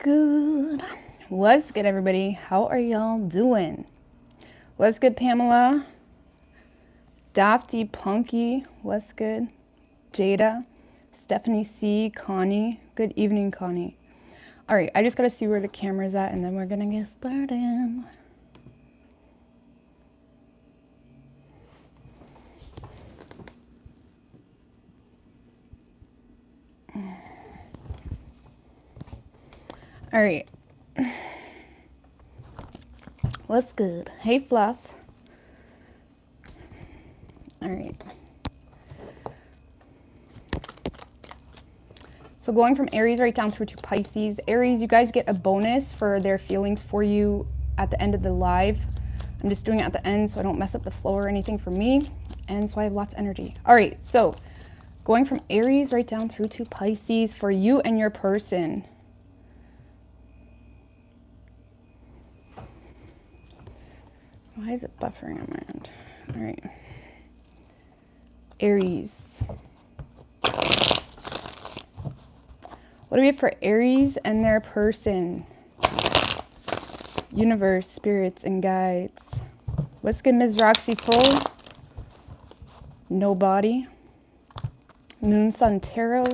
good? What's good, everybody? How are y'all doing? What's good, Pamela? Dafty Punky, what's good? Jada, Stephanie C, Connie. Good evening, Connie. All right, I just got to see where the camera's at, and then we're going to get started. All right. What's good? Hey, Fluff. All right. So going from Aries right down through to Pisces. Aries, you guys get a bonus for their feelings for you at the end of the live. I'm just doing it at the end so I don't mess up the flow or anything for me. And so I have lots of energy. All right, so going from Aries right down through to Pisces for you and your person. Why is it buffering on my end? All right. Aries. What do we have for Aries and their person? Universe, spirits, and guides. What's good, Ms. Roxy Full? Nobody. Moon, Sun, Tarot.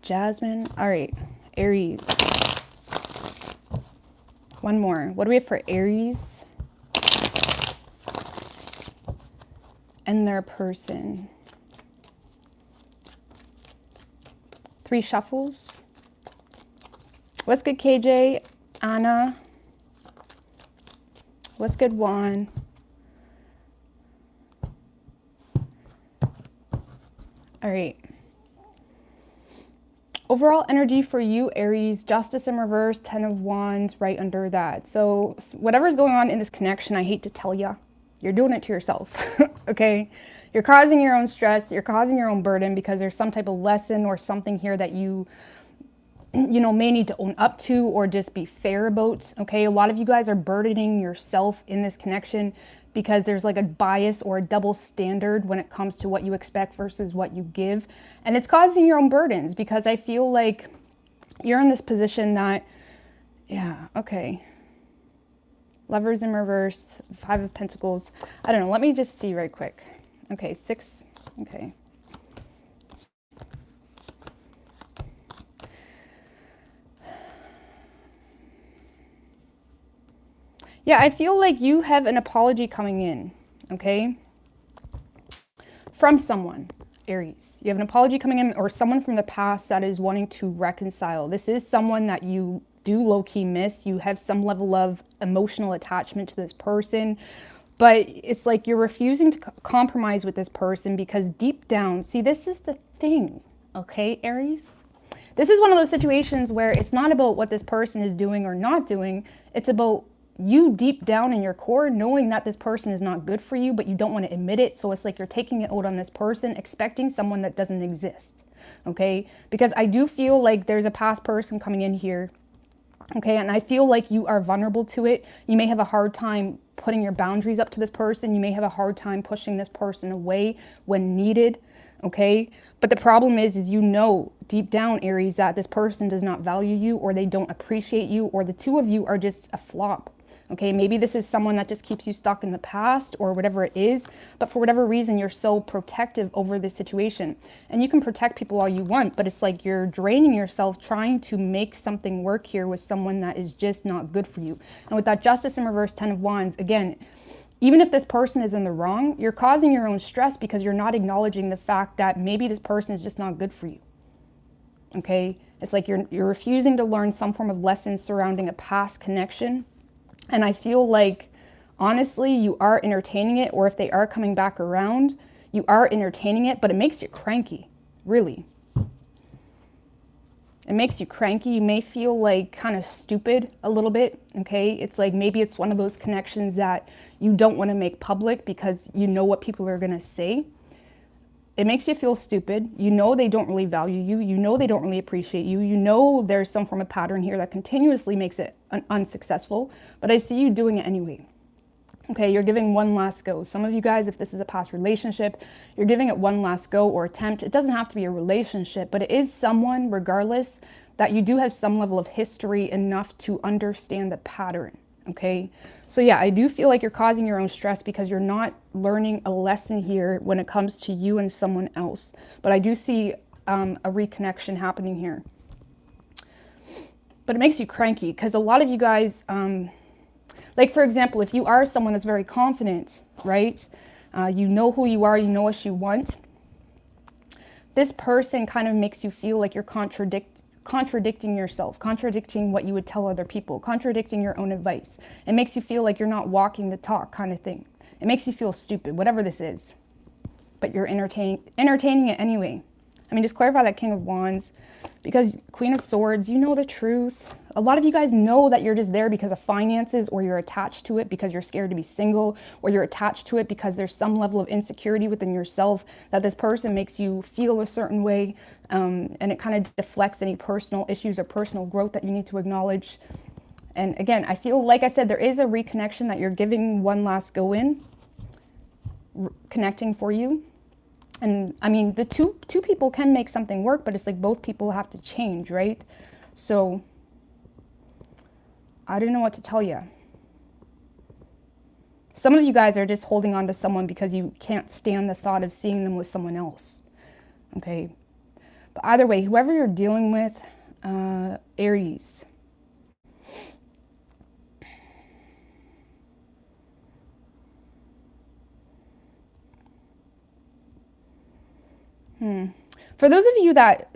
Jasmine. All right, Aries. One more. What do we have for Aries and their person? 3 shuffles. What's good, KJ? Anna. What's good, Juan? All right. Overall energy for you, Aries, Justice in reverse, 10 of Wands right under that. So whatever's going on in this connection, I hate to tell you, you're doing it to yourself, okay? You're causing your own stress, you're causing your own burden because there's some type of lesson or something here that you may need to own up to or just be fair about, okay? A lot of you guys are burdening yourself in this connection because there's like a bias or a double standard when it comes to what you expect versus what you give. And it's causing your own burdens because I feel like you're in this position that, yeah, okay. Lovers in reverse, 5 of Pentacles. I don't know, let me just see right quick. Okay, 6, okay. Yeah, I feel like you have an apology coming in, okay? From someone, Aries. You have an apology coming in or someone from the past that is wanting to reconcile. This is someone that you do low-key miss. You have some level of emotional attachment to this person, but it's like you're refusing to compromise with this person because deep down, see, this is the thing, okay, Aries? This is one of those situations where it's not about what this person is doing or not doing. It's about you deep down in your core knowing that this person is not good for you, but you don't want to admit it. So it's like you're taking it out on this person, expecting someone that doesn't exist, okay? Because I do feel like there's a past person coming in here, okay? And I feel like you are vulnerable to it. You may have a hard time putting your boundaries up to this person. You may have a hard time pushing this person away when needed, okay? But the problem is you know deep down, Aries, that this person does not value you or they don't appreciate you or the two of you are just a flop. Okay, maybe this is someone that just keeps you stuck in the past or whatever it is, but for whatever reason, you're so protective over this situation. And you can protect people all you want, but it's like you're draining yourself trying to make something work here with someone that is just not good for you. And with that Justice in reverse, 10 of Wands, again, even if this person is in the wrong, you're causing your own stress because you're not acknowledging the fact that maybe this person is just not good for you. Okay, it's like you're refusing to learn some form of lesson surrounding a past connection. And I feel like, honestly, you are entertaining it, or if they are coming back around, you are entertaining it, but it makes you cranky, really. It makes you cranky. You may feel like kind of stupid a little bit, okay? It's like maybe it's one of those connections that you don't want to make public because you know what people are going to say. It makes you feel stupid. You know they don't really value you. You know they don't really appreciate you. You know there's some form of pattern here that continuously makes it unsuccessful, but I see you doing it anyway. Okay, you're giving one last go. Some of you guys, if this is a past relationship, you're giving it one last go or attempt. It doesn't have to be a relationship, but it is someone, regardless, that you do have some level of history enough to understand the pattern. Okay, so yeah, I do feel like you're causing your own stress because you're not learning a lesson here when it comes to you and someone else. But I do see a reconnection happening here. But it makes you cranky because a lot of you guys, like for example, if you are someone that's very confident, right? You know who you are, you know what you want. This person kind of makes you feel like you're contradicting yourself, contradicting what you would tell other people, contradicting your own advice. It makes you feel like you're not walking the talk kind of thing. It makes you feel stupid, whatever this is. But you're entertaining it anyway. I mean, just clarify that King of Wands, because Queen of Swords, you know the truth. A lot of you guys know that you're just there because of finances, or you're attached to it because you're scared to be single, or you're attached to it because there's some level of insecurity within yourself that this person makes you feel a certain way, and it kind of deflects any personal issues or personal growth that you need to acknowledge. And again, I feel, like I said, there is a reconnection that you're giving one last go in, connecting for you. And I mean, the two people can make something work, but it's like both people have to change, right? So I don't know what to tell you. Some of you guys are just holding on to someone because you can't stand the thought of seeing them with someone else. Okay. But either way, whoever you're dealing with, Aries. For those of you that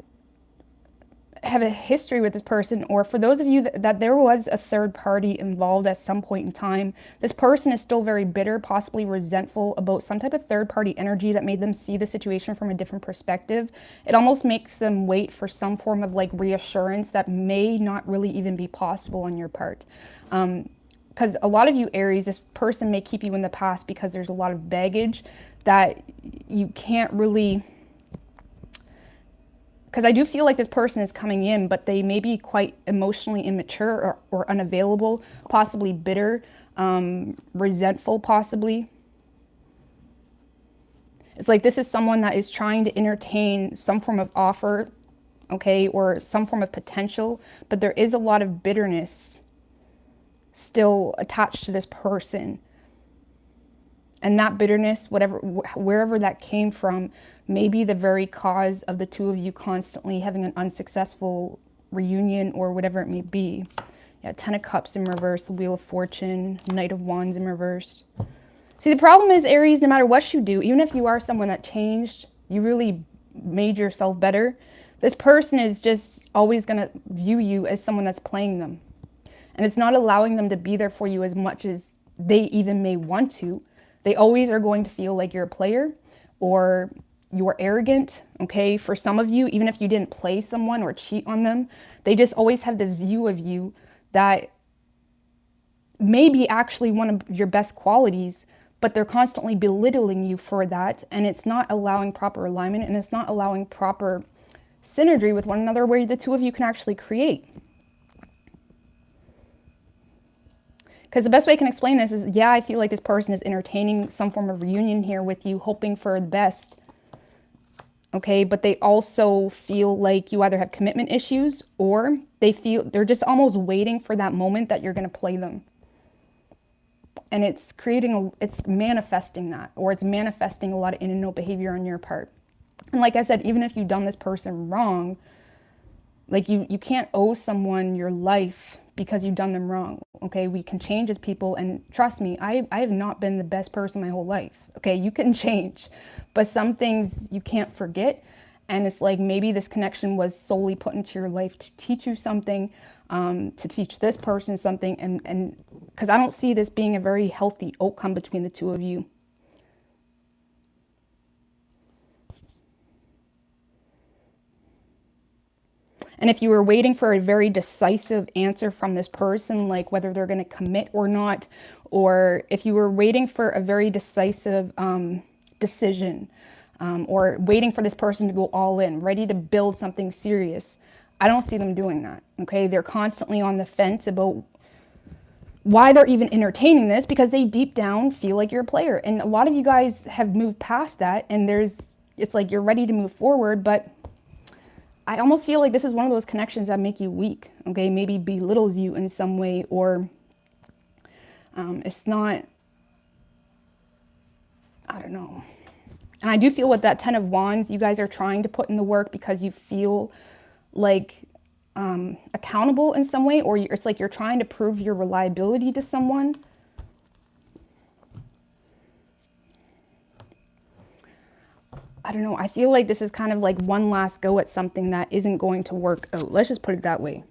have a history with this person, or for those of you that there was a third party involved at some point in time, this person is still very bitter, possibly resentful about some type of third party energy that made them see the situation from a different perspective. It almost makes them wait for some form of like reassurance that may not really even be possible on your part. Because a lot of you Aries, this person may keep you in the past because there's a lot of baggage that you can't really... Because I do feel like this person is coming in, but they may be quite emotionally immature or unavailable, possibly bitter, resentful, possibly. It's like this is someone that is trying to entertain some form of offer, okay, or some form of potential, but there is a lot of bitterness still attached to this person. And that bitterness, wherever that came from, may be the very cause of the two of you constantly having an unsuccessful reunion or whatever it may be. Yeah, Ten of Cups in reverse, the Wheel of Fortune, Knight of Wands in reverse. See, the problem is, Aries, no matter what you do, even if you are someone that changed, you really made yourself better, this person is just always going to view you as someone that's playing them. And it's not allowing them to be there for you as much as they even may want to. They always are going to feel like you're a player or you're arrogant, okay? For some of you, even if you didn't play someone or cheat on them, they just always have this view of you that may be actually one of your best qualities, but they're constantly belittling you for that, and it's not allowing proper alignment, and it's not allowing proper synergy with one another where the two of you can actually create. Because the best way I can explain this is, yeah, I feel like this person is entertaining some form of reunion here with you, hoping for the best. Okay, but they also feel like you either have commitment issues or they feel they're just almost waiting for that moment that you're going to play them. And it's it's manifesting that, or it's manifesting a lot of in and out behavior on your part. And like I said, even if you've done this person wrong, like you can't owe someone your life because you've done them wrong. Okay, we can change as people, and trust me, I have not been the best person my whole life. Okay, you can change, but some things you can't forget. And it's like maybe this connection was solely put into your life to teach you something, to teach this person something, and because I don't see this being a very healthy outcome between the two of you. And if you were waiting for a very decisive answer from this person, like whether they're going to commit or not, or if you were waiting for a very decisive decision, or waiting for this person to go all in, ready to build something serious, I don't see them doing that, okay? They're constantly on the fence about why they're even entertaining this, because they deep down feel like you're a player. And a lot of you guys have moved past that, and it's like you're ready to move forward, but I almost feel like this is one of those connections that make you weak, okay? Maybe belittles you in some way, or it's not, I don't know. And I do feel with that 10 of Wands, you guys are trying to put in the work because you feel like accountable in some way, or it's like you're trying to prove your reliability to someone. I don't know. I feel like this is kind of like one last go at something that isn't going to work out. Let's just put it that way.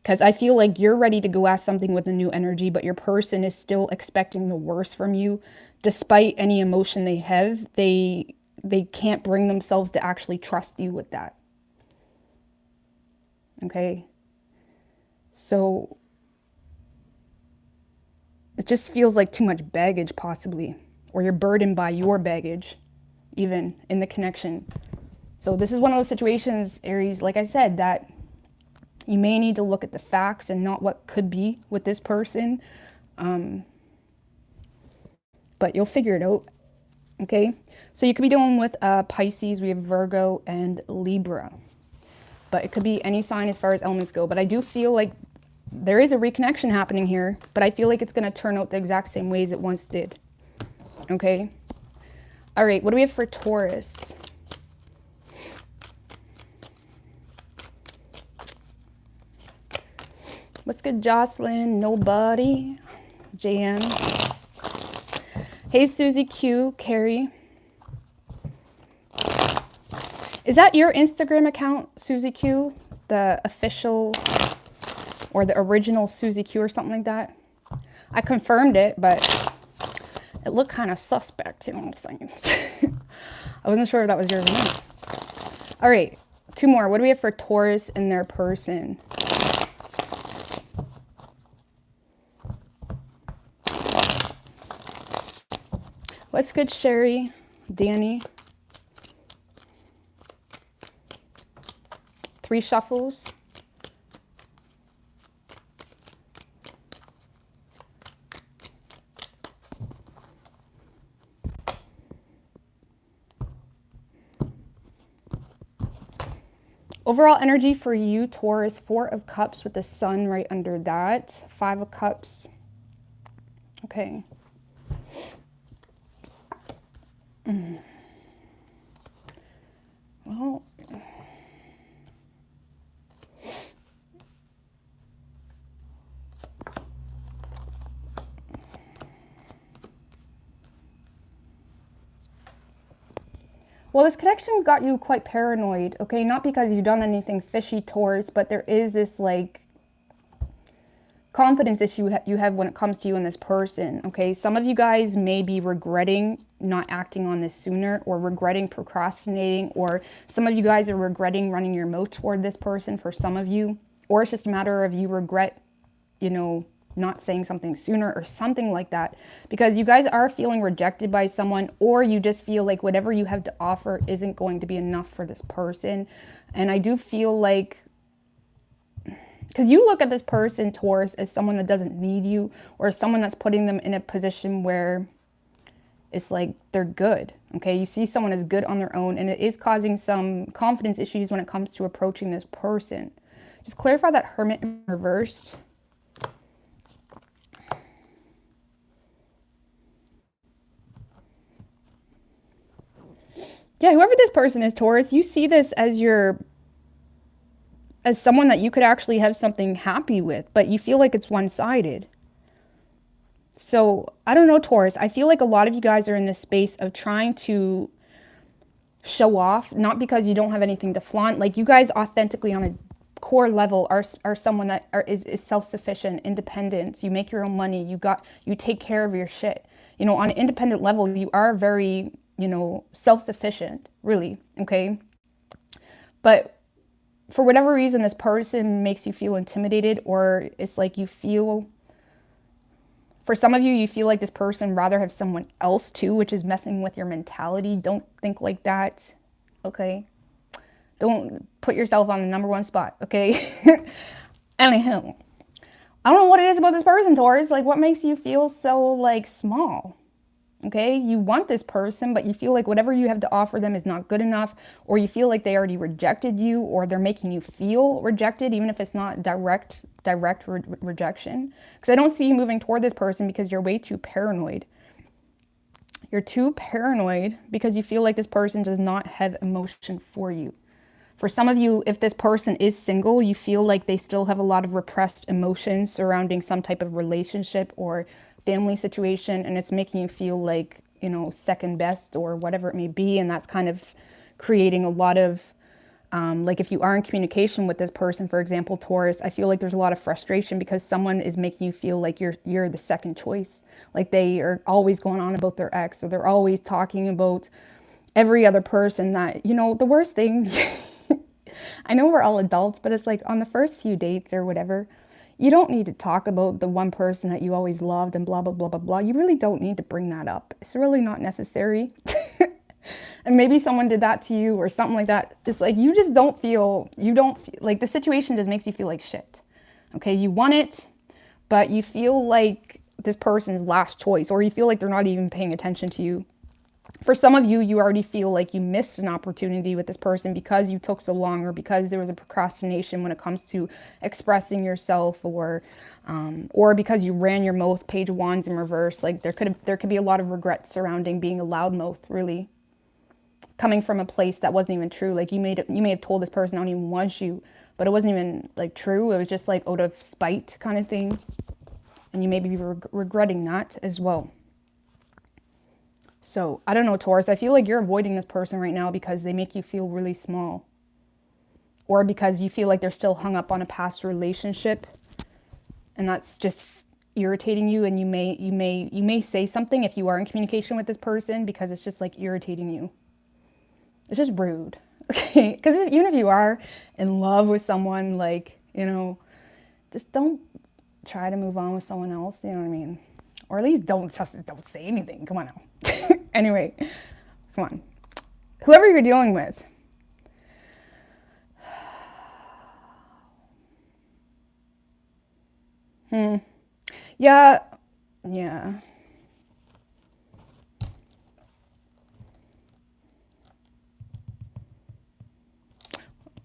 Because I feel like you're ready to go at something with a new energy, but your person is still expecting the worst from you. Despite any emotion they have, they can't bring themselves to actually trust you with that. Okay? So it just feels like too much baggage, possibly. Or you're burdened by your baggage, even in the connection. So this is one of those situations, Aries, like I said, that you may need to look at the facts and not what could be with this person. But you'll figure it out, okay? So you could be dealing with Pisces, we have Virgo, and Libra. But it could be any sign as far as elements go. But I do feel like there is a reconnection happening here, but I feel like it's going to turn out the exact same ways it once did, okay? All right, what do we have for Taurus? What's good, Jocelyn? Nobody. JM. Hey, Susie Q, Carrie. Is that your Instagram account, Susie Q? The official or the original Susie Q or something like that? I confirmed it, but it looked kind of suspect, you know what I'm saying? I wasn't sure if that was yours or not. All right, two more. What do we have for Taurus and their person? What's good, Sherry? Danny? 3 shuffles. Overall energy for you, Taurus, 4 of Cups with the Sun right under that. 5 of Cups. Okay. Well, this connection got you quite paranoid, okay? Not because you've done anything fishy, Taurus, but there is this, like, confidence issue you have when it comes to you and this person, okay? Some of you guys may be regretting not acting on this sooner, or regretting procrastinating, or some of you guys are regretting running your mouth toward this person for some of you, or it's just a matter of you regret, you know, not saying something sooner or something like that, because you guys are feeling rejected by someone, or you just feel like whatever you have to offer isn't going to be enough for this person. And I do feel like, because you look at this person, Taurus, as someone that doesn't need you, or someone that's putting them in a position where it's like they're good, okay? You see someone as good on their own, and it is causing some confidence issues when it comes to approaching this person. Just clarify that Hermit in reverse. Yeah, whoever this person is, Taurus, you see this as as someone that you could actually have something happy with, but you feel like it's one-sided. So, I don't know, Taurus. I feel like a lot of you guys are in this space of trying to show off, not because you don't have anything to flaunt. Like, you guys authentically on a core level are someone that is self-sufficient, independent. You make your own money. You take care of your shit. You know, on an independent level, you are very, you know, self-sufficient, really, okay? But for whatever reason, this person makes you feel intimidated, or it's like you feel, for some of you, you feel like this person rather have someone else too, which is messing with your mentality. Don't think like that, okay? Don't put yourself on the #1 spot, okay? Anyhow, I don't know what it is about this person, Taurus. Like, what makes you feel so, like, small? Okay, you want this person, but you feel like whatever you have to offer them is not good enough, or you feel like they already rejected you, or they're making you feel rejected, even if it's not direct rejection. Because I don't see you moving toward this person because you're way too paranoid. You're too paranoid because you feel like this person does not have emotion for you. For some of you, if this person is single, you feel like they still have a lot of repressed emotions surrounding some type of relationship or family situation, and it's making you feel like, you know, second best or whatever it may be. And that's kind of creating a lot of, like if you are in communication with this person, for example, Taurus, I feel like there's a lot of frustration because someone is making you feel like you're the second choice. Like they are always going on about their ex, or they're always talking about every other person that, you know, the worst thing, I know we're all adults, but it's like on the first few dates or whatever, you don't need to talk about the one person that you always loved and blah, blah, blah, blah, blah. You really don't need to bring that up. It's really not necessary. And maybe someone did that to you or something like that. It's like, you just don't feel, like the situation just makes you feel like shit. Okay, you want it, but you feel like this person's last choice, or you feel like they're not even paying attention to you. For some of you, you already feel like you missed an opportunity with this person because you took so long, or because there was a procrastination when it comes to expressing yourself, or because you ran your mouth, Page of Wands in reverse. Like there could be a lot of regret surrounding being a loudmouth, really, coming from a place that wasn't even true. Like you may have told this person, I don't even want you, but it wasn't even like true. It was just like out of spite kind of thing. And you may be regretting that as well. So, I don't know, Taurus, I feel like you're avoiding this person right now because they make you feel really small. Or because you feel like they're still hung up on a past relationship. And that's just irritating you, and you may say something if you are in communication with this person because it's just like irritating you. It's just rude. Okay? Because even if you are in love with someone, like, you know, just don't try to move on with someone else, you know what I mean? Or at least don't say anything. Come on now. Anyway, come on. Whoever you're dealing with. Yeah.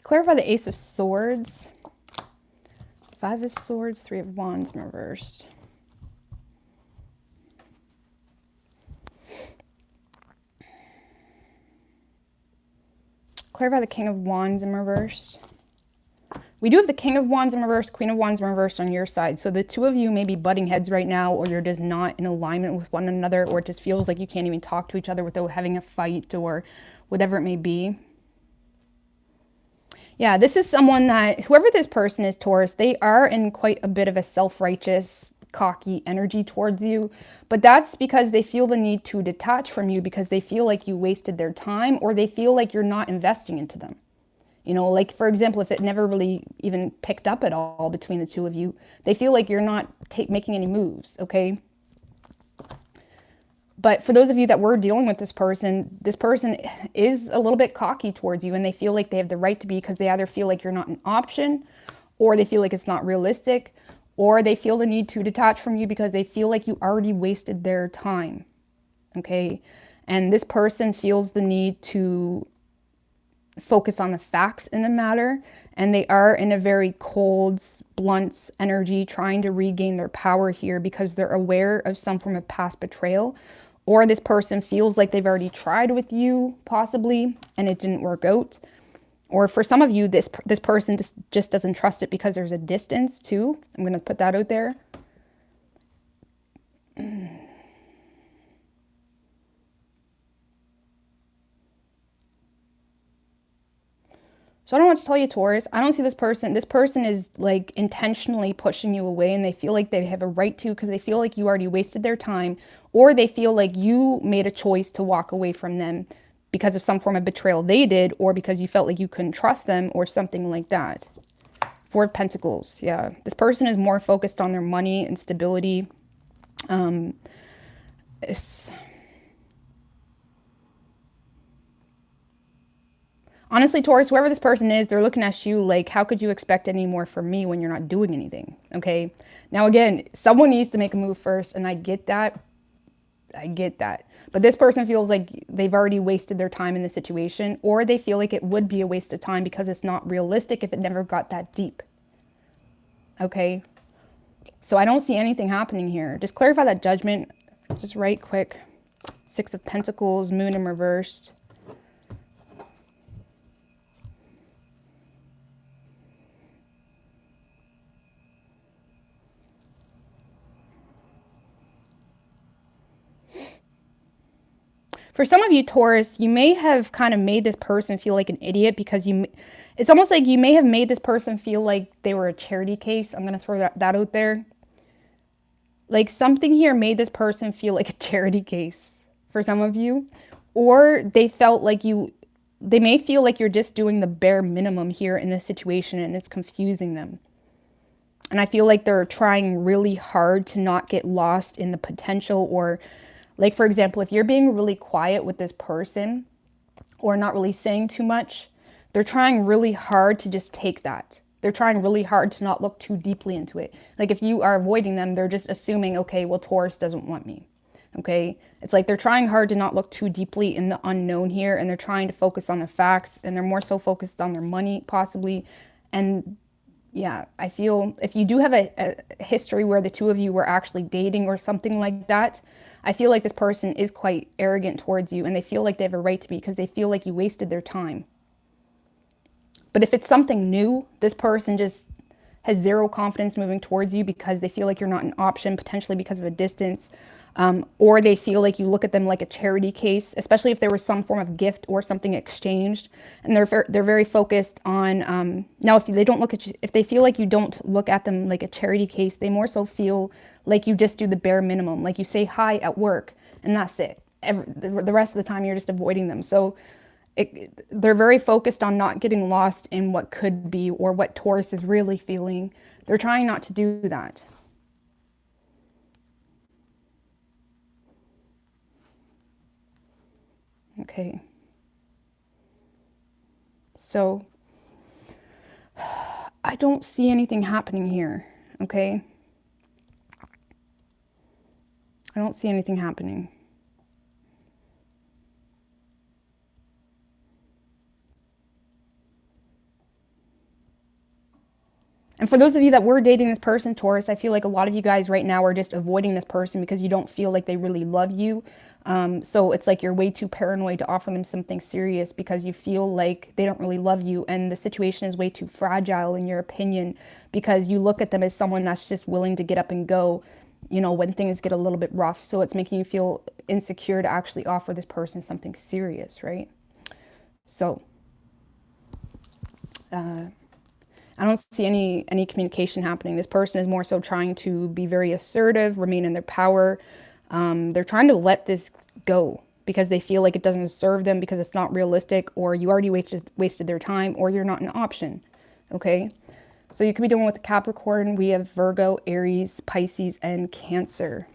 Clarify the Ace of Swords. 5 of Swords, 3 of Wands in reverse. Clarify the King of Wands in reverse. We do have the King of Wands in reverse, Queen of Wands in reverse on your side. So the two of you may be butting heads right now, or you're just not in alignment with one another, or it just feels like you can't even talk to each other without having a fight or whatever it may be. Yeah, this is someone that, whoever this person is, Taurus, they are in quite a bit of a self-righteous, cocky energy towards you. But that's because they feel the need to detach from you because they feel like you wasted their time, or they feel like you're not investing into them. You know, like, for example, if it never really even picked up at all between the two of you, they feel like you're not making any moves, okay? But for those of you that were dealing with this person is a little bit cocky towards you, and they feel like they have the right to be because they either feel like you're not an option, or they feel like it's not realistic, or they feel the need to detach from you because they feel like you already wasted their time, okay? And this person feels the need to focus on the facts in the matter, and they are in a very cold, blunt energy trying to regain their power here because they're aware of some form of past betrayal, or this person feels like they've already tried with you possibly and it didn't work out. Or for some of you, this person just doesn't trust it because there's a distance too. I'm going to put that out there. So I don't know what to tell you, Taurus. I don't see this person. This person is like intentionally pushing you away, and they feel like they have a right to because they feel like you already wasted their time, or they feel like you made a choice to walk away from them because of some form of betrayal they did, or because you felt like you couldn't trust them or something like that. 4 of Pentacles. Yeah. This person is more focused on their money and stability. I Honestly, Taurus, whoever this person is, they're looking at you like, how could you expect any more from me when you're not doing anything? Okay. Now, again, someone needs to make a move first, and I get that. I get that. But this person feels like they've already wasted their time in the situation, or they feel like it would be a waste of time because it's not realistic if it never got that deep. Okay. So I don't see anything happening here. Just clarify that judgment. Just right quick. Six of Pentacles, Moon in reverse. For some of you, Taurus, you may have kind of made this person feel like an idiot because it's almost like you may have made this person feel like they were a charity case. I'm going to throw that out there. Like something here made this person feel like a charity case for some of you. Or they felt like they may feel like you're just doing the bare minimum here in this situation and it's confusing them. And I feel like they're trying really hard to not get lost in the potential, or like, for example, if you're being really quiet with this person or not really saying too much, they're trying really hard to just take that. They're trying really hard to not look too deeply into it. Like if you are avoiding them, they're just assuming, okay, well, Taurus doesn't want me. Okay. It's like they're trying hard to not look too deeply in the unknown here, and they're trying to focus on the facts, and they're more so focused on their money possibly. And yeah, I feel if you do have a history where the two of you were actually dating or something like that, I feel like this person is quite arrogant towards you, and they feel like they have a right to be because they feel like you wasted their time. But if it's something new, this person just has zero confidence moving towards you because they feel like you're not an option, potentially because of a distance, or they feel like you look at them like a charity case, especially if there was some form of gift or something exchanged. And they're very focused on, now if they don't look at you, if they feel like you don't look at them like a charity case, they more so feel like you just do the bare minimum. Like you say hi at work and that's it. The rest of the time you're just avoiding them. So they're very focused on not getting lost in what could be or what Taurus is really feeling. They're trying not to do that. Okay. So I don't see anything happening here. Okay. I don't see anything happening. And for those of you that were dating this person, Taurus, I feel like a lot of you guys right now are just avoiding this person because you don't feel like they really love you. So it's like you're way too paranoid to offer them something serious because you feel like they don't really love you, and the situation is way too fragile in your opinion because you look at them as someone that's just willing to get up and go, you know, when things get a little bit rough. So it's making you feel insecure to actually offer this person something serious, right? So I don't see any communication happening. This person is more so trying to be very assertive, remain in their power. They're trying to let this go because they feel like it doesn't serve them because it's not realistic, or you already wasted their time, or you're not an option. Okay. So you could be dealing with Capricorn. We have Virgo, Aries, Pisces, and Cancer.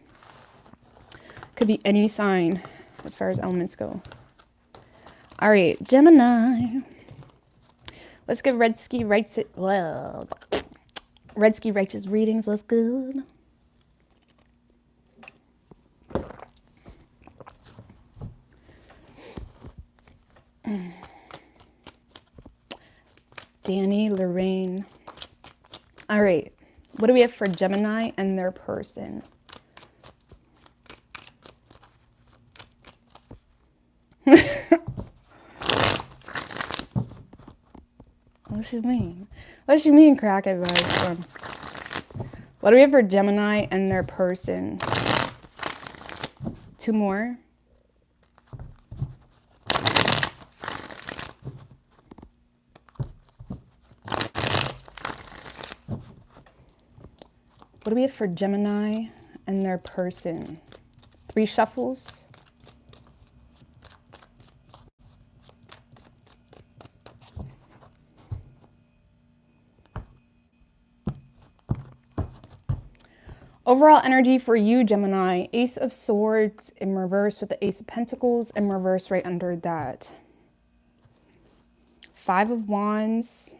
Could be any sign as far as elements go. All right, Gemini. Let's give Redsky Righteous readings. What's good? Danny, Lorraine. All right. What do we have for Gemini and their person? What you mean? What you mean, crack advice? What do we have for Gemini and their person? Two more. What do we have for Gemini and their person? Three shuffles. Overall energy for you, Gemini. Ace of Swords in reverse with the Ace of Pentacles in reverse right under that. Five of Wands,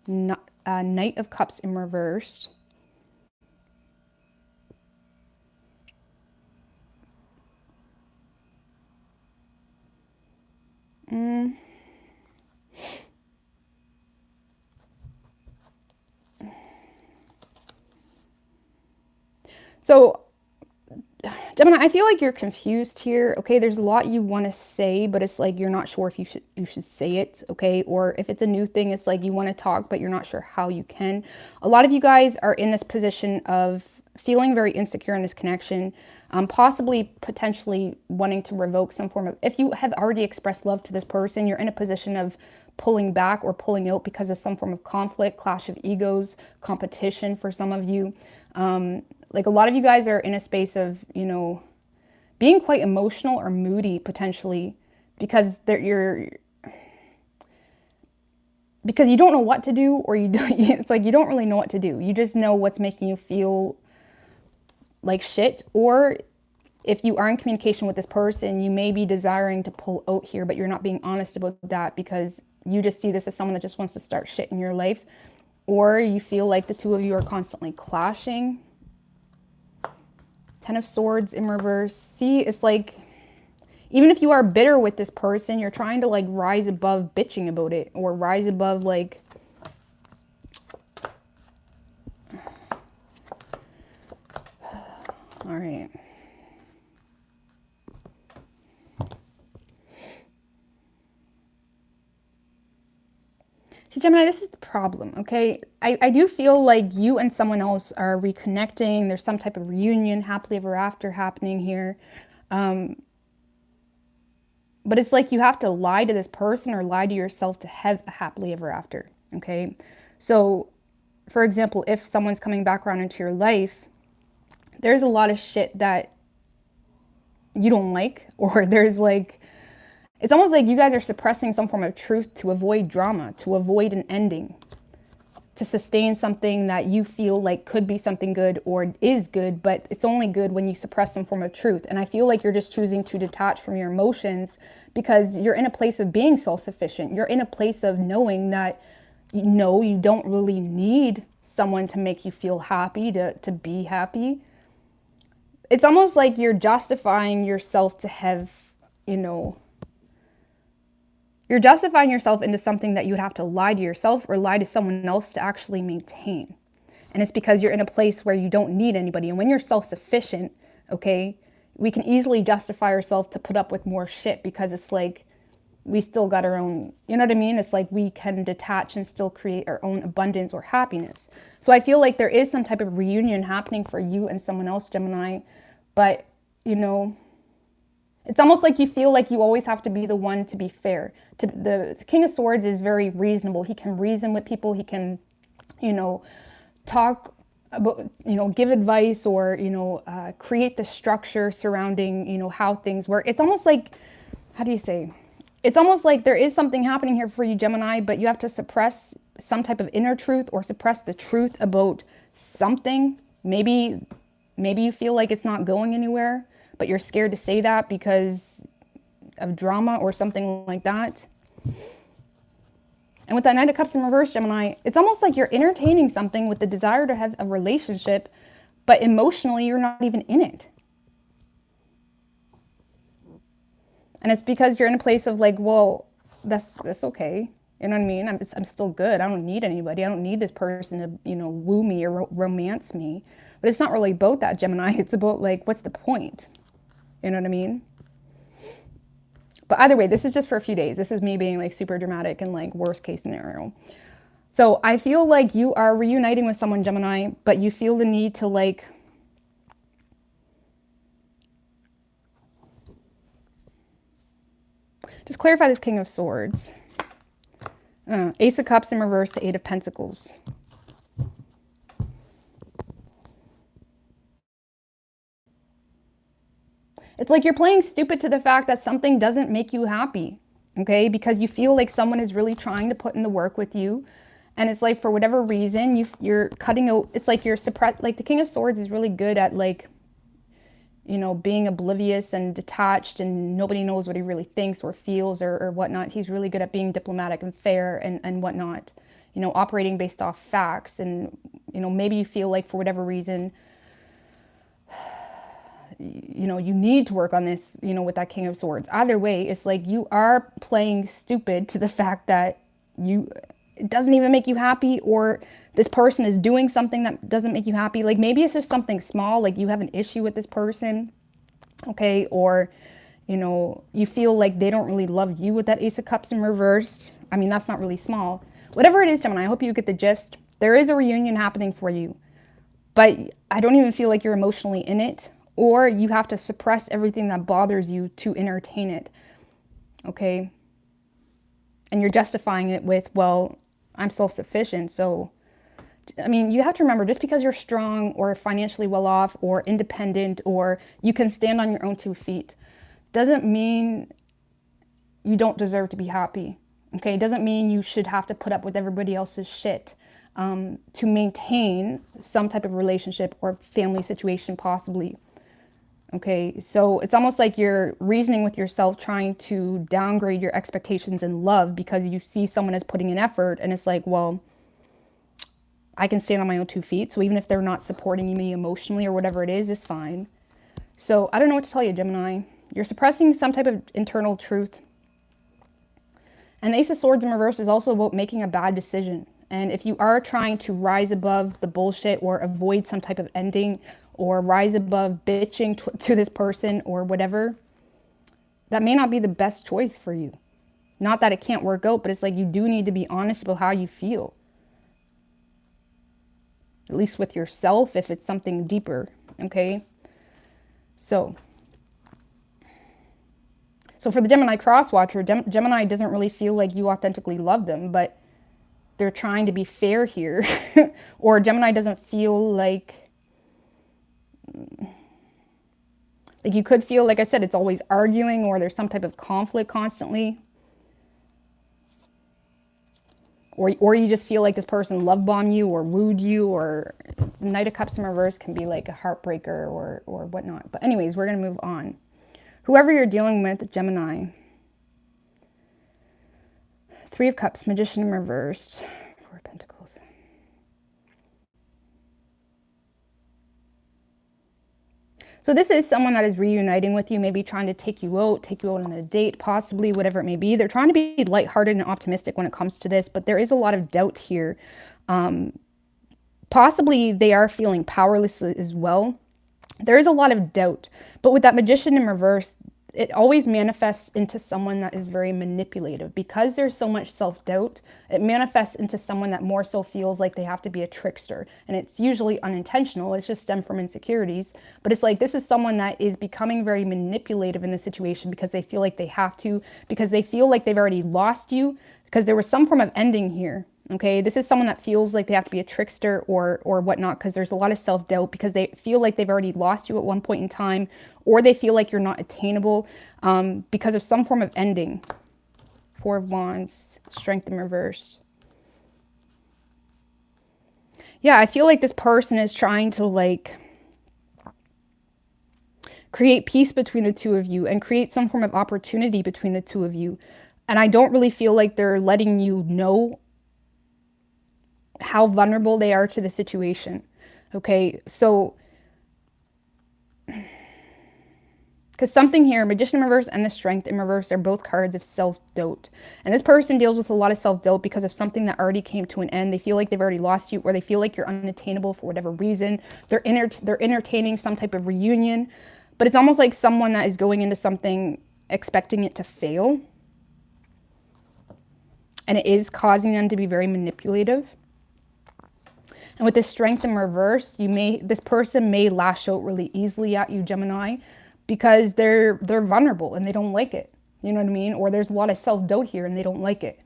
Knight of Cups in reversed. So, Gemini, I feel like you're confused here, okay? There's a lot you want to say, but it's like you're not sure if you should say it, okay? Or if it's a new thing, it's like you want to talk, but you're not sure how you can. A lot of you guys are in this position of feeling very insecure in this connection, possibly potentially wanting to revoke some form of, if you have already expressed love to this person, you're in a position of pulling back or pulling out because of some form of conflict, clash of egos, competition for some of you. Like a lot of you guys are in a space of, you know, being quite emotional or moody potentially because because you don't know what to do, or it's like you don't really know what to do. You just know what's making you feel like shit. Or if you are in communication with this person, you may be desiring to pull out here, but you're not being honest about that because you just see this as someone that just wants to start shit in your life. Or you feel like the two of you are constantly clashing. Ten of Swords in reverse. See, it's like, even if you are bitter with this person, you're trying to like rise above bitching about it, or rise above like, all right. See, Gemini, this is the problem, okay? I do feel like you and someone else are reconnecting. There's some type of reunion, happily ever after happening here. But it's like you have to lie to this person or lie to yourself to have a happily ever after, okay? So, for example, if someone's coming back around into your life, there's a lot of shit that you don't like, or there's like, it's almost like you guys are suppressing some form of truth to avoid drama, to avoid an ending, to sustain something that you feel like could be something good or is good, but it's only good when you suppress some form of truth. And I feel like you're just choosing to detach from your emotions because you're in a place of being self-sufficient. You're in a place of knowing that, no, you don't really need someone to make you feel happy, to be happy. It's almost like you're justifying yourself to have, you know, you're justifying yourself into something that you would have to lie to yourself or lie to someone else to actually maintain. And it's because you're in a place where you don't need anybody. And when you're self-sufficient, okay, we can easily justify ourselves to put up with more shit because it's like we still got our own, you know what I mean? It's like we can detach and still create our own abundance or happiness. So I feel like there is some type of reunion happening for you and someone else, Gemini. But, you know, it's almost like you feel like you always have to be the one to be fair. The King of Swords is very reasonable. He can reason with people. He can, you know, talk about, you know, give advice or, you know, create the structure surrounding, you know, how things work. It's almost like, how do you say? It's almost like there is something happening here for you, Gemini, but you have to suppress some type of inner truth or suppress the truth about something. Maybe you feel like it's not going anywhere, but you're scared to say that because of drama or something like that. And with that Knight of Cups in reverse, Gemini, it's almost like you're entertaining something with the desire to have a relationship, but emotionally you're not even in it. And it's because you're in a place of like, well, that's okay. You know what I mean? I'm still good. I don't need anybody. I don't need this person to, you know, woo me or romance me. But it's not really about that, Gemini. It's about like, what's the point? You know what I mean? But either way, this is just for a few days. This is me being like super dramatic and like worst case scenario. So I feel like you are reuniting with someone, Gemini, but you feel the need to like, just clarify this King of Swords. Ace of Cups in reverse, the Eight of Pentacles. It's like you're playing stupid to the fact that something doesn't make you happy, okay? Because you feel like someone is really trying to put in the work with you. And it's like, for whatever reason, you're cutting out, it's like you're suppressed. Like the King of Swords is really good at like, you know, being oblivious and detached and nobody knows what he really thinks or feels or whatnot. He's really good at being diplomatic and fair and whatnot, you know, operating based off facts. And, you know, maybe you feel like for whatever reason, you know, you need to work on this, you know, with that King of Swords. Either way, it's like you are playing stupid to the fact that it doesn't even make you happy, or this person is doing something that doesn't make you happy. Like maybe it's just something small, like you have an issue with this person, okay? Or, you know, you feel like they don't really love you with that Ace of Cups in reversed. I mean, that's not really small. Whatever it is, Gemini, I hope you get the gist. There is a reunion happening for you, but I don't even feel like you're emotionally in it, or you have to suppress everything that bothers you to entertain it, okay? And you're justifying it with, well, I'm self-sufficient. So, I mean, you have to remember, just because you're strong or financially well off or independent or you can stand on your own 2 feet doesn't mean you don't deserve to be happy. Okay, it doesn't mean you should have to put up with everybody else's shit to maintain some type of relationship or family situation possibly. Okay, so it's almost like you're reasoning with yourself, trying to downgrade your expectations in love because you see someone as putting in effort, and it's like, well, I can stand on my own 2 feet, so even if they're not supporting me emotionally or whatever it is, it's fine. So I don't know what to tell you, Gemini. You're suppressing some type of internal truth. And the Ace of Swords in reverse is also about making a bad decision. And if you are trying to rise above the bullshit or avoid some type of ending or rise above bitching to this person or whatever, that may not be the best choice for you. Not that it can't work out, but it's like you do need to be honest about how you feel. At least with yourself, if it's something deeper, okay? So for the Gemini cross-watcher, Gemini doesn't really feel like you authentically love them, but they're trying to be fair here. Or Gemini doesn't feel like you could feel, like I said, it's always arguing or there's some type of conflict constantly. Or you just feel like this person love bombed you or wooed you, or Knight of Cups in reverse can be like a heartbreaker or whatnot. But anyways, we're going to move on. Whoever you're dealing with, Gemini. 3 of Cups, Magician in reversed. 4 of Pentacles. So this is someone that is reuniting with you, maybe trying to take you out on a date, possibly, whatever it may be. They're trying to be lighthearted and optimistic when it comes to this, but there is a lot of doubt here. Possibly they are feeling powerless as well. There is a lot of doubt, but with that Magician in reverse, it always manifests into someone that is very manipulative. Because there's so much self-doubt, it manifests into someone that more so feels like they have to be a trickster. And it's usually unintentional. It's just stemmed from insecurities. But it's like this is someone that is becoming very manipulative in the situation because they feel like they have to, because they feel like they've already lost you, because there was some form of ending here. Okay, this is someone that feels like they have to be a trickster or whatnot, because there's a lot of self-doubt, because they feel like they've already lost you at one point in time, or they feel like you're not attainable because of some form of ending. 4 of Wands, Strength in reverse. Yeah, I feel like this person is trying to like create peace between the two of you and create some form of opportunity between the two of you. And I don't really feel like they're letting you know how vulnerable they are to the situation. Okay, so because something here, Magician in reverse and the Strength in reverse are both cards of self-doubt. And this person deals with a lot of self-doubt because of something that already came to an end. They feel like they've already lost you, or they feel like you're unattainable for whatever reason. They're entertaining some type of reunion, but it's almost like someone that is going into something expecting it to fail. And it is causing them to be very manipulative. And with this Strength in reverse, this person may lash out really easily at you, Gemini, because they're vulnerable and they don't like it. You know what I mean? Or there's a lot of self-doubt here and they don't like it.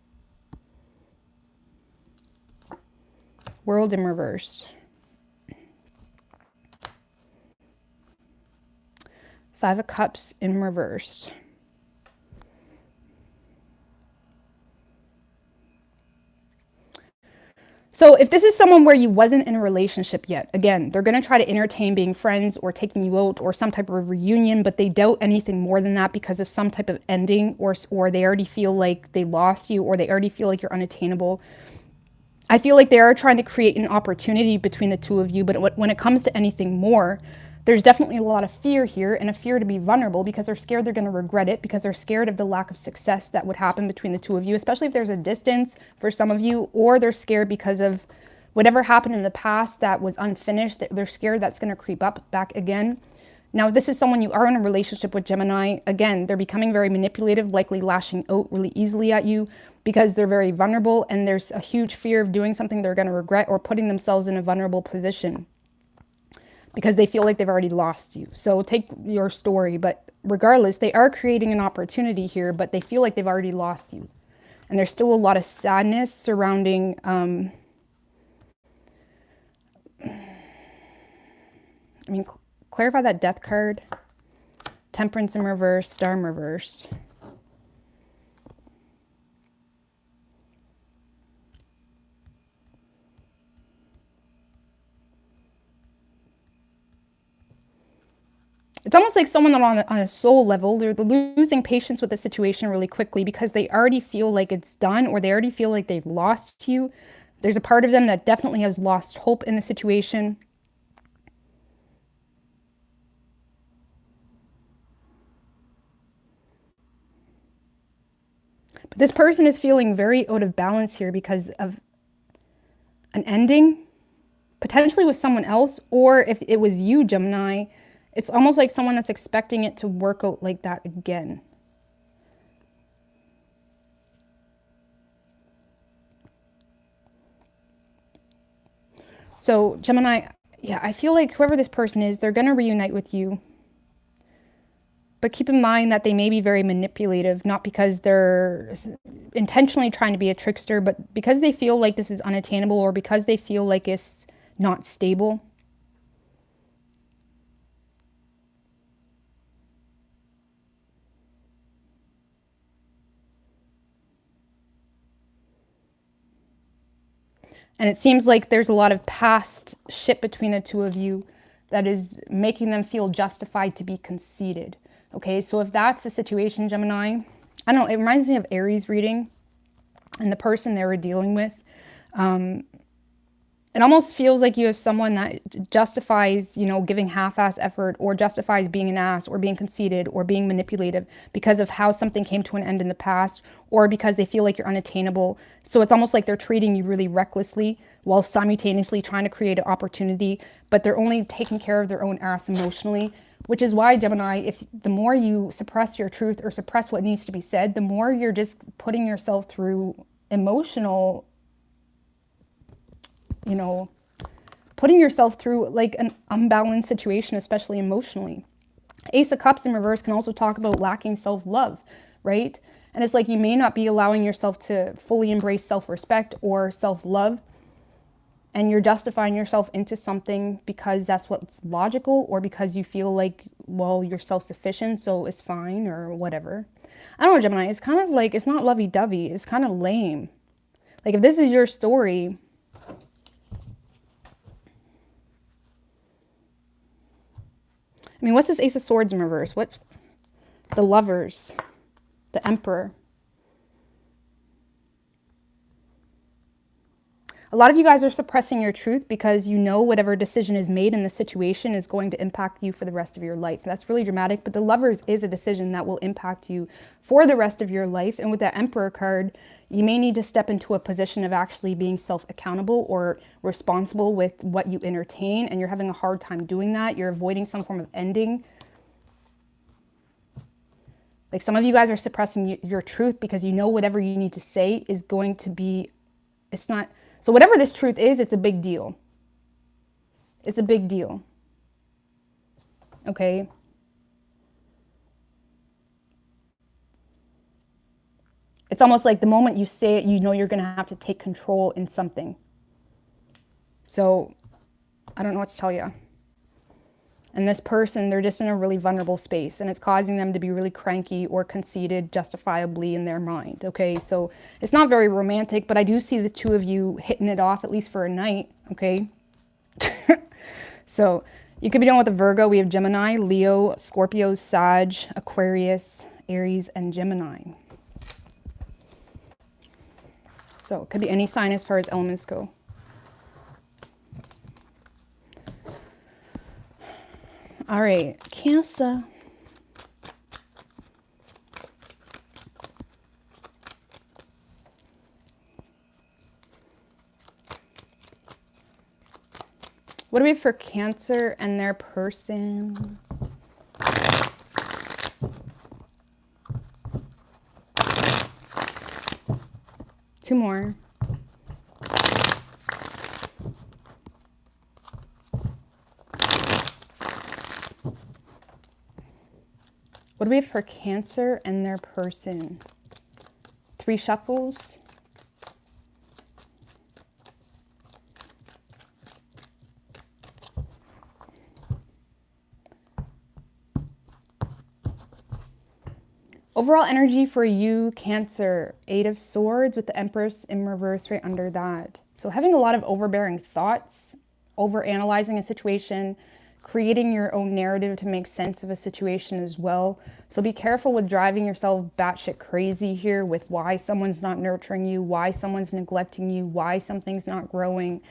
World in reverse. 5 of Cups in reverse. So if this is someone where you wasn't in a relationship yet, again, they're going to try to entertain being friends or taking you out or some type of reunion, but they doubt anything more than that because of some type of ending, or they already feel like they lost you, or they already feel like you're unattainable. I feel like they are trying to create an opportunity between the two of you, but when it comes to anything more, there's definitely a lot of fear here, and a fear to be vulnerable because they're scared they're going to regret it, because they're scared of the lack of success that would happen between the two of you, especially if there's a distance for some of you, or they're scared because of whatever happened in the past that was unfinished. They're scared that's going to creep up back again. Now, if this is someone you are in a relationship with, Gemini, again, they're becoming very manipulative, likely lashing out really easily at you because they're very vulnerable, and there's a huge fear of doing something they're going to regret or putting themselves in a vulnerable position, because they feel like they've already lost you. So take your story, but regardless, they are creating an opportunity here, but they feel like they've already lost you. And there's still a lot of sadness surrounding, clarify that Death card. Temperance in reverse, Star in reverse. It's almost like someone on a soul level, they're losing patience with the situation really quickly because they already feel like it's done, or they already feel like they've lost you. There's a part of them that definitely has lost hope in the situation. But this person is feeling very out of balance here because of an ending, potentially with someone else, or if it was you, Gemini, it's almost like someone that's expecting it to work out like that again. So Gemini, yeah, I feel like whoever this person is, they're going to reunite with you. But keep in mind that they may be very manipulative, not because they're intentionally trying to be a trickster, but because they feel like this is unattainable, or because they feel like it's not stable. And it seems like there's a lot of past shit between the two of you that is making them feel justified to be conceited. Okay, so if that's the situation, Gemini, I don't know, it reminds me of Aries reading and the person they were dealing with. It almost feels like you have someone that justifies, giving half-ass effort, or justifies being an ass, or being conceited, or being manipulative because of how something came to an end in the past, or because they feel like you're unattainable. So it's almost like they're treating you really recklessly while simultaneously trying to create an opportunity, but they're only taking care of their own ass emotionally, which is why, Gemini, if the more you suppress your truth or suppress what needs to be said, the more you're just putting yourself through emotional, putting yourself through like an unbalanced situation, especially emotionally. Ace of Cups in reverse can also talk about lacking self-love, right? And it's like you may not be allowing yourself to fully embrace self-respect or self-love, and you're justifying yourself into something because that's what's logical, or because you feel like, well, you're self-sufficient, so it's fine, or whatever. I don't know, Gemini, it's kind of like, it's not lovey-dovey, it's kind of lame. Like, if this is your story, I mean, what's this Ace of Swords in reverse? What? The Lovers. The Emperor. A lot of you guys are suppressing your truth because you know whatever decision is made in the situation is going to impact you for the rest of your life. That's really dramatic, but the Lovers is a decision that will impact you for the rest of your life. And with that Emperor card, you may need to step into a position of actually being self-accountable or responsible with what you entertain, and you're having a hard time doing that. You're avoiding some form of ending. Like, some of you guys are suppressing your truth because you know whatever you need to say is going to be, it's not, so whatever this truth is, it's a big deal. It's a big deal. Okay? It's almost like the moment you say it, you know you're going to have to take control in something. So, I don't know what to tell you. And this person, they're just in a really vulnerable space, and it's causing them to be really cranky or conceited justifiably in their mind, okay? So it's not very romantic, but I do see the two of you hitting it off, at least for a night, okay? So you could be dealing with a Virgo. We have Gemini, Leo, Scorpio, Sag, Aquarius, Aries, and Gemini. So it could be any sign as far as elements go. All right, Cancer. What do we have for Cancer and their person? Two more. What do we have for Cancer and their person? Three shuffles. Overall energy for you, Cancer, 8 of Swords with the Empress in reverse right under that. So having a lot of overbearing thoughts, overanalyzing a situation, creating your own narrative to make sense of a situation as well. So be careful with driving yourself batshit crazy here with why someone's not nurturing you, why someone's neglecting you, why something's not growing.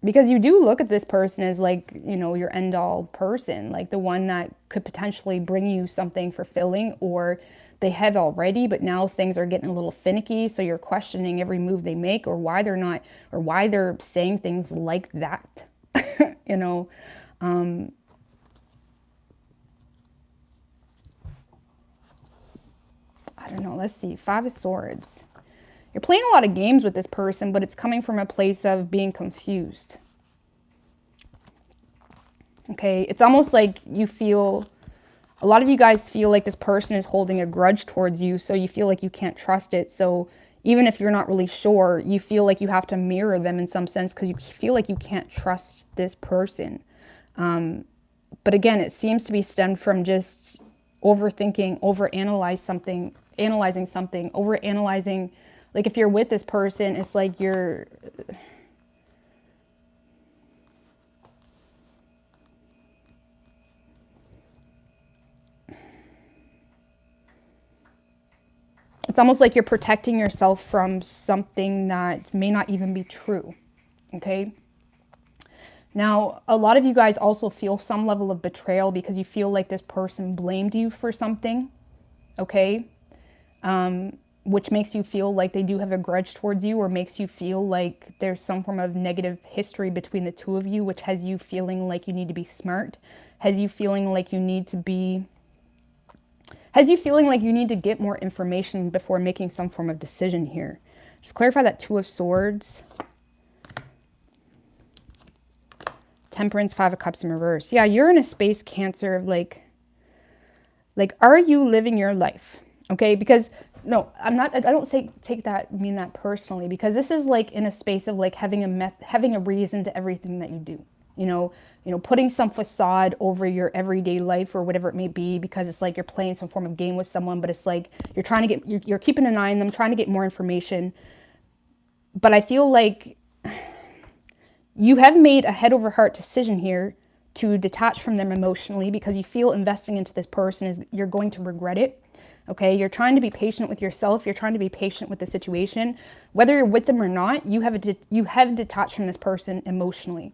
Because you do look at this person as like, you know, your end all person, like the one that could potentially bring you something fulfilling, or they have already, but now things are getting a little finicky. So you're questioning every move they make, or why they're not, or why they're saying things like that. You know, I don't know. Let's see. 5 of Swords. You're playing a lot of games with this person, but it's coming from a place of being confused. Okay. It's almost like you feel, a lot of you guys feel like this person is holding a grudge towards you. So you feel like you can't trust it. So even if you're not really sure, you feel like you have to mirror them in some sense because you feel like you can't trust this person. But again, it seems to be stemmed from just overthinking, analyzing something, overanalyzing. Like if you're with this person, it's like you're... It's almost like you're protecting yourself from something that may not even be true, okay? Now, a lot of you guys also feel some level of betrayal because you feel like this person blamed you for something, okay? Which makes you feel like they do have a grudge towards you, or makes you feel like there's some form of negative history between the two of you, which has you feeling like you need to be smart, has you feeling like you need to be... has you feeling like you need to get more information before making some form of decision here. Just clarify that 2 of Swords. Temperance, 5 of Cups in reverse. Yeah, you're in a space, Cancer, of like, are you living your life? Okay, because no, I'm not, I don't mean that personally, because this is like in a space of like having a reason to everything that you do. You know, putting some facade over your everyday life or whatever it may be, because it's like you're playing some form of game with someone, but it's like you're trying to get, you're keeping an eye on them, trying to get more information. But I feel like you have made a head over heart decision here to detach from them emotionally, because you feel investing into this person is you're going to regret it. Okay, you're trying to be patient with yourself. You're trying to be patient with the situation. Whether you're with them or not, you have detached from this person emotionally.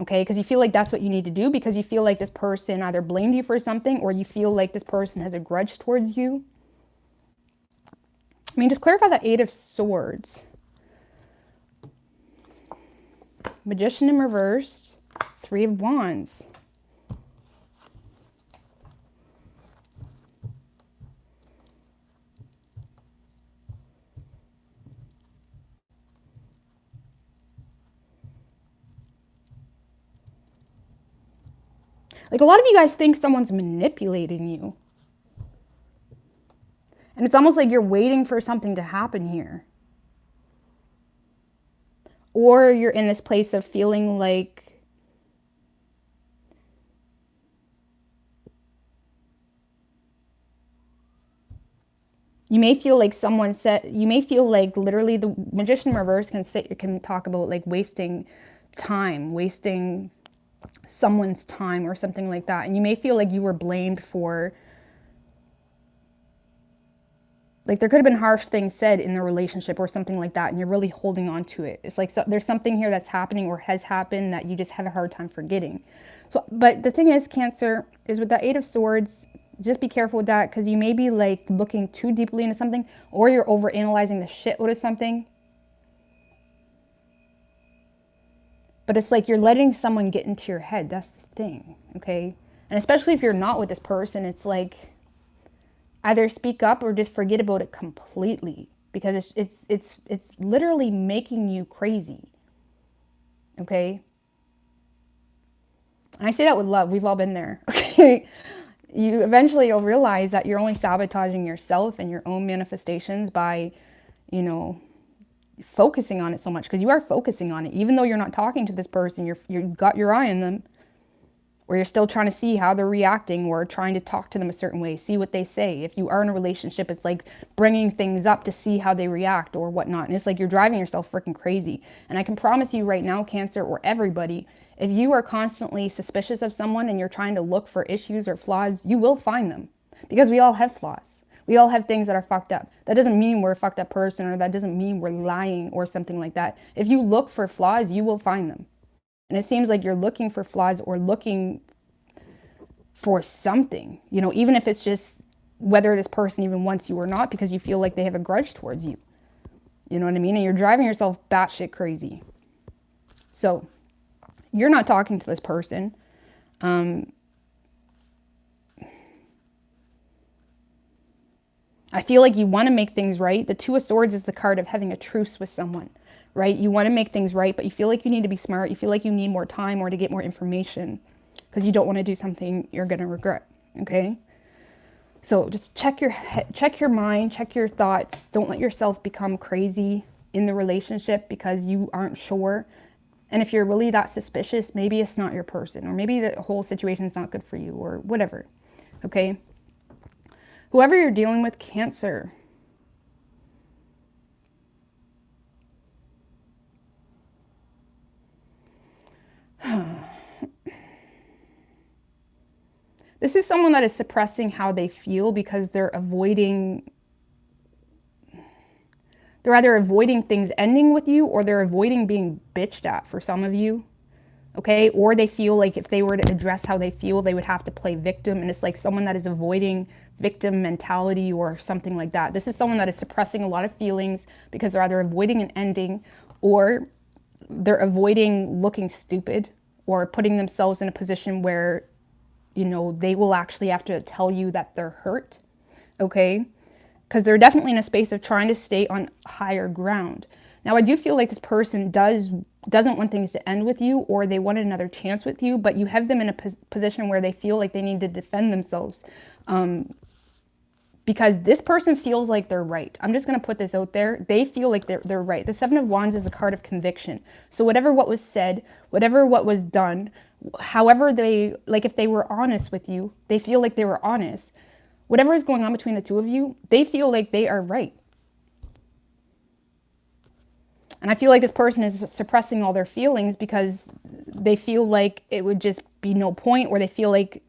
Okay, because you feel like that's what you need to do, because you feel like this person either blamed you for something, or you feel like this person has a grudge towards you. I mean, just clarify that 8 of Swords. Magician in reversed. 3 of Wands. Like, a lot of you guys think someone's manipulating you. And it's almost like you're waiting for something to happen here. Or you're in this place of feeling like You may feel like someone said, you may feel like literally the Magician in reverse can talk about like wasting time, wasting someone's time or something like that. And you may feel like you were blamed for, like there could have been harsh things said in the relationship or something like that, and you're really holding on to it. It's like there's something here that's happening or has happened that you just have a hard time forgetting. So, but the thing is, Cancer, is with the Eight of Swords, just be careful with that, because you may be like looking too deeply into something, or you're over analyzing the shit out of something. But it's like you're letting someone get into your head. That's the thing, okay? And especially if you're not with this person, it's like either speak up or just forget about it completely, because it's literally making you crazy, okay? And I say that with love. We've all been there, okay? You'll realize that you're only sabotaging yourself and your own manifestations by, you know, focusing on it so much, because you are focusing on it. Even though you're not talking to this person, you've got your eye on them, or you're still trying to see how they're reacting, or trying to talk to them a certain way, see what they say. If you are in a relationship, it's like bringing things up to see how they react or whatnot. And it's like you're driving yourself freaking crazy. And I can promise you right now, Cancer, or everybody, if you are constantly suspicious of someone and you're trying to look for issues or flaws, you will find them, because we all have flaws. We all have things that are fucked up. That doesn't mean we're a fucked up person, or that doesn't mean we're lying or something like that. If you look for flaws, you will find them. And it seems like you're looking for flaws or looking for something, you know, even if it's just whether this person even wants you or not, because you feel like they have a grudge towards you. You know what I mean? And you're driving yourself batshit crazy. So you're not talking to this person. I feel like you want to make things right. The Two of Swords is the card of having a truce with someone, right? You want to make things right, but you feel like you need to be smart. You feel like you need more time or to get more information, because you don't want to do something you're going to regret, okay? So just check your head, check your mind, check your thoughts. Don't let yourself become crazy in the relationship because you aren't sure. And if you're really that suspicious, maybe it's not your person, or maybe the whole situation is not good for you, or whatever, okay? Whoever you're dealing with, Cancer, this is someone that is suppressing how they feel because they're either avoiding things ending with you, or they're avoiding being bitched at for some of you, okay? Or they feel like if they were to address how they feel, they would have to play victim, and it's like someone that is avoiding victim mentality or something like that. This is someone that is suppressing a lot of feelings because they're either avoiding an ending, or they're avoiding looking stupid, or putting themselves in a position where, you know, they will actually have to tell you that they're hurt, okay? Because they're definitely in a space of trying to stay on higher ground. Now, I do feel like this person doesn't want things to end with you, or they want another chance with you, but you have them in a position where they feel like they need to defend themselves, because this person feels like they're right. I'm just going to put this out there. They feel like they're right. The Seven of Wands is a card of conviction. So whatever what was said, whatever what was done, however they, like if they were honest with you, they feel like they were honest. Whatever is going on between the two of you, they feel like they are right. And I feel like this person is suppressing all their feelings because they feel like it would just be no point, or they feel like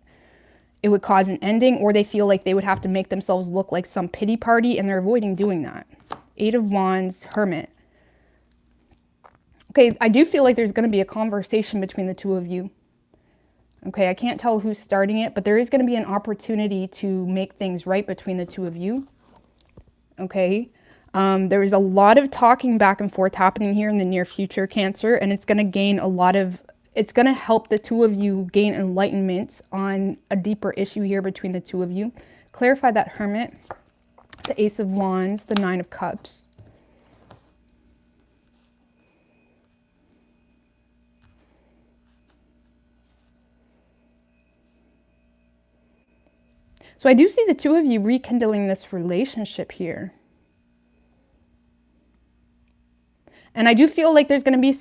it would cause an ending, or they feel like they would have to make themselves look like some pity party, and they're avoiding doing that. Eight of Wands, Hermit. Okay, I do feel like there's going to be a conversation between the two of you. Okay, I can't tell who's starting it, but there is going to be an opportunity to make things right between the two of you. Okay, there is a lot of talking back and forth happening here in the near future, Cancer, and it's going to gain a lot of, it's going to help the two of you gain enlightenment on a deeper issue here between the two of you. Clarify that, Hermit, the Ace of Wands, the Nine of Cups. So I do see the two of you rekindling this relationship here. And I do feel like there's going to be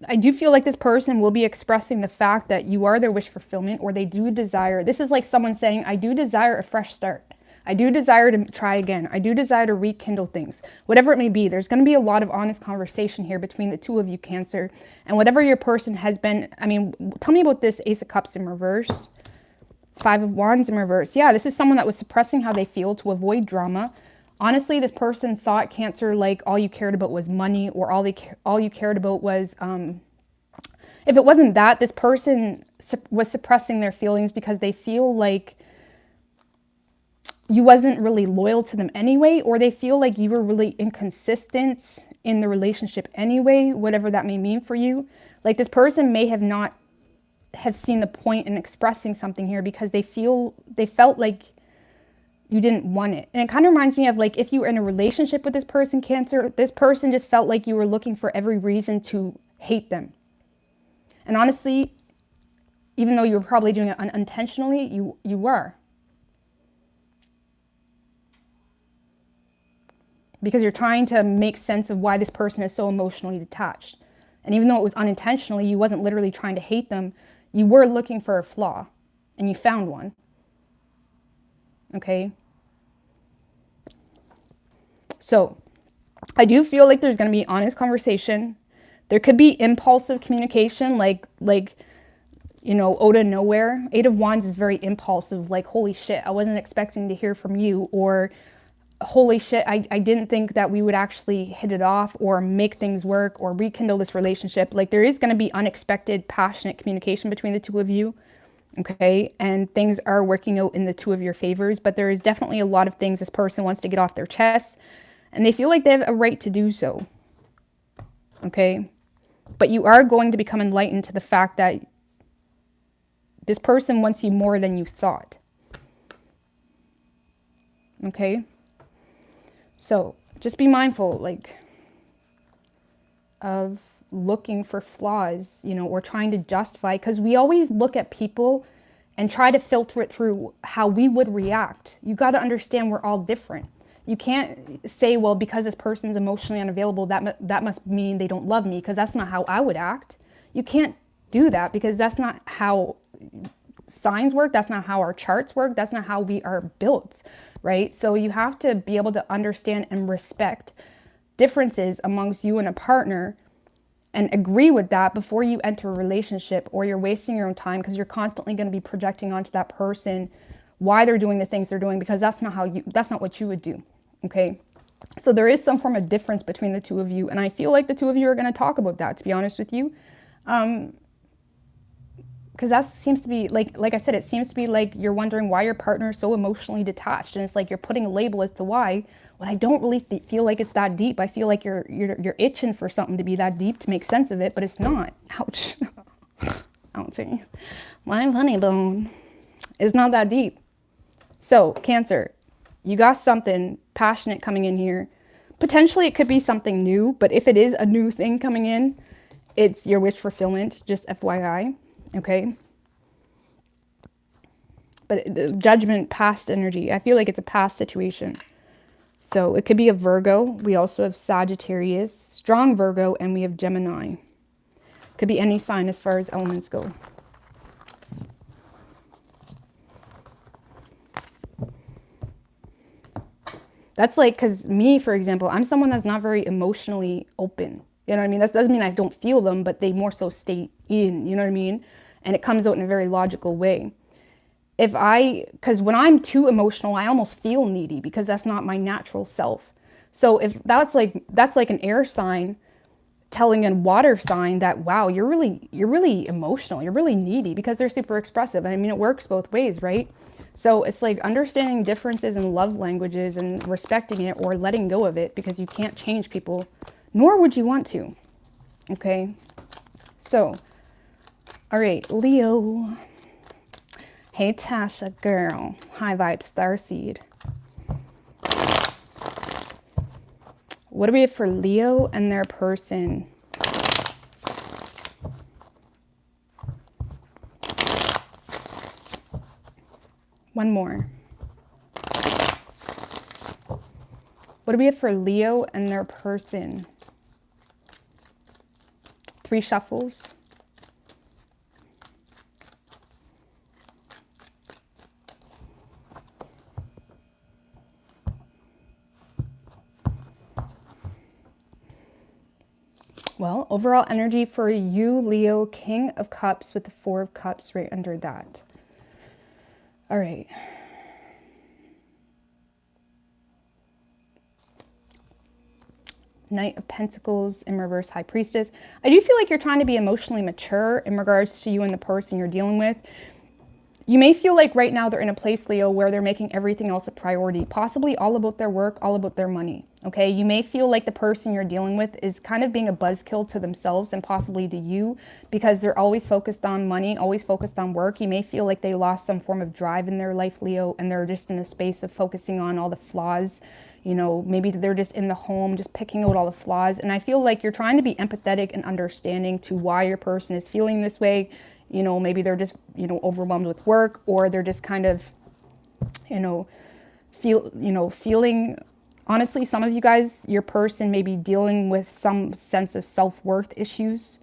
I do feel like this person will be expressing the fact that you are their wish fulfillment, or they do desire, this is like someone saying, I do desire a fresh start. I do desire to try again. I do desire to rekindle things. Whatever it may be, there's going to be a lot of honest conversation here between the two of you, Cancer. And whatever your person has been, I mean, tell me about this Ace of Cups in reverse. Five of Wands in reverse. Yeah, this is someone that was suppressing how they feel to avoid drama. Honestly, this person thought, Cancer, like all you cared about was money, or all you cared about was, if it wasn't that, this person was suppressing their feelings because they feel like you wasn't really loyal to them anyway, or they feel like you were really inconsistent in the relationship anyway, whatever that may mean for you. Like this person may have not have seen the point in expressing something here because they felt like you didn't want it. And it kind of reminds me of like if you were in a relationship with this person, Cancer, this person just felt like you were looking for every reason to hate them. And honestly, even though you were probably doing it unintentionally, you were. Because you're trying to make sense of why this person is so emotionally detached. And even though it was unintentionally, you wasn't literally trying to hate them. You were looking for a flaw, and you found one. Okay? So, I do feel like there's going to be honest conversation. There could be impulsive communication, like you know, out of nowhere. Eight of Wands is very impulsive, like, holy shit, I wasn't expecting to hear from you, or holy shit, I didn't think that we would actually hit it off or make things work or rekindle this relationship. Like there is going to be unexpected, passionate communication between the two of you. Okay. And things are working out in the two of your favors, but there is definitely a lot of things this person wants to get off their chest and they feel like they have a right to do so. Okay. But you are going to become enlightened to the fact that this person wants you more than you thought. Okay. So just be mindful, like, of looking for flaws, you know, or trying to justify, because we always look at people and try to filter it through how we would react. You got to understand we're all different. You can't say, well, because this person's emotionally unavailable, that must mean they don't love me, because that's not how I would act. You can't do that because that's not how signs work. That's not how our charts work. That's not how we are built. Right? So you have to be able to understand and respect differences amongst you and a partner and agree with that before you enter a relationship, or you're wasting your own time because you're constantly going to be projecting onto that person why they're doing the things they're doing, because that's not what you would do. Okay? So there is some form of difference between the two of you, and I feel like the two of you are going to talk about that, to be honest with you. Because that seems to be, like I said, it seems to be like you're wondering why your partner is so emotionally detached. And it's like you're putting a label as to why. When I don't really feel like it's that deep. I feel like you're itching for something to be that deep to make sense of it, but it's not. Ouch. Ouchie. My funny bone. It's not that deep. So, Cancer, you got something passionate coming in here. Potentially it could be something new, but if it is a new thing coming in, it's your wish fulfillment, just FYI. Okay. But the Judgment, past energy. I feel like it's a past situation. So it could be a Virgo. We also have Sagittarius, strong Virgo, and we have Gemini. Could be any sign as far as elements go. That's like, because me, for example, I'm someone that's not very emotionally open. You know what I mean? That doesn't mean I don't feel them, but they more so stay in, you know what I mean? And it comes out in a very logical way. Because when I'm too emotional, I almost feel needy because that's not my natural self. So if that's like an air sign telling a water sign that, wow, you're really emotional, you're really needy, because they're super expressive. I mean, it works both ways, right? So it's like understanding differences in love languages and respecting it or letting go of it, because you can't change people, nor would you want to. Okay. So, all right, Leo. Hey, Tasha, girl. High vibes, starseed. What do we have for Leo and their person? One more. What do we have for Leo and their person? 3 shuffles. Well, overall energy for you, Leo, King of Cups with the Four of Cups right under that. All right. Knight of Pentacles in reverse, High Priestess. I do feel like you're trying to be emotionally mature in regards to you and the person you're dealing with. You may feel like right now they're in a place, Leo, where they're making everything else a priority, possibly all about their work, all about their money, okay? You may feel like the person you're dealing with is kind of being a buzzkill to themselves and possibly to you because they're always focused on money, always focused on work. You may feel like they lost some form of drive in their life, Leo, and they're just in a space of focusing on all the flaws. You know, maybe they're just in the home, just picking out all the flaws. And I feel like you're trying to be empathetic and understanding to why your person is feeling this way. You know, maybe they're just, you know, overwhelmed with work, or they're just kind of, feeling, honestly, some of you guys, your person may be dealing with some sense of self-worth issues,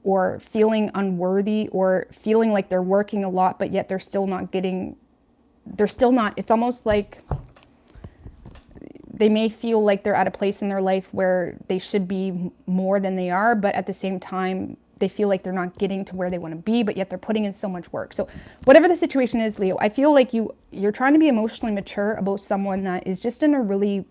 or feeling unworthy, or feeling like they're working a lot, but yet it's almost like they may feel like they're at a place in their life where they should be more than they are, but at the same time, they feel like they're not getting to where they want to be, but yet they're putting in so much work. So whatever the situation is, Leo, I feel like you're trying to be emotionally mature about someone that is just in a really,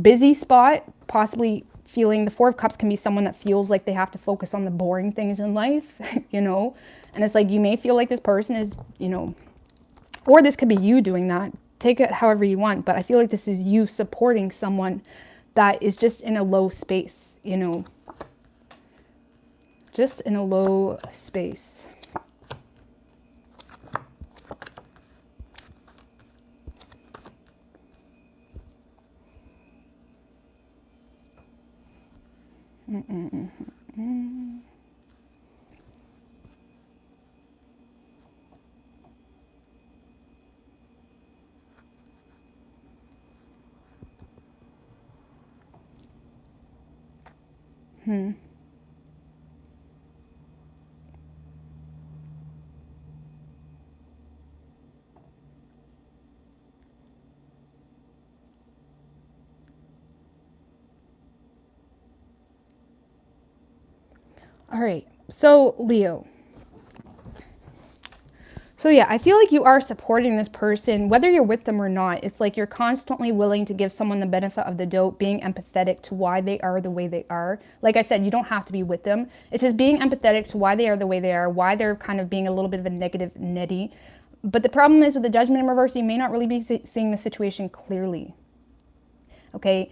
busy spot, possibly feeling the Four of Cups can be someone that feels like they have to focus on the boring things in life, and it's like you may feel like this person is, or this could be you doing that. Take it however you want, but I feel like this is you supporting someone that is just in a low space, just in a low space. All right, so Leo. So yeah, I feel like you are supporting this person, whether you're with them or not. It's like you're constantly willing to give someone the benefit of the doubt, being empathetic to why they are the way they are. Like I said, you don't have to be with them. It's just being empathetic to why they are the way they are, why they're kind of being a little bit of a negative Nettie. But the problem is with the Judgment in reverse, you may not really be seeing the situation clearly. Okay?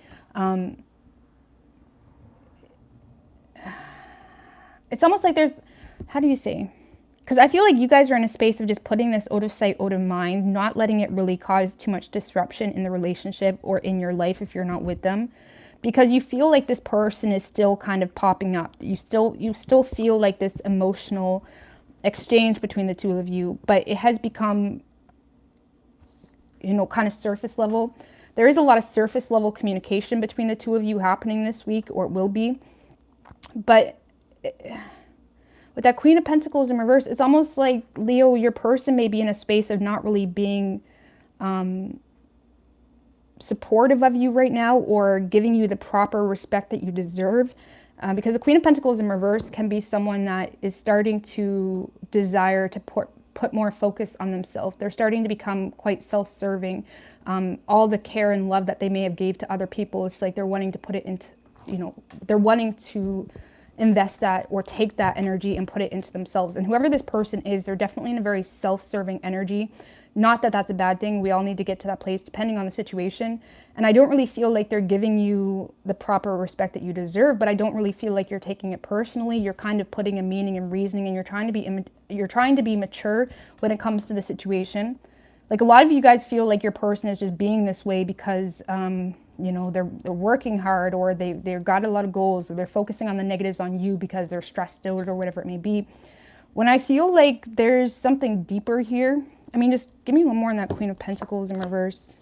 It's almost like there's, how do you say? Because I feel like you guys are in a space of just putting this out of sight, out of mind, not letting it really cause too much disruption in the relationship or in your life if you're not with them. Because you feel like this person is still kind of popping up. You still feel like this emotional exchange between the two of you, but it has become, kind of surface level. There is a lot of surface level communication between the two of you happening this week, or it will be. But with that Queen of Pentacles in reverse, it's almost like, Leo, your person may be in a space of not really being supportive of you right now, or giving you the proper respect that you deserve. Because the Queen of Pentacles in reverse can be someone that is starting to desire to put more focus on themselves. They're starting to become quite self-serving. All the care and love that they may have gave to other people, it's like they're wanting to put it into, they're wanting to invest that or take that energy and put it into themselves. And whoever this person is, they're definitely in a very self-serving energy. Not that that's a bad thing. We all need to get to that place depending on the situation. And I don't really feel like they're giving you the proper respect that you deserve, but I don't really feel like you're taking it personally. You're kind of putting a meaning and reasoning, and you're trying to be mature when it comes to the situation. Like, a lot of you guys feel like your person is just being this way because they're working hard, or they've got a lot of goals, or they're focusing on the negatives on you because they're stressed out or whatever it may be. When I feel like there's something deeper here, I mean, just give me one more on that Queen of Pentacles in reverse.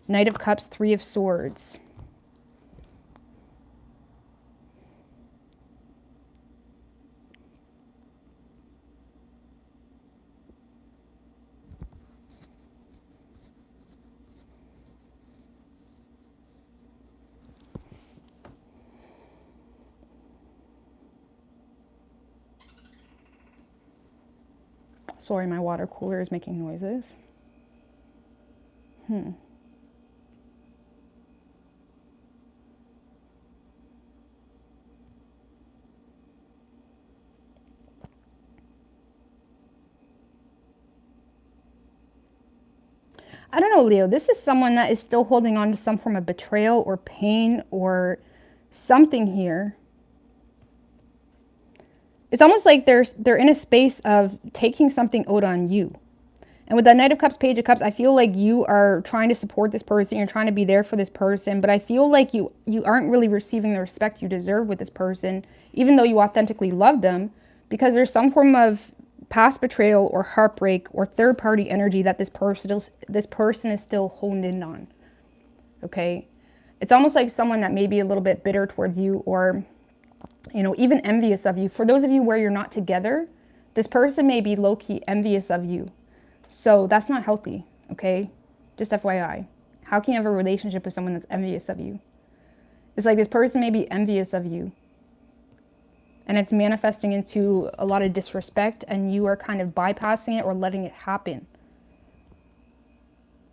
Knight of Cups, Three of Swords. Sorry, my water cooler is making noises. I don't know, Leo. This is someone that is still holding on to some form of betrayal or pain or something here. It's almost like they're in a space of taking something out on you. And with that Knight of Cups, Page of Cups, I feel like you are trying to support this person. You're trying to be there for this person. But I feel like you aren't really receiving the respect you deserve with this person, even though you authentically love them, because there's some form of past betrayal or heartbreak or third-party energy that this person is still honed in on. Okay? It's almost like someone that may be a little bit bitter towards you, or, you know, even envious of you. For those of you where you're not together, this person may be low-key envious of you. So that's not healthy, okay? Just FYI. How can you have a relationship with someone that's envious of you? It's like this person may be envious of you, and it's manifesting into a lot of disrespect, and you are kind of bypassing it or letting it happen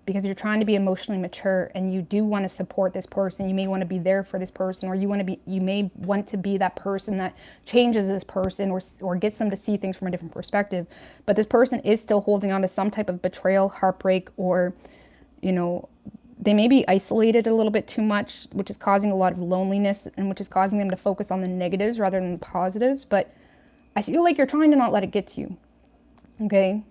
because you're trying to be emotionally mature, and you do want to support this person. You may want to be there for this person, or you may want to be that person that changes this person or gets them to see things from a different perspective. But this person is still holding on to some type of betrayal, heartbreak, or, you know, they may be isolated a little bit too much, which is causing a lot of loneliness and which is causing them to focus on the negatives rather than the positives. But I feel like you're trying to not let it get to you. Okay?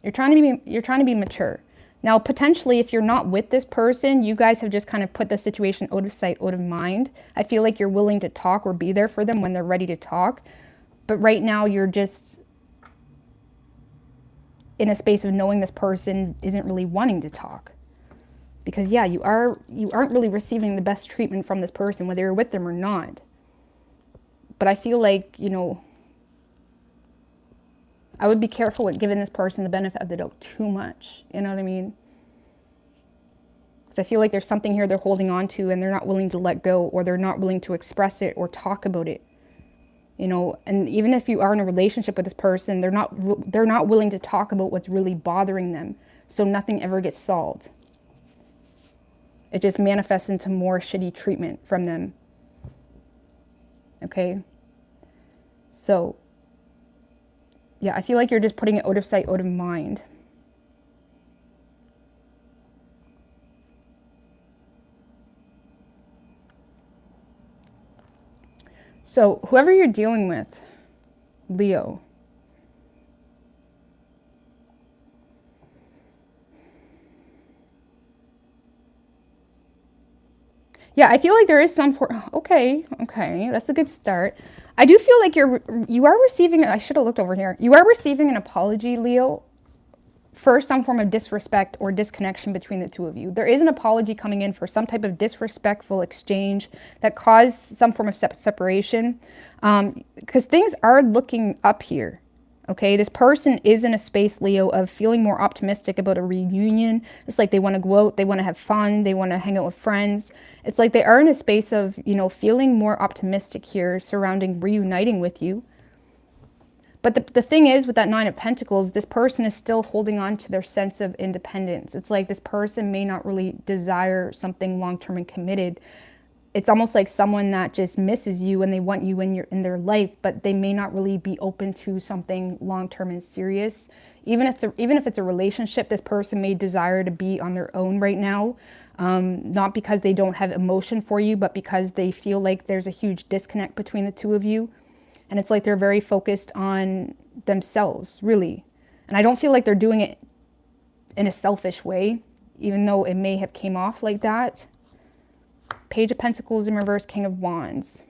You're trying to be mature. Now, potentially, if you're not with this person, you guys have just kind of put the situation out of sight, out of mind. I feel like you're willing to talk or be there for them when they're ready to talk. But right now, you're just in a space of knowing this person isn't really wanting to talk. Because, yeah, you aren't really receiving the best treatment from this person, whether you're with them or not. But I feel like, you know, I would be careful with giving this person the benefit of the doubt too much. You know what I mean? Because I feel like there's something here they're holding on to and they're not willing to let go, or they're not willing to express it or talk about it. You know, and even if you are in a relationship with this person, they're not willing to talk about what's really bothering them. So nothing ever gets solved. It just manifests into more shitty treatment from them. Okay? So, yeah, I feel like you're just putting it out of sight, out of mind. So, whoever you're dealing with, Leo, yeah, I feel like there is some okay, that's a good start. I do feel like you are receiving, I should have looked over here. You are receiving an apology, Leo, for some form of disrespect or disconnection between the two of you. There is an apology coming in for some type of disrespectful exchange that caused some form of separation. Because things are looking up here. Okay, this person is in a space, Leo, of feeling more optimistic about a reunion. It's like they want to go out, they want to have fun, they want to hang out with friends. It's like they are in a space of, you know, feeling more optimistic here surrounding reuniting with you. But the thing is, with that Nine of Pentacles, this person is still holding on to their sense of independence. It's like this person may not really desire something long-term and committed. It's almost like someone that just misses you and they want you in their life, but they may not really be open to something long-term and serious. Even if it's a relationship, this person may desire to be on their own right now. Not because they don't have emotion for you, but because they feel like there's a huge disconnect between the two of you. And it's like they're very focused on themselves, really. And I don't feel like they're doing it in a selfish way, even though it may have came off like that. Page of Pentacles in reverse, King of Wands.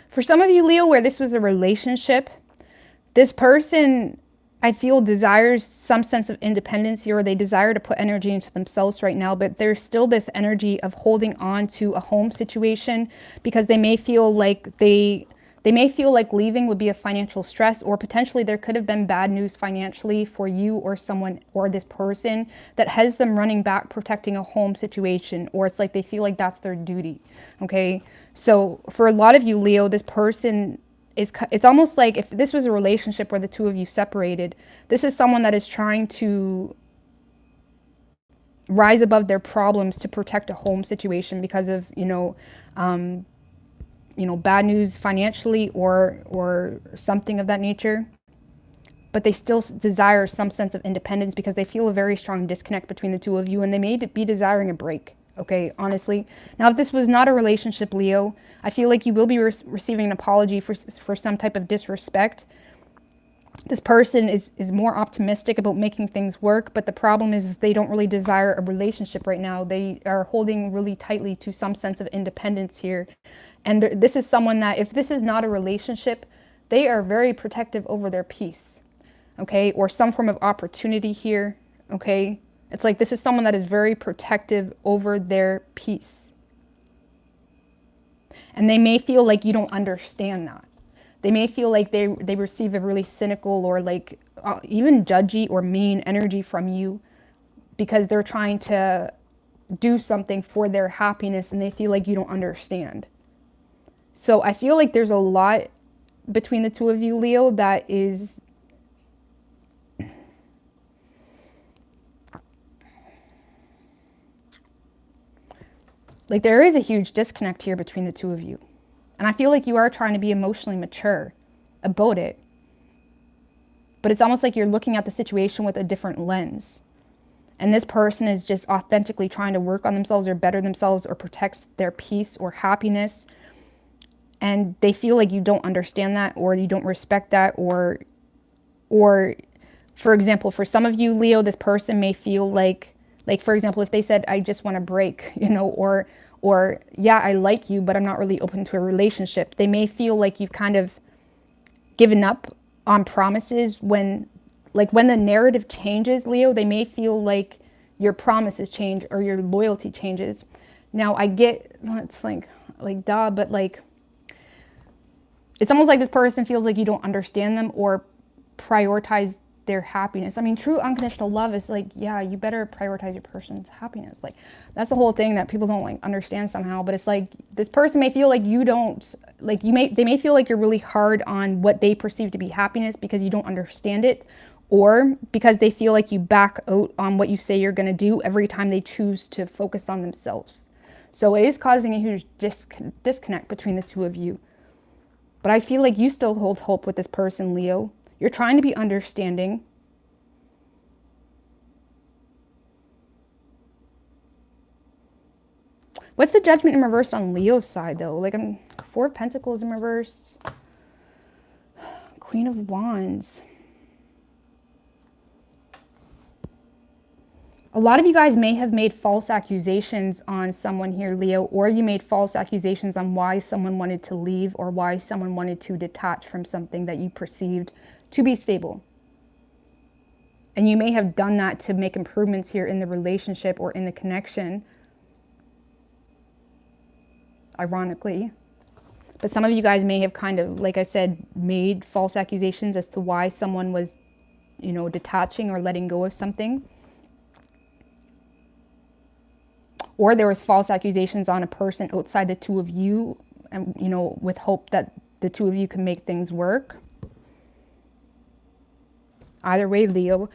For some of you, Leo, where this was a relationship, this person, I feel, desires some sense of independence here, or they desire to put energy into themselves right now, but there's still this energy of holding on to a home situation because they may feel like leaving would be a financial stress, or potentially there could have been bad news financially for you or someone or this person that has them running back protecting a home situation, or it's like they feel like that's their duty. Okay, so for a lot of you, Leo, this person is, it's almost like if this was a relationship where the two of you separated, this is someone that is trying to rise above their problems to protect a home situation because of, bad news financially or something of that nature. But they still desire some sense of independence because they feel a very strong disconnect between the two of you, and they may be desiring a break. Okay, honestly. Now, if this was not a relationship, Leo, I feel like you will be receiving an apology for some type of disrespect. This person is more optimistic about making things work, but the problem is they don't really desire a relationship right now. They are holding really tightly to some sense of independence here. And this is someone that, if this is not a relationship, they are very protective over their peace, okay? Or some form of opportunity here, okay? It's like this is someone that is very protective over their peace. And they may feel like you don't understand that. They may feel like they receive a really cynical or like even judgy or mean energy from you because they're trying to do something for their happiness and they feel like you don't understand. So I feel like there's a lot between the two of you, Leo, that is like there is a huge disconnect here between the two of you. And I feel like you are trying to be emotionally mature about it. But it's almost like you're looking at the situation with a different lens. And this person is just authentically trying to work on themselves or better themselves or protect their peace or happiness. And they feel like you don't understand that or you don't respect that or for example, for some of you, Leo, this person may feel like for example, if they said, I just want a break, or yeah, I like you, but I'm not really open to a relationship. They may feel like you've kind of given up on promises when the narrative changes, Leo, they may feel like your promises change or your loyalty changes. Now I get, it's like duh, but like, it's almost like this person feels like you don't understand them or prioritize their happiness. I mean, true unconditional love is like, yeah, you better prioritize your person's happiness. Like, that's the whole thing that people don't like understand somehow. But it's like, this person may feel like you don't, like they may feel like you're really hard on what they perceive to be happiness because you don't understand it, or because they feel like you back out on what you say you're going to do every time they choose to focus on themselves. So it is causing a huge disconnect between the two of you. But I feel like you still hold hope with this person, Leo. You're trying to be understanding. What's the Judgment in reverse on Leo's side, though? Like, I'm 4 of Pentacles in reverse. Queen of Wands. A lot of you guys may have made false accusations on someone here, Leo, or you made false accusations on why someone wanted to leave or why someone wanted to detach from something that you perceived to be stable. And you may have done that to make improvements here in the relationship or in the connection, ironically. But some of you guys may have kind of, like I said, made false accusations as to why someone was, detaching or letting go of something. Or there was false accusations on a person outside the two of you, and with hope that the two of you can make things work. Either way, Leo,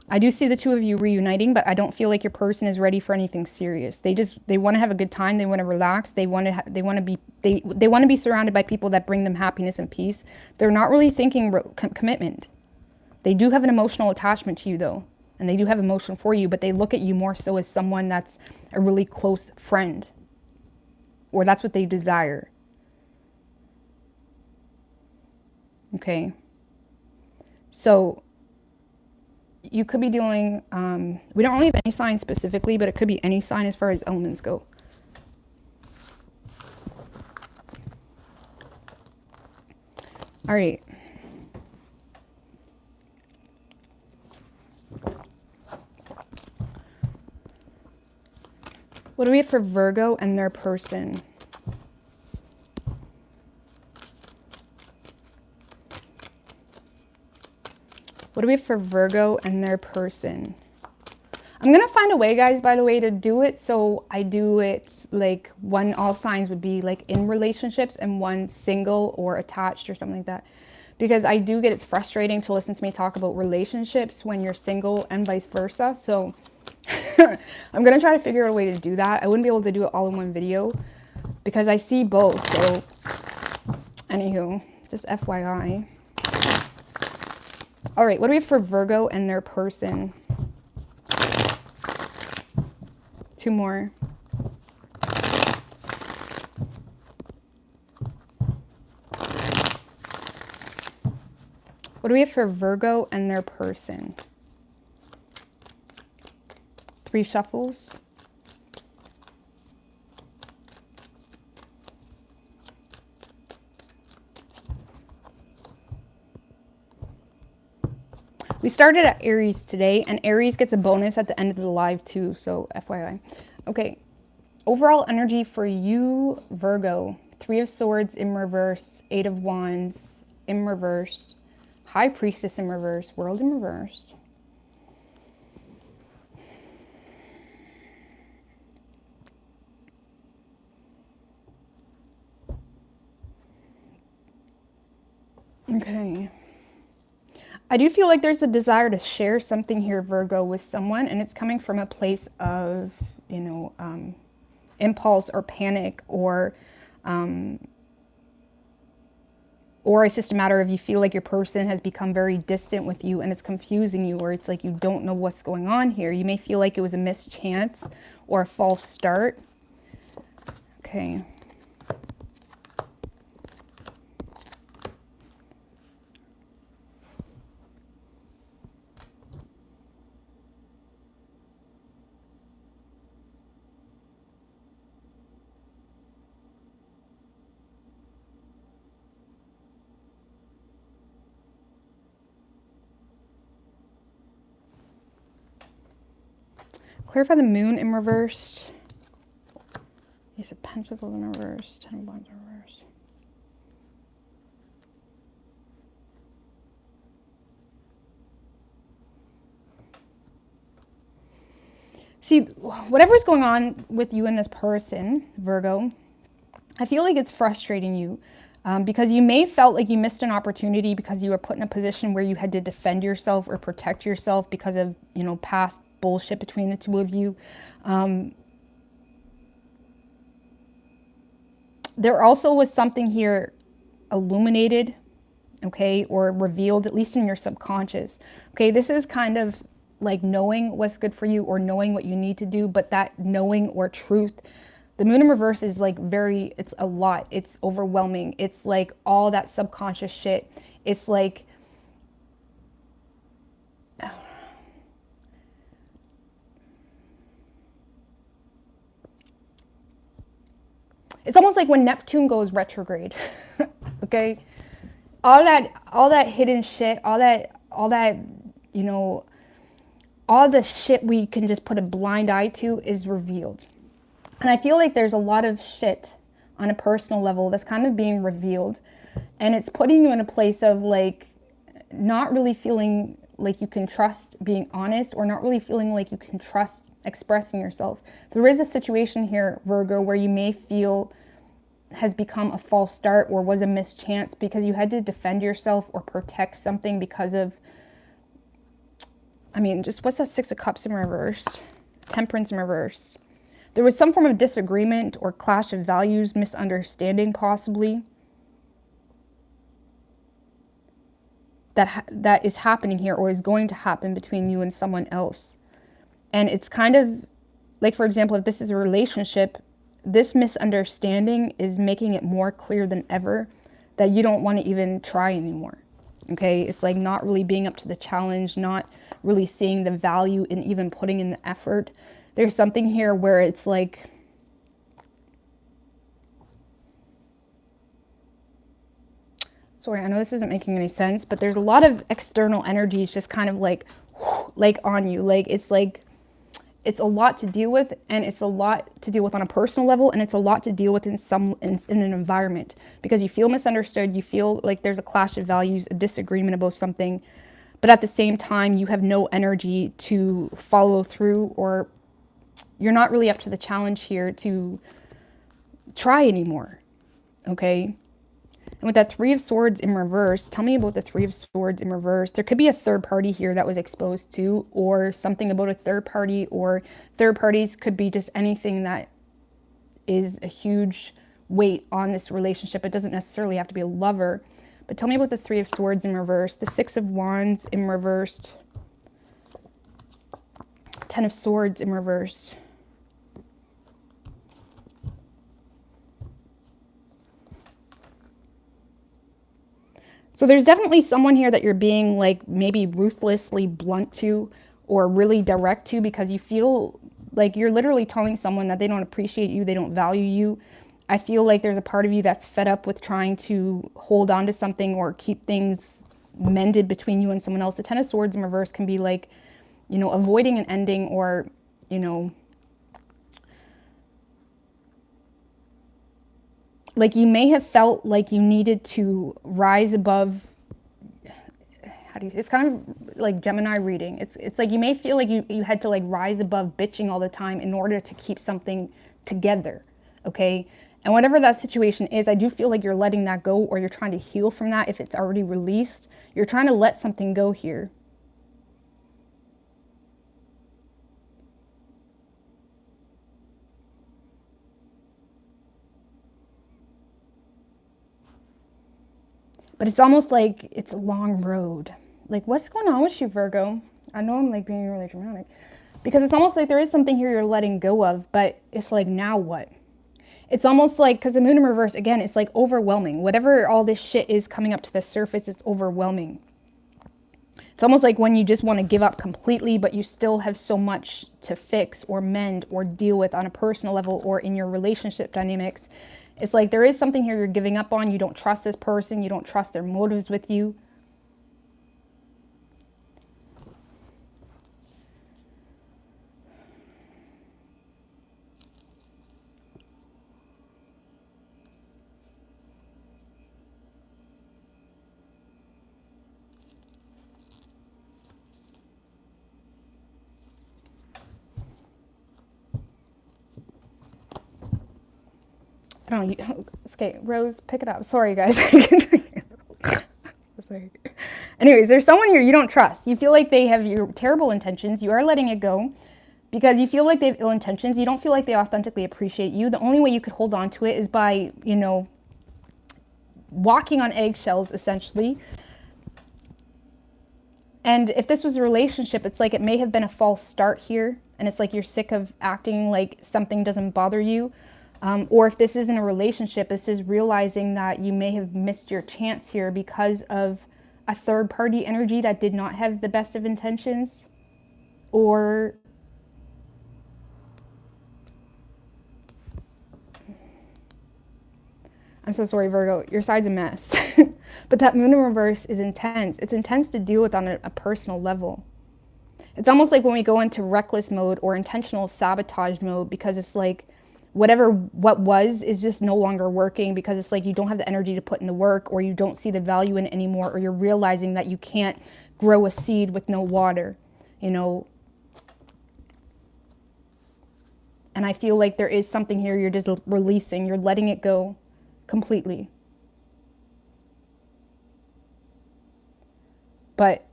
I do see the two of you reuniting, but I don't feel like your person is ready for anything serious. They want to have a good time. They want to relax. They want to be surrounded by people that bring them happiness and peace. They're not really thinking commitment. They do have an emotional attachment to you, though, and they do have emotion for you, but they look at you more so as someone that's a really close friend, or that's what they desire. Okay. So you could be dealing, we don't really have any sign specifically, but it could be any sign as far as elements go. All right. What do we have for Virgo and their person? What do we have for Virgo and their person? I'm going to find a way, guys, by the way, to do it. So I do it like one all signs would be like in relationships and one single or attached or something like that. Because I do get it's frustrating to listen to me talk about relationships when you're single and vice versa. So I'm going to try to figure out a way to do that. I wouldn't be able to do it all in one video because I see both. So anywho, just FYI. All right, what do we have for Virgo and their person? Two more. What do we have for Virgo and their person? 3 shuffles. We started at Aries today, and Aries gets a bonus at the end of the live too, so FYI. Okay, overall energy for you, Virgo. 3 of Swords in reverse, 8 of Wands in reverse, High Priestess in reverse, World in reverse. Okay. I do feel like there's a desire to share something here, Virgo, with someone, and it's coming from a place of, you know, impulse or panic, or it's just a matter of you feel like your person has become very distant with you and it's confusing you, or it's like you don't know what's going on here. You may feel like it was a missed chance or a false start. Okay. Clarify the Moon in reverse. Ace of Pentacles in reverse. 10 of Wands in reverse. See, whatever's going on with you and this person, Virgo, I feel like it's frustrating you because you may felt like you missed an opportunity because you were put in a position where you had to defend yourself or protect yourself because of, you know, past bullshit between the two of you. There also was something here illuminated, okay, or revealed, at least in your subconscious. Okay, this is kind of like knowing what's good for you or knowing what you need to do, but that knowing or truth, the Moon in reverse is like it's a lot. It's overwhelming. It's like all that subconscious shit. It's like, it's almost like when Neptune goes retrograde, okay? All that hidden shit, all that, you know, all the shit we can just put a blind eye to is revealed. And I feel like there's a lot of shit on a personal level that's kind of being revealed. And it's putting you in a place of like not really feeling like you can trust being honest, or not really feeling like you can trust expressing yourself. There is a situation here, Virgo, where you may feel has become a false start or was a missed chance because you had to defend yourself or protect something because of, I mean, just what's that 6 of Cups in reverse? Temperance in reverse. There was some form of disagreement or clash of values, misunderstanding possibly, that is happening here or is going to happen between you and someone else. And it's kind of like, for example, if this is a relationship, this misunderstanding is making it more clear than ever that you don't want to even try anymore. Okay, it's like not really being up to the challenge, not really seeing the value in even putting in the effort. There's something here where it's like, sorry, I know this isn't making any sense, but there's a lot of external energies just kind of like on you. It's a lot to deal with, and it's a lot to deal with on a personal level, and it's a lot to deal with in an environment, because you feel misunderstood, you feel like there's a clash of values, a disagreement about something, but at the same time, you have no energy to follow through, or you're not really up to the challenge here to try anymore, okay? And with that Three of Swords in reverse, tell me about the Three of Swords in reverse. There could be a third party here that was exposed to, or something about a third party, or third parties could be just anything that is a huge weight on this relationship. It doesn't necessarily have to be a lover. But tell me about the Three of Swords in reverse, the Six of Wands in reversed, Ten of Swords in reversed. So there's definitely someone here that you're being like maybe ruthlessly blunt to, or really direct to, because you feel like you're literally telling someone that they don't appreciate you, they don't value you. I feel like there's a part of you that's fed up with trying to hold on to something or keep things mended between you and someone else. The Ten of Swords in reverse can be like, you know, avoiding an ending, or, you know, like you may have felt like you needed to rise above, how do you, it's kind of like Gemini reading. It's like you may feel like you had to like rise above bitching all the time in order to keep something together, okay? And whatever that situation is, I do feel like you're letting that go, or you're trying to heal from that if it's already released. You're trying to let something go here. But it's almost like it's a long road. Like, what's going on with you, Virgo? I know I'm like being really dramatic, because it's almost like there is something here you're letting go of, but it's like, now what? It's almost like, because the Moon in reverse, again, it's like overwhelming. Whatever all this shit is coming up to the surface, it's overwhelming. It's almost like when you just want to give up completely, but you still have so much to fix or mend or deal with on a personal level or in your relationship dynamics. It's like there is something here you're giving up on. You don't trust this person. You don't trust their motives with you. I don't know. Okay, Rose, pick it up. Sorry, guys. Sorry. Anyways, there's someone here you don't trust. You feel like they have your terrible intentions. You are letting it go because you feel like they have ill intentions. You don't feel like they authentically appreciate you. The only way you could hold on to it is by, you know, walking on eggshells, essentially. And if this was a relationship, it's like it may have been a false start here. And it's like you're sick of acting like something doesn't bother you. Or if this isn't a relationship, it's just realizing that you may have missed your chance here because of a third party energy that did not have the best of intentions. Or I'm so sorry, Virgo, your side's a mess. But that Moon in reverse is intense. It's intense to deal with on a personal level. It's almost like when we go into reckless mode or intentional sabotage mode, because it's like what was is just no longer working, because it's like you don't have the energy to put in the work, or you don't see the value in it anymore, or you're realizing that you can't grow a seed with no water, you know. And I feel like there is something here you're just releasing, you're letting it go completely. But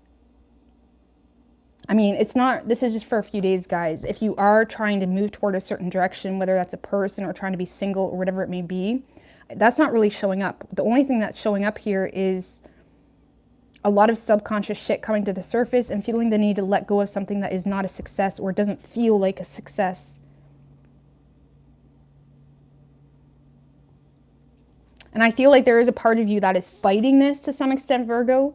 I mean, it's not, this is just for a few days, guys. If you are trying to move toward a certain direction, whether that's a person or trying to be single or whatever it may be, that's not really showing up. The only thing that's showing up here is a lot of subconscious shit coming to the surface and feeling the need to let go of something that is not a success or doesn't feel like a success. And I feel like there is a part of you that is fighting this to some extent, Virgo.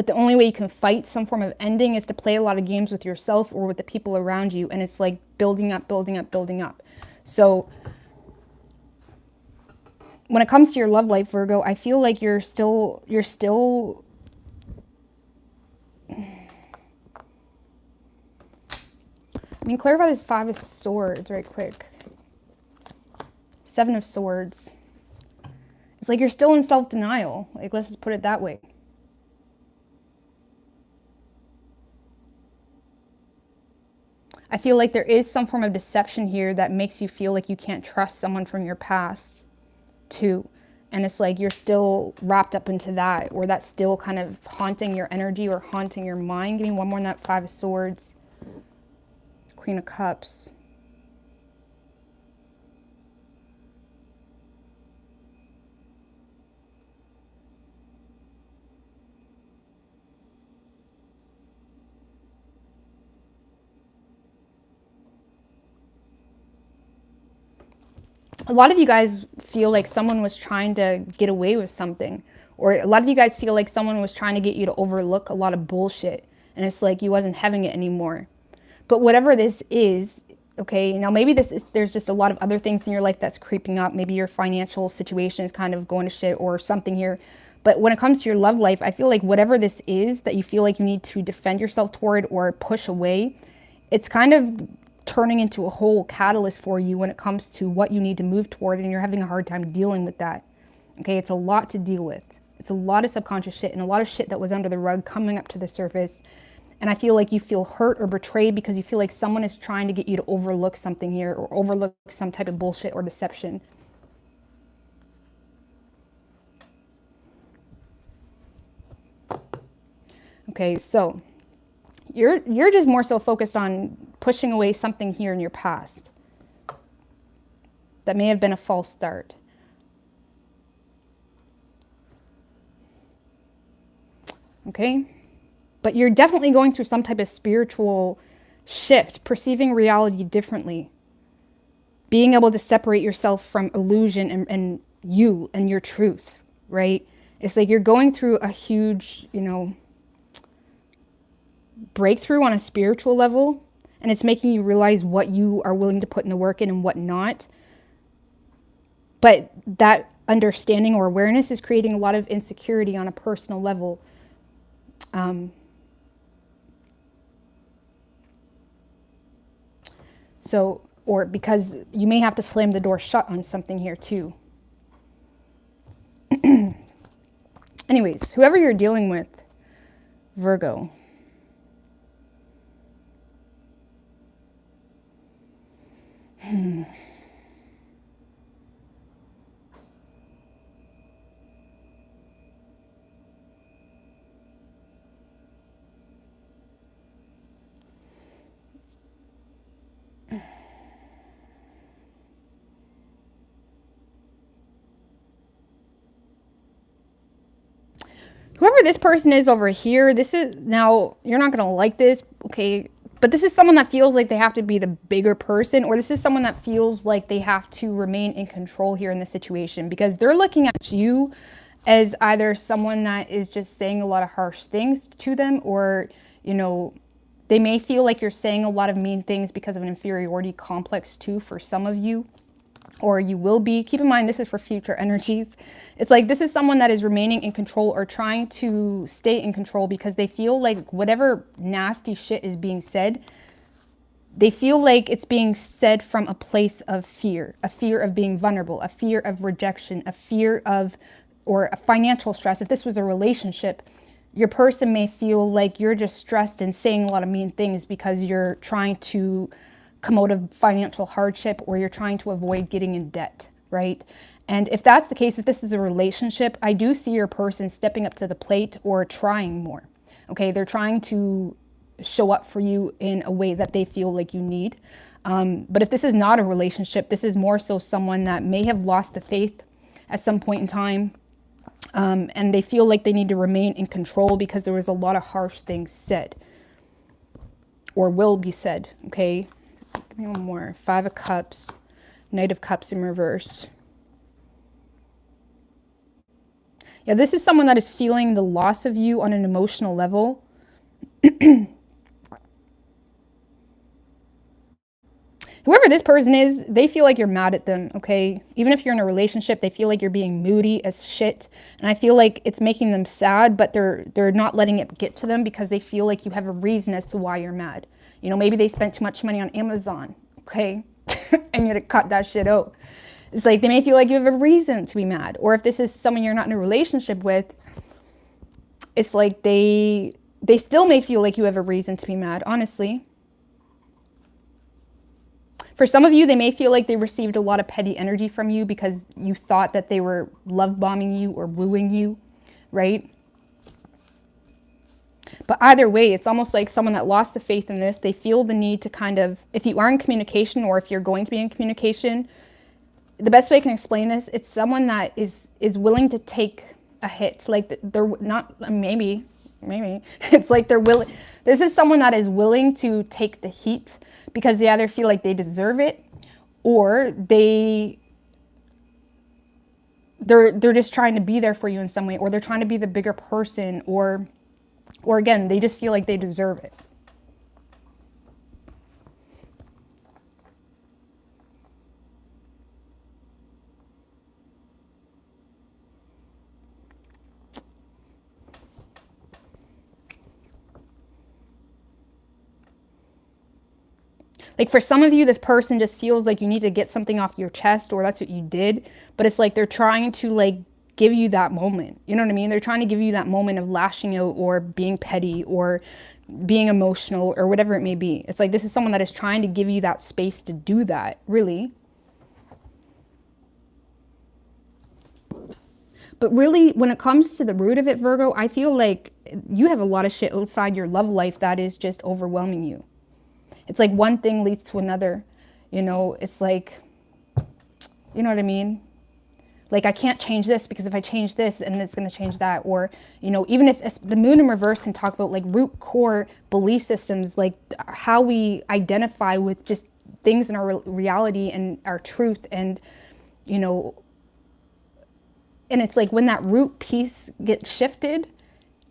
But the only way you can fight some form of ending is to play a lot of games with yourself or with the people around you. And it's like building up, building up, building up. So when it comes to your love life, Virgo, I feel like you're still, I mean, clarify this 5 of Swords right quick. 7 of Swords. It's like you're still in self-denial. Like, let's just put it that way. I feel like there is some form of deception here that makes you feel like you can't trust someone from your past too. And it's like you're still wrapped up into that, or that's still kind of haunting your energy or haunting your mind. Give me one more on that 5 of Swords. Queen of Cups. A lot of you guys feel like someone was trying to get away with something, or a lot of you guys feel like someone was trying to get you to overlook a lot of bullshit, and it's like you wasn't having it anymore. But whatever this is, okay, now maybe there's just a lot of other things in your life that's creeping up. Maybe your financial situation is kind of going to shit or something here. But when it comes to your love life, I feel like whatever this is that you feel like you need to defend yourself toward or push away, it's kind of turning into a whole catalyst for you when it comes to what you need to move toward, and you're having a hard time dealing with that. Okay, it's a lot to deal with. It's a lot of subconscious shit and a lot of shit that was under the rug coming up to the surface. And I feel like you feel hurt or betrayed because you feel like someone is trying to get you to overlook something here, or overlook some type of bullshit or deception. Okay, so you're just more so focused on pushing away something here in your past that may have been a false start. Okay? But you're definitely going through some type of spiritual shift, perceiving reality differently. Being able to separate yourself from illusion and you and your truth, right? It's like you're going through a huge, breakthrough on a spiritual level, and it's making you realize what you are willing to put in the work in and what not. But that understanding or awareness is creating a lot of insecurity on a personal level. Or because you may have to slam the door shut on something here too. Anyways, whoever you're dealing with, Virgo. Whoever this person is over here, this is, now, you're not going to like this, okay? But this is someone that feels like they have to be the bigger person, or this is someone that feels like they have to remain in control here in the situation, because they're looking at you as either someone that is just saying a lot of harsh things to them, or, they may feel like you're saying a lot of mean things because of an inferiority complex too for some of you. Or you will be. Keep in mind, this is for future energies. It's like this is someone that is remaining in control or trying to stay in control because they feel like whatever nasty shit is being said, they feel like it's being said from a place of fear, a fear of being vulnerable, a fear of rejection, a fear of, or a financial stress. If this was a relationship, your person may feel like you're just stressed and saying a lot of mean things because you're trying to come out of financial hardship, or you're trying to avoid getting in debt, right? And if that's the case, if this is a relationship, I do see your person stepping up to the plate or trying more, okay? They're trying to show up for you in a way that they feel like you need. But if this is not a relationship, this is more so someone that may have lost the faith at some point in time, and they feel like they need to remain in control because there was a lot of harsh things said or will be said, okay? Give me one more. 5 of Cups, Knight of Cups in reverse. Yeah, this is someone that is feeling the loss of you on an emotional level. Whoever this person is, they feel like you're mad at them, okay? Even if you're in a relationship, they feel like you're being moody as shit. And I feel like it's making them sad, but they're not letting it get to them because they feel like you have a reason as to why you're mad. You know, maybe they spent too much money on Amazon, okay? And you had to cut that shit out. It's like they may feel like you have a reason to be mad. Or if this is someone you're not in a relationship with, it's like they still may feel like you have a reason to be mad, honestly. For some of you, they may feel like they received a lot of petty energy from you because you thought that they were love bombing you or wooing you, right? But either way, it's almost like someone that lost the faith in this. They feel the need to kind of, if you are in communication or if you're going to be in communication, the best way I can explain this, it's someone that is willing to take a hit. Like they're not, maybe, it's like they're willing. This is someone that is willing to take the heat because they either feel like they deserve it or they're just trying to be there for you in some way, or they're trying to be the bigger person, or again, they just feel like they deserve it. Like for some of you, this person just feels like you need to get something off your chest, or that's what you did. But it's like they're trying to like give you that moment. You know what I mean? They're trying to give you that moment of lashing out or being petty or being emotional or whatever it may be. It's like this is someone that is trying to give you that space to do that, really. But really, when it comes to the root of it, Virgo, I feel like you have a lot of shit outside your love life that is just overwhelming you. It's like one thing leads to another, you know, it's like, you know what I mean? Like, I can't change this because if I change this and it's going to change that. Or, you know, even if the moon in reverse can talk about like root core belief systems, like how we identify with just things in our reality and our truth. And, you know, and it's like when that root piece gets shifted,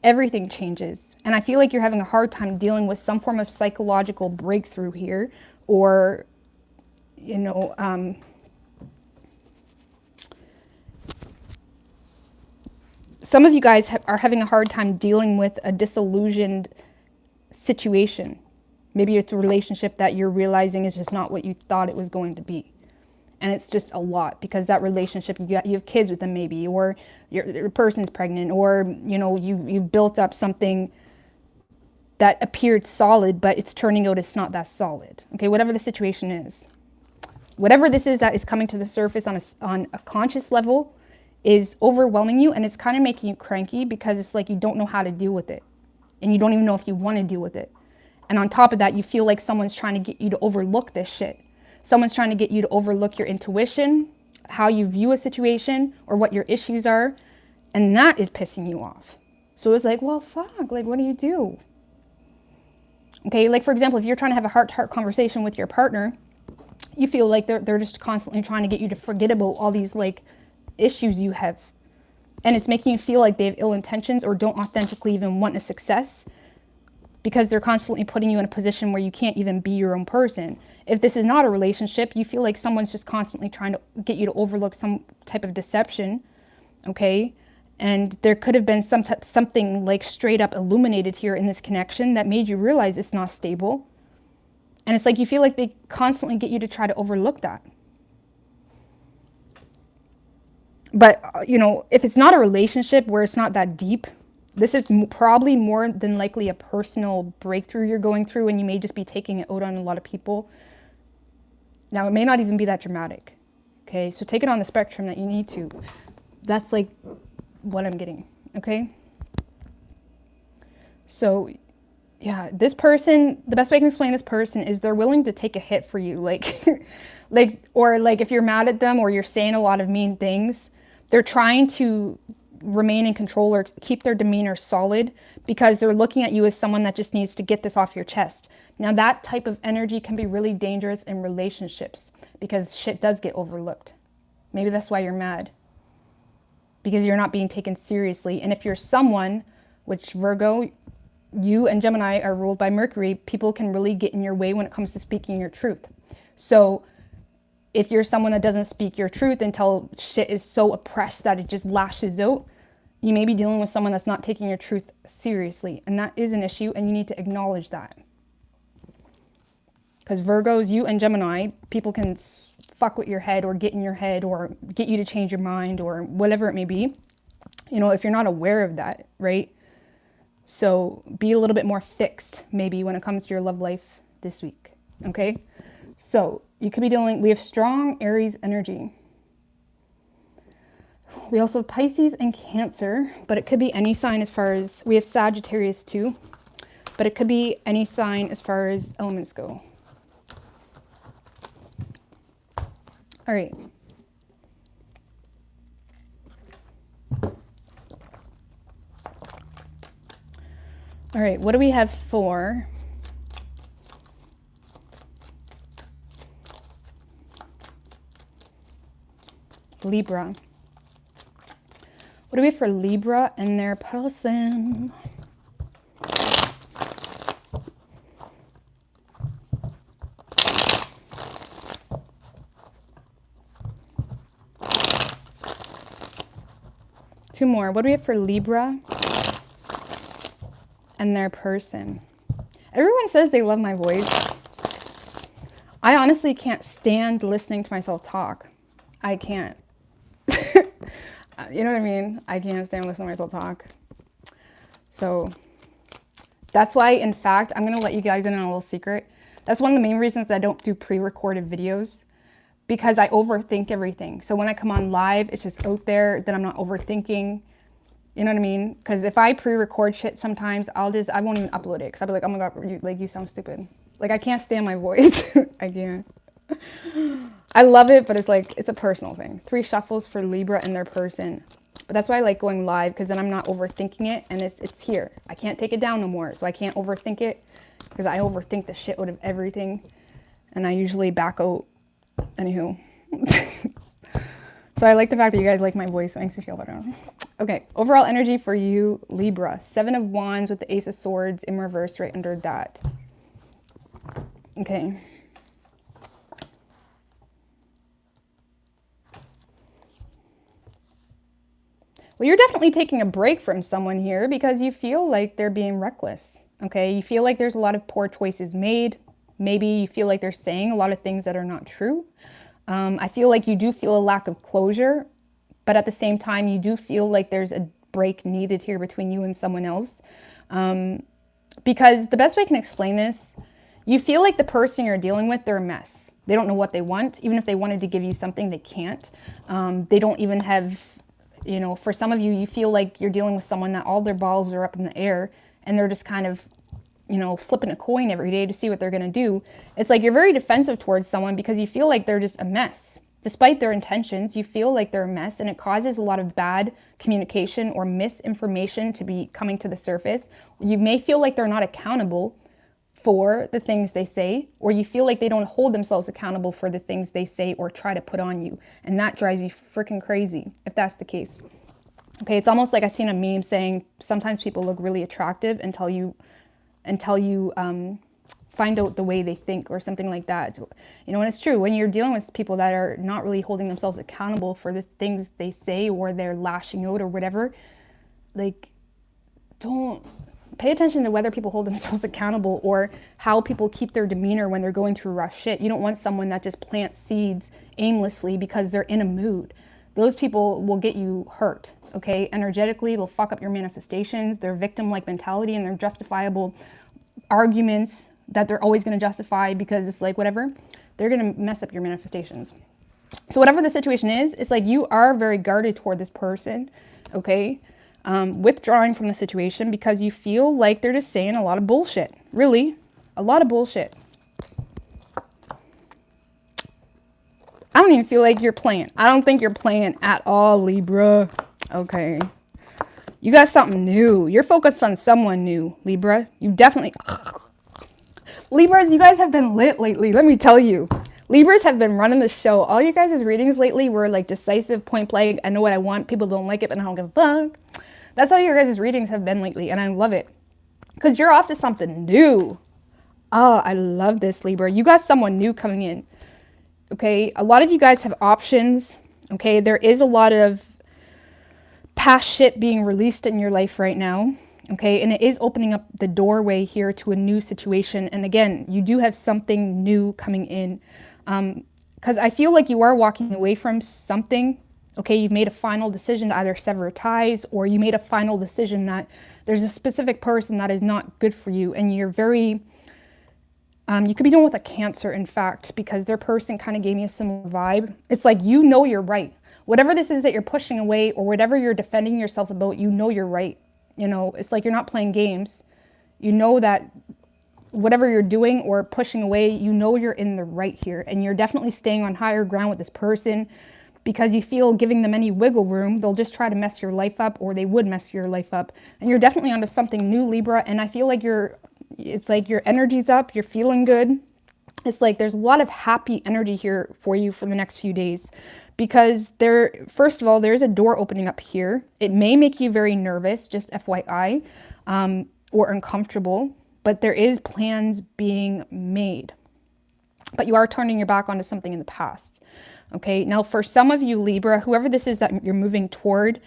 everything changes. And I feel like you're having a hard time dealing with some form of psychological breakthrough here, or, you know, some of you guys are having a hard time dealing with a disillusioned situation. Maybe it's a relationship that you're realizing is just not what you thought it was going to be. And it's just a lot because that relationship, you have kids with them maybe, or your person's pregnant, or, you know, you built up something that appeared solid, but it's turning out it's not that solid. Okay, whatever the situation is. Whatever this is that is coming to the surface on a conscious level is overwhelming you, and it's kind of making you cranky because it's like you don't know how to deal with it. And you don't even know if you want to deal with it. And on top of that, you feel like someone's trying to get you to overlook this shit. Someone's trying to get you to overlook your intuition, how you view a situation, or what your issues are. And that is pissing you off. So it's like, well, fuck, like, what do you do? Okay, like, for example, if you're trying to have a heart-to-heart conversation with your partner, you feel like they're just constantly trying to get you to forget about all these, like, issues you have. And it's making you feel like they have ill intentions or don't authentically even want a success, because they're constantly putting you in a position where you can't even be your own person. If this is not a relationship, you feel like someone's just constantly trying to get you to overlook some type of deception, okay? And there could have been something like straight up illuminated here in this connection that made you realize it's not stable. And it's like you feel like they constantly get you to try to overlook that. But, you know, if it's not a relationship where it's not that deep, this is probably more than likely a personal breakthrough you're going through, and you may just be taking it out on a lot of people. Now, it may not even be that dramatic, okay? So take it on the spectrum that you need to. That's like what I'm getting, okay? So, yeah, this person, the best way I can explain this person is they're willing to take a hit for you. Like, or if you're mad at them or you're saying a lot of mean things, they're trying to remain in control or keep their demeanor solid because they're looking at you as someone that just needs to get this off your chest. Now, that type of energy can be really dangerous in relationships because shit does get overlooked. Maybe that's why you're mad. because you're not being taken seriously. And if you're someone, which Virgo, you and Gemini are ruled by Mercury, people can really get in your way when it comes to speaking your truth. So if you're someone that doesn't speak your truth until shit is so oppressed that it just lashes out, you may be dealing with someone that's not taking your truth seriously. And that is an issue, and you need to acknowledge that. Because Virgos, you and Gemini, people can fuck with your head or get in your head or get you to change your mind or whatever it may be, you know, if you're not aware of that, right? So be a little bit more fixed maybe when it comes to your love life this week, okay? So you could be dealing, we have strong Aries energy. We also have Pisces and Cancer, but it could be any sign as far as, we have Sagittarius too, but it could be any sign as far as elements go. All right. All right, what do we have for Libra? What do we have for Libra and their person? Two more. What do we have for Libra and their person? Everyone says they love my voice. I honestly can't stand listening to myself talk. I can't. You know what I mean? I can't stand listening to myself talk. So that's why, in fact, I'm going to let you guys in on a little secret. That's one of the main reasons I don't do pre-recorded videos, because I overthink everything. So when I come on live, it's just out there, then I'm not overthinking. You know what I mean? Because if I pre-record shit sometimes, I won't even upload it. Because I'll be like, oh my God, you sound stupid. Like, I can't stand my voice. I can't. I love it, but it's like, it's a personal thing. 3 shuffles for Libra and their person. But that's why I like going live, because then I'm not overthinking it, and it's here. I can't take it down no more, so I can't overthink it, because I overthink the shit out of everything, and I usually back out. Anywho. So I like the fact that you guys like my voice. It makes me feel better. Okay, overall energy for you, Libra. 7 of Wands with the Ace of Swords in reverse right under that. Okay. Well, you're definitely taking a break from someone here because you feel like they're being reckless, okay? You feel like there's a lot of poor choices made. Maybe you feel like they're saying a lot of things that are not true. I feel like you do feel a lack of closure, but at the same time, you do feel like there's a break needed here between you and someone else. Because the best way I can explain this, you feel like the person you're dealing with, they're a mess. They don't know what they want. Even if they wanted to give you something, they can't. They don't even have... You know, for some of you, you feel like you're dealing with someone that all their balls are up in the air and they're just kind of, you know, flipping a coin every day to see what they're going to do. It's like you're very defensive towards someone because you feel like they're just a mess. Despite their intentions, you feel like they're a mess, and it causes a lot of bad communication or misinformation to be coming to the surface. You may feel like they're not accountable for the things they say, or you feel like they don't hold themselves accountable for the things they say or try to put on you. And that drives you freaking crazy if that's the case. Okay, it's almost like I seen a meme saying sometimes people look really attractive until you find out the way they think or something like that. You know, and it's true. When you're dealing with people that are not really holding themselves accountable for the things they say, or they're lashing out or whatever, like, don't... Pay attention to whether people hold themselves accountable or how people keep their demeanor when they're going through rough shit. You don't want someone that just plants seeds aimlessly because they're in a mood. Those people will get you hurt, okay? Energetically, they'll fuck up your manifestations. Their victim-like mentality and their justifiable arguments that they're always going to justify because it's like whatever, they're going to mess up your manifestations. So whatever the situation is, it's like you are very guarded toward this person, okay? Withdrawing from the situation because you feel like they're just saying a lot of bullshit. Really, a lot of bullshit. I don't even feel like you're playing. I don't think you're playing at all, Libra. Okay. You got something new. You're focused on someone new, Libra. You definitely... Libras, you guys have been lit lately. Let me tell you. Libras have been running the show. All you guys' readings lately were like decisive, point blank. I know what I want. People don't like it, but I don't give a fuck. That's how your guys' readings have been lately, and I love it. Because you're off to something new. Oh, I love this, Libra. You got someone new coming in. Okay, a lot of you guys have options. Okay, there is a lot of past shit being released in your life right now. Okay, and it is opening up the doorway here to a new situation. And again, you do have something new coming in. Because I feel like you are walking away from something. Okay, you've made a final decision to either sever ties, or you made a final decision that there's a specific person that is not good for you. And you're very, you could be dealing with a Cancer, in fact, because their person kind of gave me a similar vibe. It's like, you know you're right. Whatever this is that you're pushing away, or whatever you're defending yourself about, you know you're right. You know, it's like you're not playing games. You know that whatever you're doing or pushing away, you know you're in the right here. And you're definitely staying on higher ground with this person because you feel giving them any wiggle room, they'll just try to mess your life up, or they would mess your life up. And you're definitely onto something new, Libra. And I feel like it's like your energy's up, you're feeling good. It's like there's a lot of happy energy here for you for the next few days. Because first of all, there's a door opening up here. It may make you very nervous, just FYI, or uncomfortable, but there is plans being made. But you are turning your back onto something in the past. Okay, now for some of you, Libra, whoever this is that you're moving toward,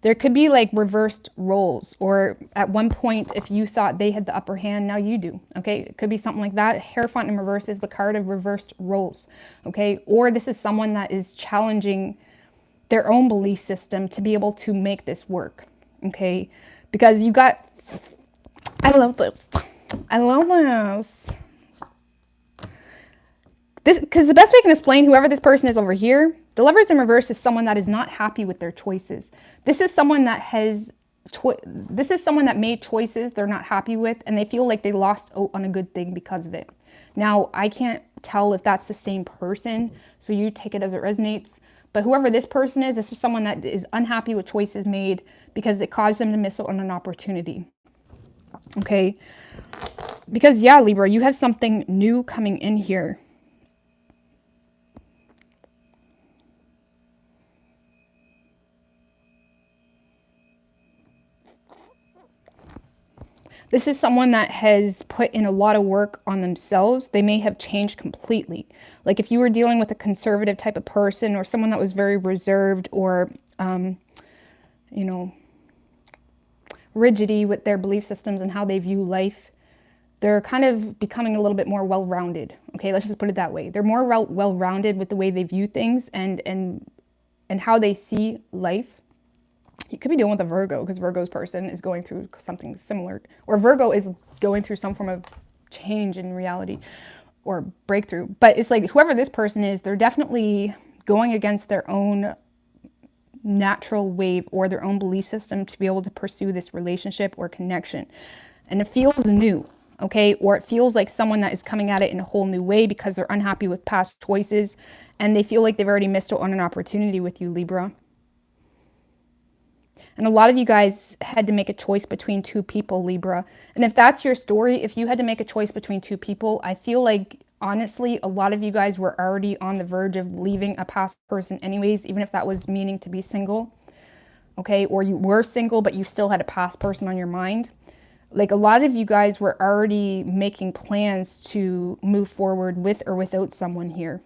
there could be like reversed roles, or at one point, if you thought they had the upper hand, now you do. Okay, it could be something like that. Hierophant in reverse is the card of reversed roles. Okay, or this is someone that is challenging their own belief system to be able to make this work. Okay, because you got, I love this. I love this. Because the best way I can explain whoever this person is over here, the Lovers in reverse is someone that is not happy with their choices. This is someone that made choices they're not happy with, and they feel like they lost out on a good thing because of it. Now, I can't tell if that's the same person, so you take it as it resonates. But whoever this person is, this is someone that is unhappy with choices made because it caused them to miss out on an opportunity. Okay? Because, yeah, Libra, you have something new coming in here. This is someone that has put in a lot of work on themselves. They may have changed completely. Like if you were dealing with a conservative type of person, or someone that was very reserved, or, you know, rigidity with their belief systems and how they view life, they're kind of becoming a little bit more well-rounded. Okay, let's just put it that way. They're more well-rounded with the way they view things and how they see life. You could be dealing with a Virgo, because Virgo's person is going through something similar, or Virgo is going through some form of change in reality or breakthrough. But it's like whoever this person is, they're definitely going against their own natural wave or their own belief system to be able to pursue this relationship or connection. And it feels new, okay? Or it feels like someone that is coming at it in a whole new way because they're unhappy with past choices and they feel like they've already missed out on an opportunity with you, Libra. And a lot of you guys had to make a choice between two people, Libra. And if that's your story, if you had to make a choice between two people, I feel like, honestly, a lot of you guys were already on the verge of leaving a past person anyways, even if that was meaning to be single. Okay, or you were single, but you still had a past person on your mind. Like a lot of you guys were already making plans to move forward with or without someone here.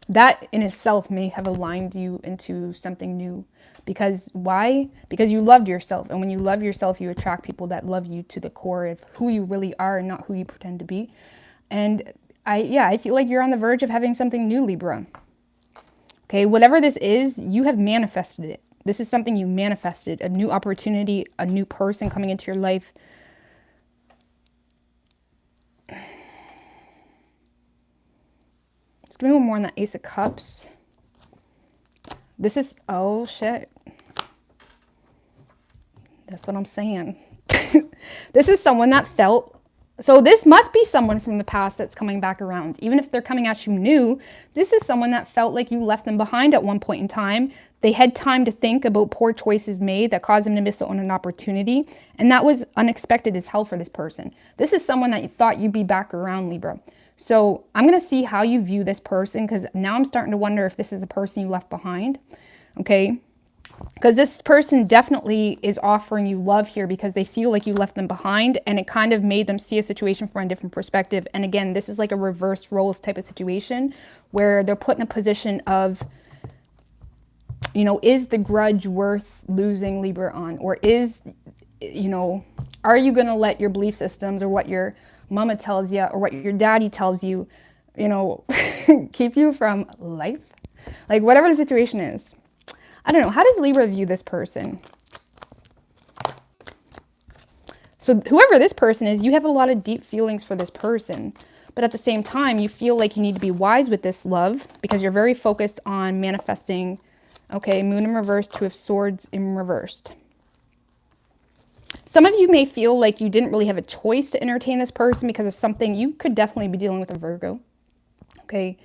That in itself may have aligned you into something new. Because why? Because you loved yourself. And when you love yourself, you attract people that love you to the core of who you really are and not who you pretend to be. And I feel like you're on the verge of having something new, Libra. Okay, whatever this is, you have manifested it. This is something you manifested, a new opportunity, a new person coming into your life. Just give me one more on that Ace of Cups. This is, oh shit. That's what I'm saying. This is someone that felt, so this must be someone from the past that's coming back around. Even if they're coming at you new, this is someone that felt like you left them behind at one point in time. They had time to think about poor choices made that caused them to miss out on an opportunity. And that was unexpected as hell for this person. This is someone that you thought you'd be back around, Libra. So I'm going to see how you view this person, because now I'm starting to wonder if this is the person you left behind. Okay. Because this person definitely is offering you love here because they feel like you left them behind, and it kind of made them see a situation from a different perspective. And again, this is like a reverse roles type of situation where they're put in a position of, you know, is the grudge worth losing Libra on? Or is, you know, are you going to let your belief systems or what your mama tells you or what your daddy tells you, you know, keep you from life? Like whatever the situation is. I don't know. How does Libra view this person? So whoever this person is, you have a lot of deep feelings for this person. But at the same time, you feel like you need to be wise with this love because you're very focused on manifesting. Okay, Moon in reverse, Two of Swords in reversed. Some of you may feel like you didn't really have a choice to entertain this person because of something. You could definitely be dealing with a Virgo. Okay.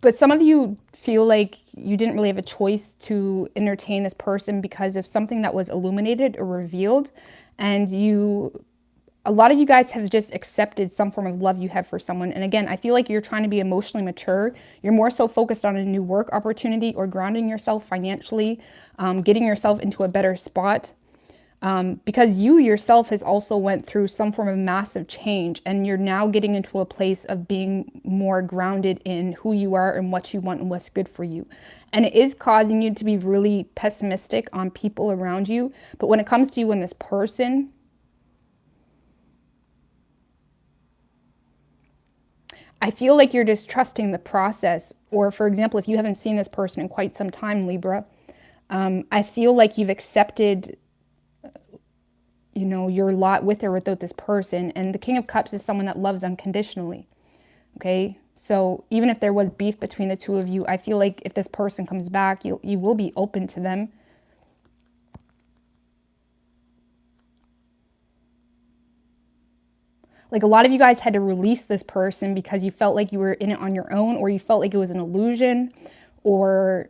But some of you feel like you didn't really have a choice to entertain this person because of something that was illuminated or revealed. And a lot of you guys have just accepted some form of love you have for someone. And again, I feel like you're trying to be emotionally mature. You're more so focused on a new work opportunity or grounding yourself financially, getting yourself into a better spot. Because you yourself has also went through some form of massive change, and you're now getting into a place of being more grounded in who you are and what you want and what's good for you. And it is causing you to be really pessimistic on people around you. But when it comes to you and this person, I feel like you're just trusting the process. Or for example, if you haven't seen this person in quite some time, Libra, I feel like you've accepted, you know, your lot with or without this person. And the King of Cups is someone that loves unconditionally. Okay. So even if there was beef between the two of you, I feel like if this person comes back, you will be open to them. Like a lot of you guys had to release this person because you felt like you were in it on your own, or you felt like it was an illusion, or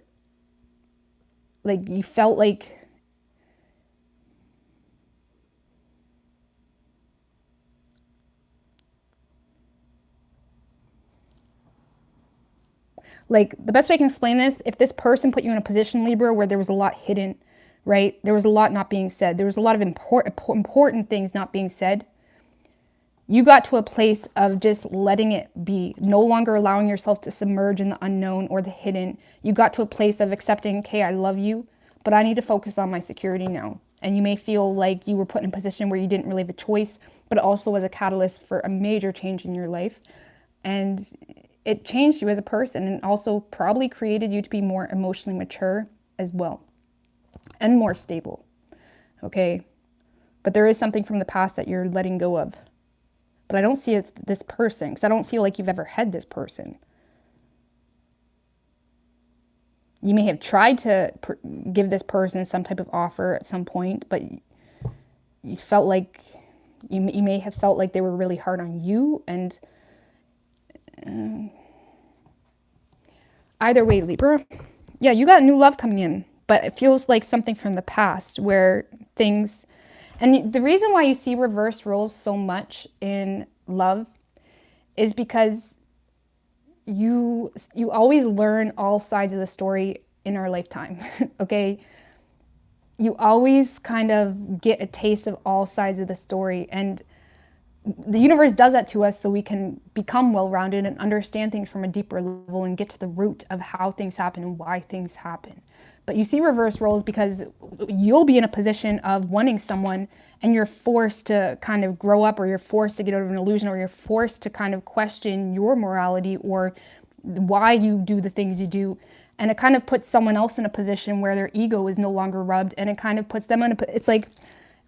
like you felt like the best way I can explain this, if this person put you in a position, Libra, where there was a lot hidden, right? There was a lot not being said. There was a lot of important things not being said. You got to a place of just letting it be, no longer allowing yourself to submerge in the unknown or the hidden. You got to a place of accepting, okay, I love you, but I need to focus on my security now. And you may feel like you were put in a position where you didn't really have a choice, but it also was a catalyst for a major change in your life. And it changed you as a person, and also probably created you to be more emotionally mature as well and more stable. Okay. But there is something from the past that you're letting go of. But I don't see it's this person, because I don't feel like you've ever had this person. You may have tried to give this person some type of offer at some point, but you felt like, you may have felt like they were really hard on you. And either way, Libra, yeah, you got new love coming in, but it feels like something from the past where things... And the reason why you see reverse roles so much in love is because you always learn all sides of the story in our lifetime, okay? You always kind of get a taste of all sides of the story, and the universe does that to us so we can become well-rounded and understand things from a deeper level and get to the root of how things happen and why things happen. But you see reverse roles because you'll be in a position of wanting someone, and you're forced to kind of grow up, or you're forced to get out of an illusion, or you're forced to kind of question your morality or why you do the things you do. And it kind of puts someone else in a position where their ego is no longer rubbed, and it kind of puts them in it's like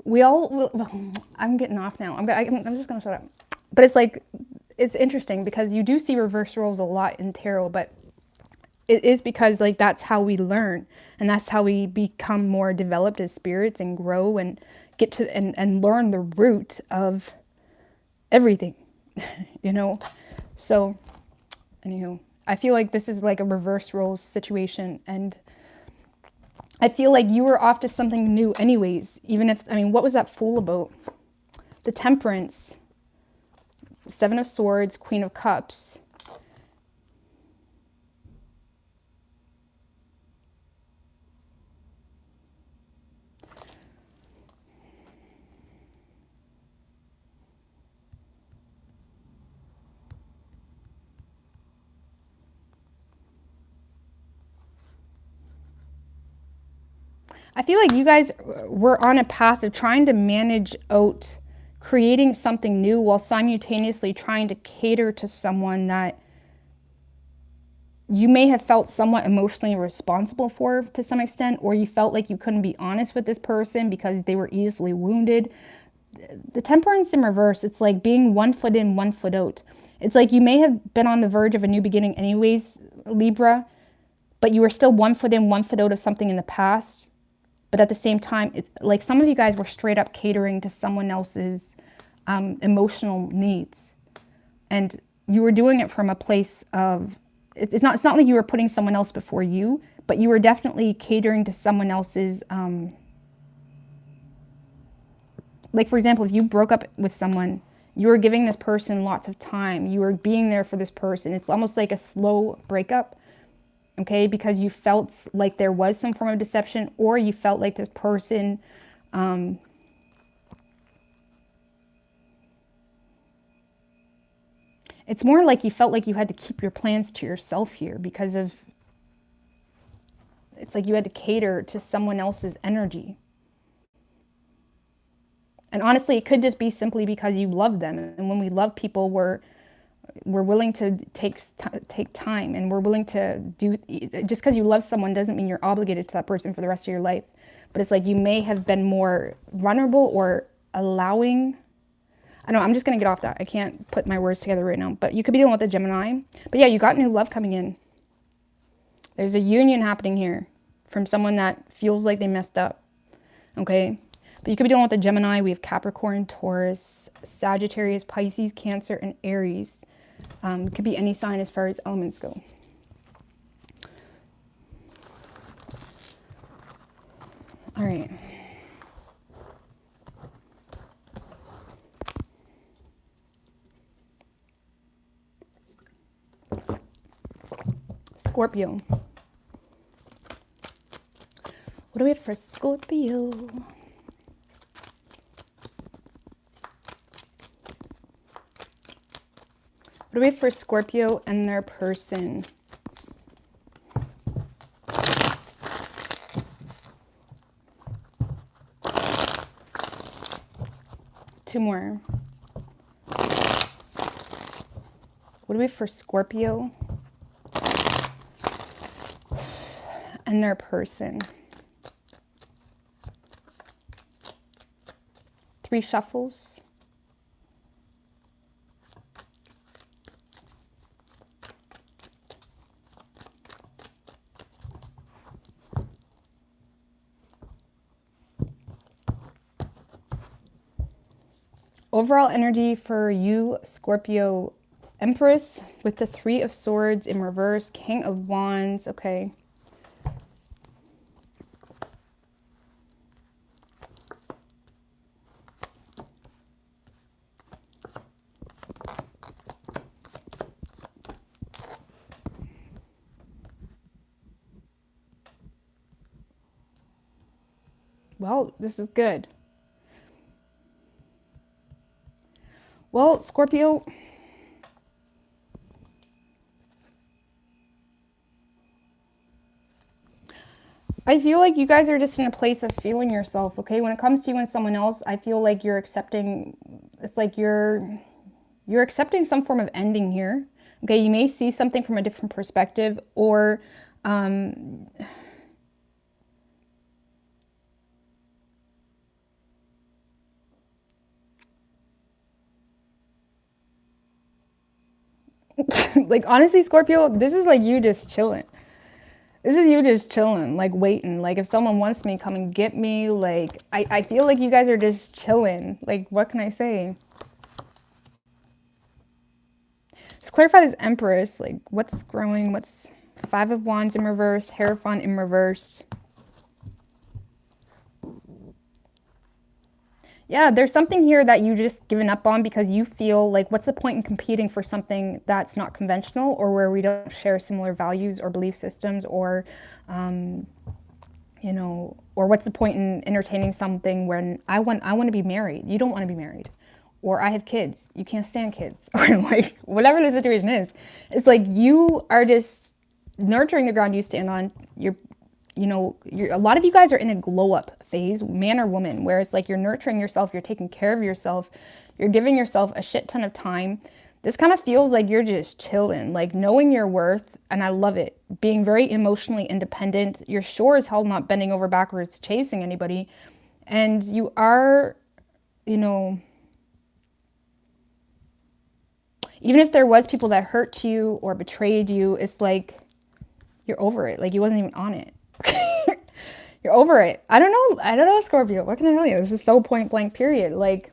I'm getting off now. I'm just going to shut up. But it's like, it's interesting because you do see reverse roles a lot in tarot, but it is because like that's how we learn, and that's how we become more developed as spirits and grow and get to and learn the root of everything, you know? So anywho, I feel like this is like a reverse roles situation, and I feel like you were off to something new anyways, even if, I mean, what was that Fool about? The Temperance. Seven of Swords, Queen of Cups. I feel like you guys were on a path of trying to manage out creating something new while simultaneously trying to cater to someone that you may have felt somewhat emotionally responsible for to some extent, or you felt like you couldn't be honest with this person because they were easily wounded. The Temperance in reverse, it's like being 1 foot in, 1 foot out. It's like you may have been on the verge of a new beginning anyways, Libra, but you were still 1 foot in, 1 foot out of something in the past. But at the same time, it's like some of you guys were straight up catering to someone else's emotional needs. And you were doing it from a place of, it's not like you were putting someone else before you, but you were definitely catering to someone else's, like for example, if you broke up with someone, you were giving this person lots of time. You were being there for this person. It's almost like a slow breakup. Okay, because you felt like there was some form of deception, or you felt like this person it's more like you felt like you had to keep your plans to yourself here because of, it's like you had to cater to someone else's energy. And honestly, it could just be simply because you love them. And when we love people, we're willing to take time, and we're willing to do, just because you love someone doesn't mean you're obligated to that person for the rest of your life. But it's like you may have been more vulnerable or allowing. I know, I'm just going to get off that. I can't put my words together right now. But you could be dealing with a Gemini. But yeah, you got new love coming in. There's a union happening here from someone that feels like they messed up. Okay? But you could be dealing with a Gemini. We have Capricorn, Taurus, Sagittarius, Pisces, Cancer, and Aries. It could be any sign as far as elements go. All right. Scorpio. What do we have for Scorpio? What do we have for Scorpio and their person? Two more. What do we have for Scorpio and their person? Three shuffles. Overall energy for you, Scorpio Empress, with the Three of Swords in reverse, King of Wands. Okay. Well, this is good. Well, Scorpio, I feel like you guys are just in a place of feeling yourself, okay? When it comes to you and someone else, I feel like you're accepting, it's like you're accepting some form of ending here, okay? You may see something from a different perspective, or like, honestly, Scorpio, this is like you just chilling. This is you just chilling, like waiting. Like if someone wants me, come and get me. Like I feel like you guys are just chilling. Like, what can I say? Just clarify this Empress. Like what's growing? What's Five of Wands in reverse, Hierophant in reverse. Yeah, there's something here that you just given up on because you feel like, what's the point in competing for something that's not conventional, or where we don't share similar values or belief systems, or, you know, or what's the point in entertaining something when I want to be married, you don't want to be married, or I have kids, you can't stand kids, or like whatever the situation is. It's like you are just nurturing the ground you stand on. A lot of you guys are in a glow up phase, man or woman, where it's like you're nurturing yourself, you're taking care of yourself, you're giving yourself a shit ton of time. This kind of feels like you're just chilling, like knowing your worth. And I love it. Being very emotionally independent. You're sure as hell not bending over backwards chasing anybody. And you are, even if there was people that hurt you or betrayed you, it's like you're over it. Like you wasn't even on it. You're over it. I don't know, Scorpio. What can I tell you? This is so point blank period. Like,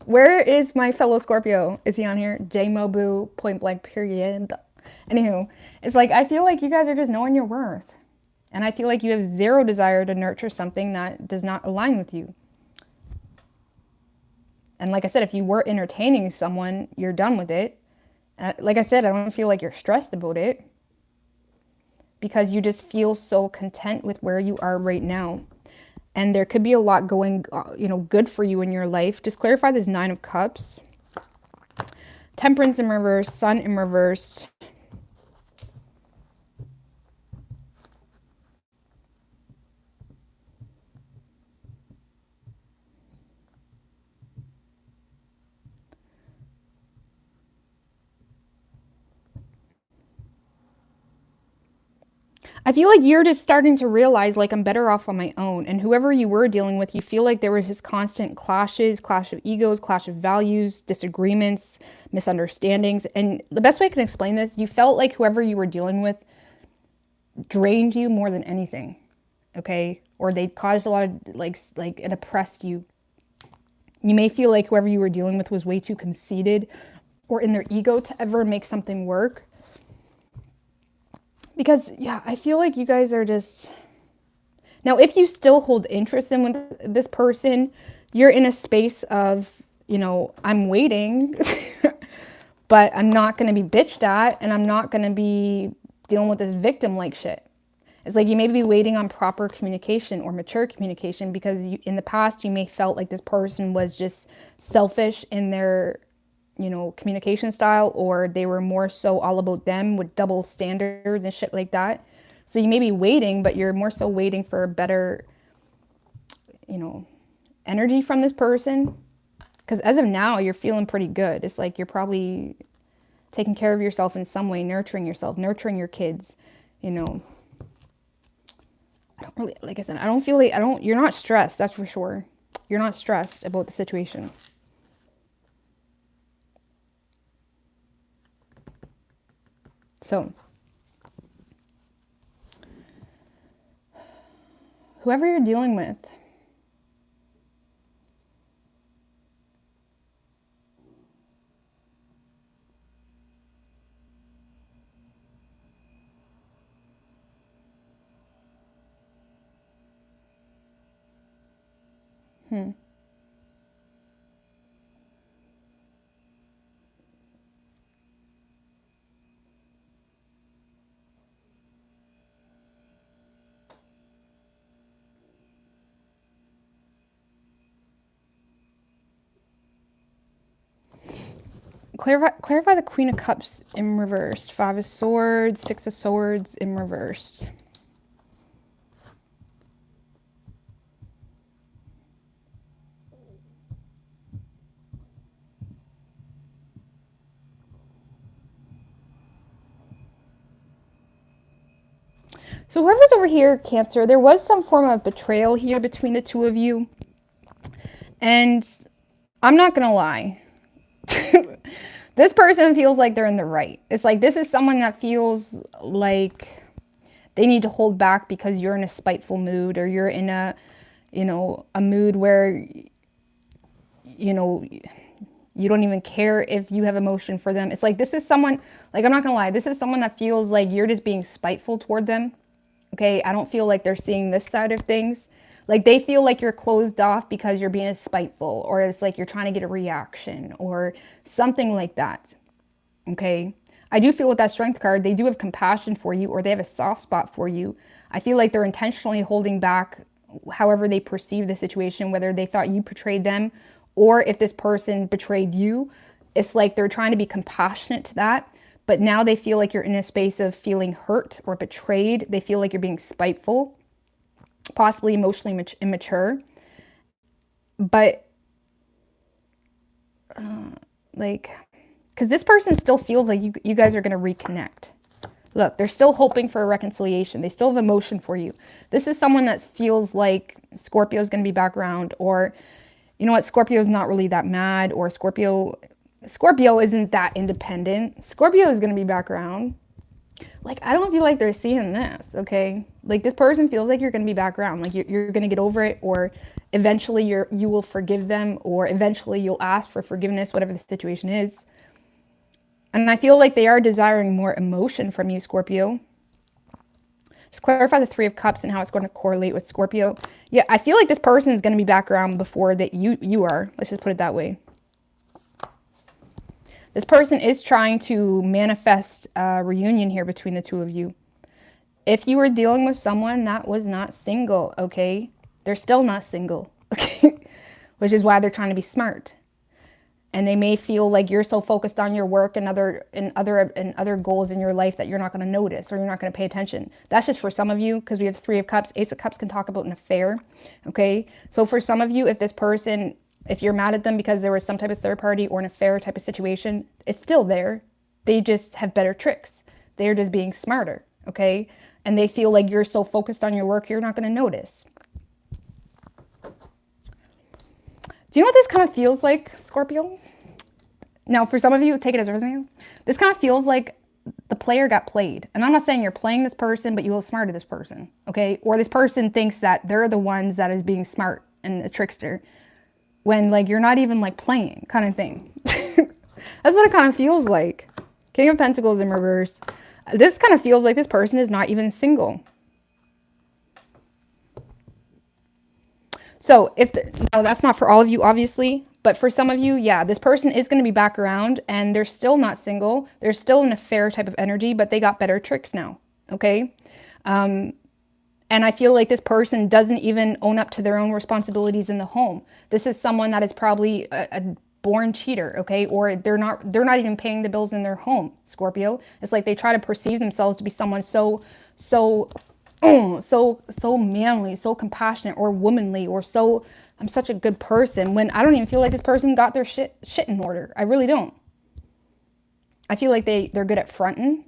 where is my fellow Scorpio? Is he on here? J-Mobu, point blank period. Anywho, it's like, I feel like you guys are just knowing your worth. And I feel like you have zero desire to nurture something that does not align with you. And like I said, if you were entertaining someone, you're done with it. Like I said, I don't feel like you're stressed about it, because you just feel so content with where you are right now. And there could be a lot going, good for you in your life. Just clarify this 9 of Cups. Temperance in reverse, Sun in reverse. I feel like you're just starting to realize, like, I'm better off on my own. And whoever you were dealing with, you feel like there was this constant clashes, clash of egos, clash of values, disagreements, misunderstandings. And the best way I can explain this, you felt like whoever you were dealing with drained you more than anything, okay? Or they caused a lot of, like it oppressed you. You may feel like whoever you were dealing with was way too conceited or in their ego to ever make something work. Because, yeah, I feel like you guys are just... Now, if you still hold interest in with this person, you're in a space of, I'm waiting, but I'm not going to be bitched at, and I'm not going to be dealing with this victim-like shit. It's like you may be waiting on proper communication or mature communication, because in the past, you may felt like this person was just selfish in their... communication style, or they were more so all about them with double standards and shit like that. So you may be waiting, but you're more so waiting for a better, energy from this person. Because as of now, you're feeling pretty good. It's like you're probably taking care of yourself in some way, nurturing yourself, nurturing your kids, I don't really, like I said, I don't feel like, you're not stressed, that's for sure. You're not stressed about the situation. So, whoever you're dealing with, clarify the Queen of Cups in reverse, 5 of Swords, 6 of Swords in reverse. So whoever's over here, Cancer, there was some form of betrayal here between the two of you. And I'm not going to lie. This person feels like they're in the right. It's like this is someone that feels like they need to hold back because you're in a spiteful mood, or you're in a, a mood where, you don't even care if you have emotion for them. It's like this is someone, like, I'm not going to lie, this is someone that feels like you're just being spiteful toward them. Okay, I don't feel like they're seeing this side of things. Like they feel like you're closed off because you're being spiteful, or it's like you're trying to get a reaction or something like that. Okay. I do feel with that Strength card, they do have compassion for you, or they have a soft spot for you. I feel like they're intentionally holding back however they perceive the situation, whether they thought you betrayed them or if this person betrayed you. It's like they're trying to be compassionate to that. But now they feel like you're in a space of feeling hurt or betrayed. They feel like you're being spiteful, possibly emotionally immature. But like, because this person still feels like you guys are going to reconnect. Look, they're still hoping for a reconciliation. They still have emotion for you. This is someone that feels like Scorpio is going to be back around, or you know what, Scorpio is not really that mad, or Scorpio isn't that independent. Scorpio is going to be back around. Like, I don't feel like they're seeing this, okay? Like, this person feels like you're going to be back around. Like, you're going to get over it, or eventually you will forgive them, or eventually you'll ask for forgiveness, whatever the situation is. And I feel like they are desiring more emotion from you, Scorpio. Just clarify the Three of Cups and how it's going to correlate with Scorpio. Yeah, I feel like this person is going to be back around before that you are. Let's just put it that way. This person is trying to manifest a reunion here between the two of you. If you were dealing with someone that was not single, okay? They're still not single, okay? Which is why they're trying to be smart. And they may feel like you're so focused on your work and other goals in your life that you're not going to notice, or you're not going to pay attention. That's just for some of you, because we have the Three of Cups. Ace of Cups can talk about an affair, okay? So for some of you, if this person, if you're mad at them because there was some type of third party or an affair type of situation, it's still there. They just have better tricks. They're just being smarter, okay? And they feel like you're so focused on your work, you're not going to notice. Do you know what this kind of feels like, Scorpio? Now, for some of you, take it as resonating. This kind of feels like the player got played. And I'm not saying you're playing this person, but you outsmarted this person, okay? Or this person thinks that they're the ones that is being smart and a trickster, when like you're not even like playing, kind of thing. That's what it kind of feels like. King of Pentacles in reverse. This kind of feels like this person is not even single. So no, that's not for all of you, obviously, but for some of you, yeah, this person is going to be back around and they're still not single. They're still an affair type of energy, but they got better tricks now. Okay. And I feel like this person doesn't even own up to their own responsibilities in the home. This is someone that is probably a born cheater. Okay. Or they're not even paying the bills in their home. Scorpio. It's like they try to perceive themselves to be someone so manly, so compassionate, or womanly, or so, I'm such a good person, when I don't even feel like this person got their shit in order. I really don't. I feel like they're good at fronting,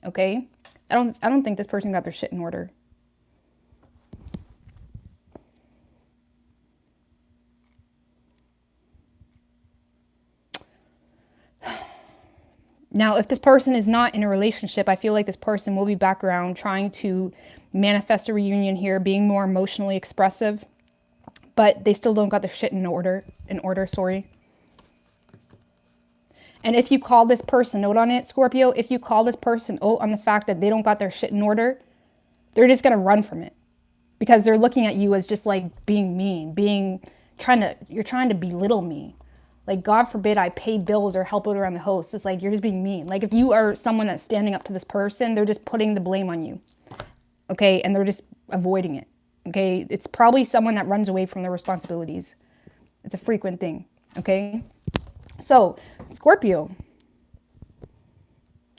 okay? I don't think this person got their shit in order. Now, if this person is not in a relationship, I feel like this person will be back around trying to manifest a reunion here, being more emotionally expressive, but they still don't got their shit in order, sorry. And if you call this person out on it, Scorpio, if you call this person out on the fact that they don't got their shit in order, they're just going to run from it, because they're looking at you as just like being mean, you're trying to belittle me. Like, God forbid I pay bills or help out around the house. It's like, you're just being mean. Like, if you are someone that's standing up to this person, they're just putting the blame on you. Okay. And they're just avoiding it. Okay. It's probably someone that runs away from their responsibilities. It's a frequent thing. Okay. So Scorpio,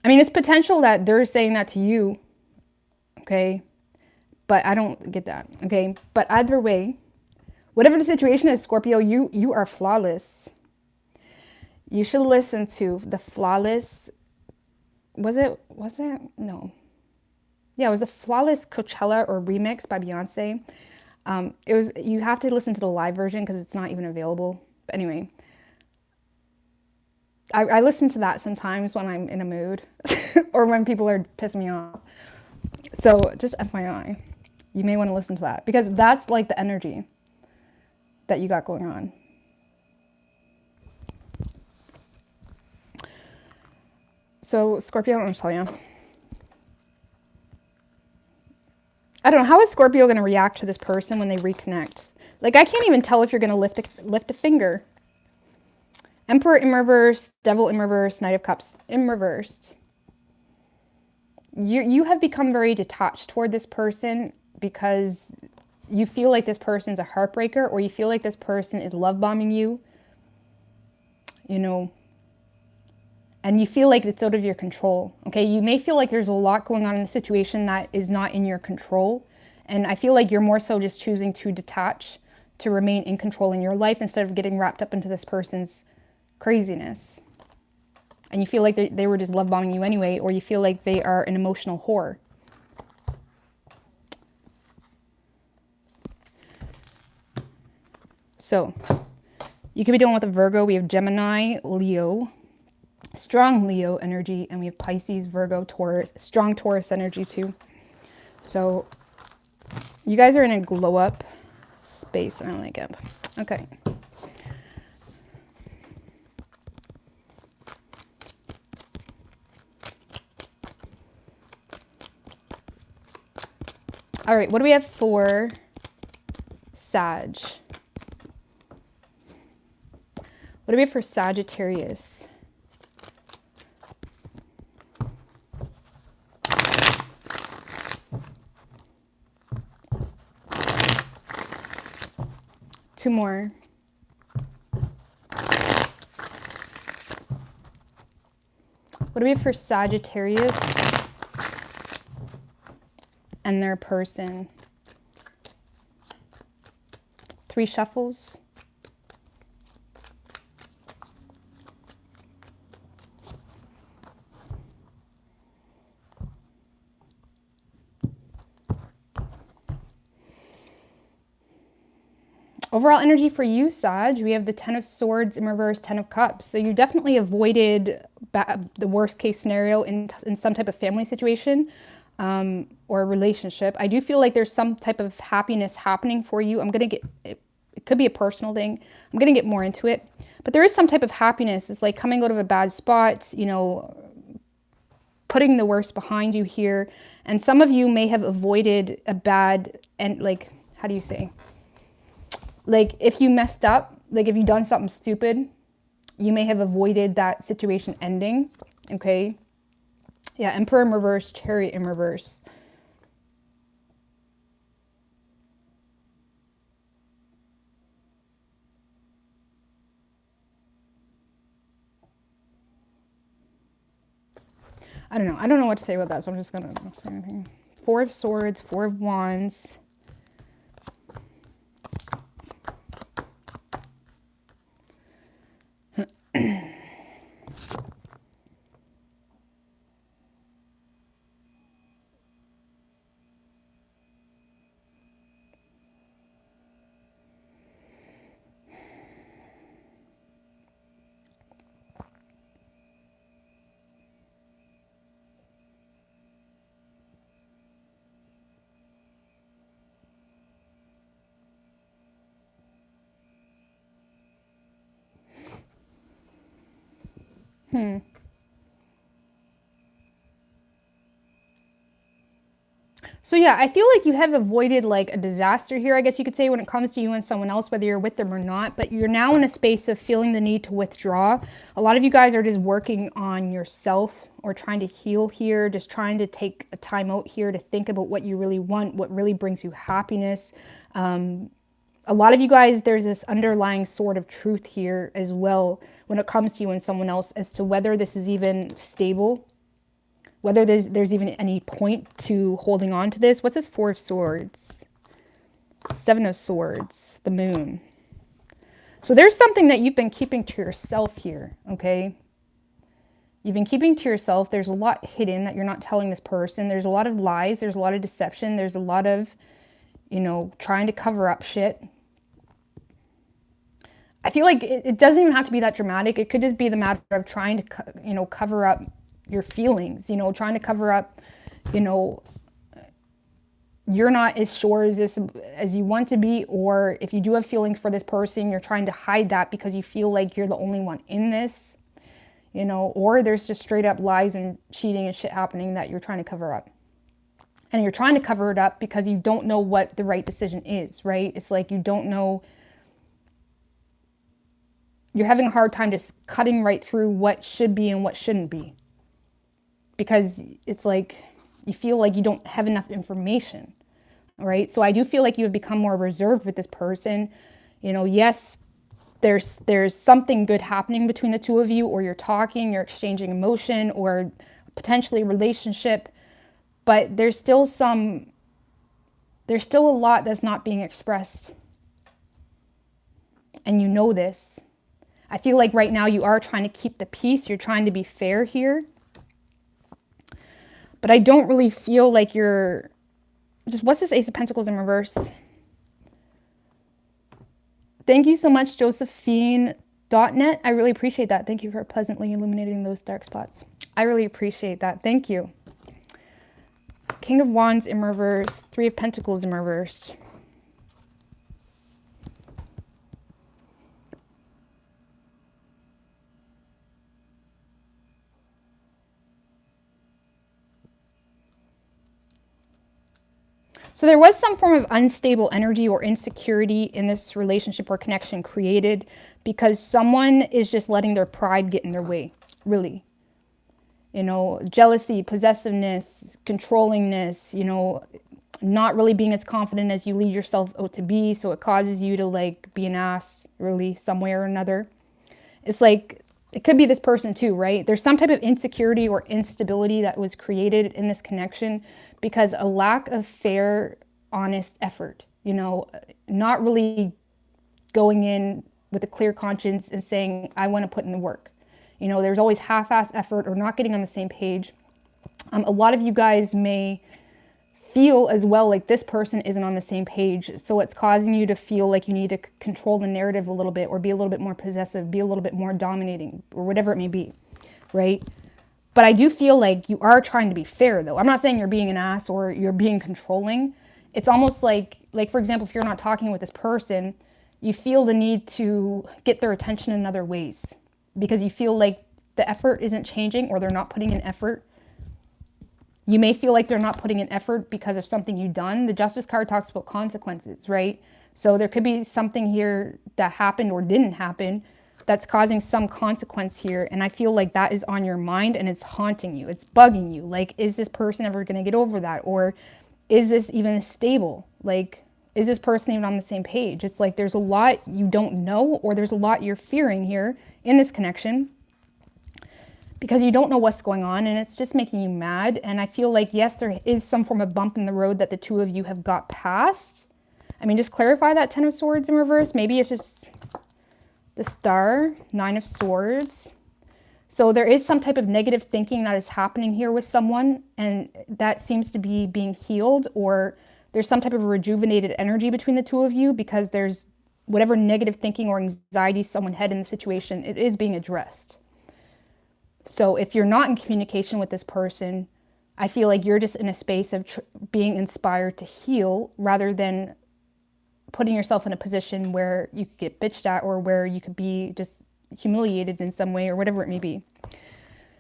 I mean, it's potential that they're saying that to you. Okay. But I don't get that. Okay. But either way, whatever the situation is, Scorpio, you are flawless. You should listen to the Flawless. Was it? No. Yeah, it was the Flawless Coachella or remix by Beyonce. You have to listen to the live version because it's not even available. But anyway, I listen to that sometimes when I'm in a mood or when people are pissing me off. So just FYI, you may want to listen to that, because that's like the energy that you got going on. So Scorpio, I don't want to tell you. I don't know. How is Scorpio going to react to this person when they reconnect? Like, I can't even tell if you're going to lift a finger. Emperor in reverse, Devil in reverse, Knight of Cups in reverse. You have become very detached toward this person because you feel like this person's a heartbreaker, or you feel like this person is love bombing you, you know, and you feel like it's out of your control. Okay, you may feel like there's a lot going on in the situation that is not in your control, and I feel like you're more so just choosing to detach, to remain in control in your life instead of getting wrapped up into this person's craziness. And you feel like they were just love bombing you anyway, or you feel like they are an emotional whore. So you could be dealing with a Virgo. We have Gemini, Leo, strong Leo energy, and we have Pisces, Virgo, Taurus, strong Taurus energy too. So you guys are in a glow up space, and I like it. Okay. All right, what do we have for Sag? What do we have for Sagittarius? Two more. What do we have for Sagittarius and their person? Three shuffles. Overall energy for you, Sag, we have the Ten of Swords in reverse, Ten of Cups. So you definitely avoided the worst case scenario in some type of family situation or relationship. I do feel like there's some type of happiness happening for you. I'm going to get, it could be a personal thing. I'm going to get more into it. But there is some type of happiness. It's like coming out of a bad spot, you know, putting the worst behind you here. And some of you may have avoided a bad, and like, how do you say? Like, if you messed up, like if you done something stupid, you may have avoided that situation ending, okay? Yeah, Emperor in reverse, Chariot in reverse. I don't know. I don't know what to say about that, so I'm just going to say anything. Four of Swords, Four of Wands. So yeah, I feel like you have avoided like a disaster here, I guess you could say, when it comes to you and someone else, whether you're with them or not, but you're now in a space of feeling the need to withdraw. A lot of you guys are just working on yourself or trying to heal here, just trying to take a time out here to think about what you really want, what really brings you happiness. A lot of you guys, there's this underlying sort of truth here as well when it comes to you and someone else as to whether this is even stable, whether there's even any point to holding on to this. What's this? Four of Swords, Seven of Swords, the Moon. So there's something that you've been keeping to yourself here, okay? You've been keeping to yourself. There's a lot hidden that you're not telling this person. There's a lot of lies. There's a lot of deception. There's a lot of, you know, trying to cover up shit. I feel like it doesn't even have to be that dramatic. It could just be the matter of trying to, you know, cover up your feelings, you know, trying to cover up, you know, you're not as sure as this as you want to be, or if you do have feelings for this person, you're trying to hide that because you feel like you're the only one in this, you know, or there's just straight up lies and cheating and shit happening that you're trying to cover up. And you're trying to cover it up because you don't know what the right decision is, right? It's like you don't know. You're having a hard time just cutting right through what should be and what shouldn't be. Because it's like you feel like you don't have enough information, right? So I do feel like you have become more reserved with this person. You know, yes, there's something good happening between the two of you, or you're talking, you're exchanging emotion, or potentially a relationship, but there's still a lot that's not being expressed. And you know this. I feel like right now you are trying to keep the peace. You're trying to be fair here. But I don't really feel like you're... Just, what's this Ace of Pentacles in reverse? Thank you so much, Josephine.net. I really appreciate that. Thank you for pleasantly illuminating those dark spots. I really appreciate that. Thank you. King of Wands in reverse. Three of Pentacles in reverse. So there was some form of unstable energy or insecurity in this relationship or connection created because someone is just letting their pride get in their way, really. You know, jealousy, possessiveness, controllingness, you know, not really being as confident as you lead yourself out to be. So it causes you to like be an ass, really, some way or another. It's like, it could be this person too, right? There's some type of insecurity or instability that was created in this connection because a lack of fair, honest effort, you know, not really going in with a clear conscience and saying, I want to put in the work. You know, there's always half-ass effort or not getting on the same page. A lot of you guys may feel as well like this person isn't on the same page. So it's causing you to feel like you need to control the narrative a little bit or be a little bit more possessive, be a little bit more dominating or whatever it may be, right? But I do feel like you are trying to be fair though. I'm not saying you're being an ass or you're being controlling. It's almost like for example, if you're not talking with this person, you feel the need to get their attention in other ways because you feel like the effort isn't changing or they're not putting in effort. You may feel like they're not putting in effort because of something you've done. The Justice card talks about consequences, right? So there could be something here that happened or didn't happen that's causing some consequence here. And I feel like that is on your mind and it's haunting you. It's bugging you. Like, is this person ever going to get over that? Or is this even stable? Like, is this person even on the same page? It's like there's a lot you don't know, or there's a lot you're fearing here in this connection because you don't know what's going on and it's just making you mad. And I feel like, yes, there is some form of bump in the road that the two of you have got past. I mean, just clarify that 10 of Swords in reverse. Maybe it's just the Star, 9 of Swords. So there is some type of negative thinking that is happening here with someone, and that seems to be being healed, or there's some type of rejuvenated energy between the two of you because there's whatever negative thinking or anxiety someone had in the situation, it is being addressed. So if you're not in communication with this person, I feel like you're just in a space of being inspired to heal rather than putting yourself in a position where you could get bitched at or where you could be just humiliated in some way or whatever it may be.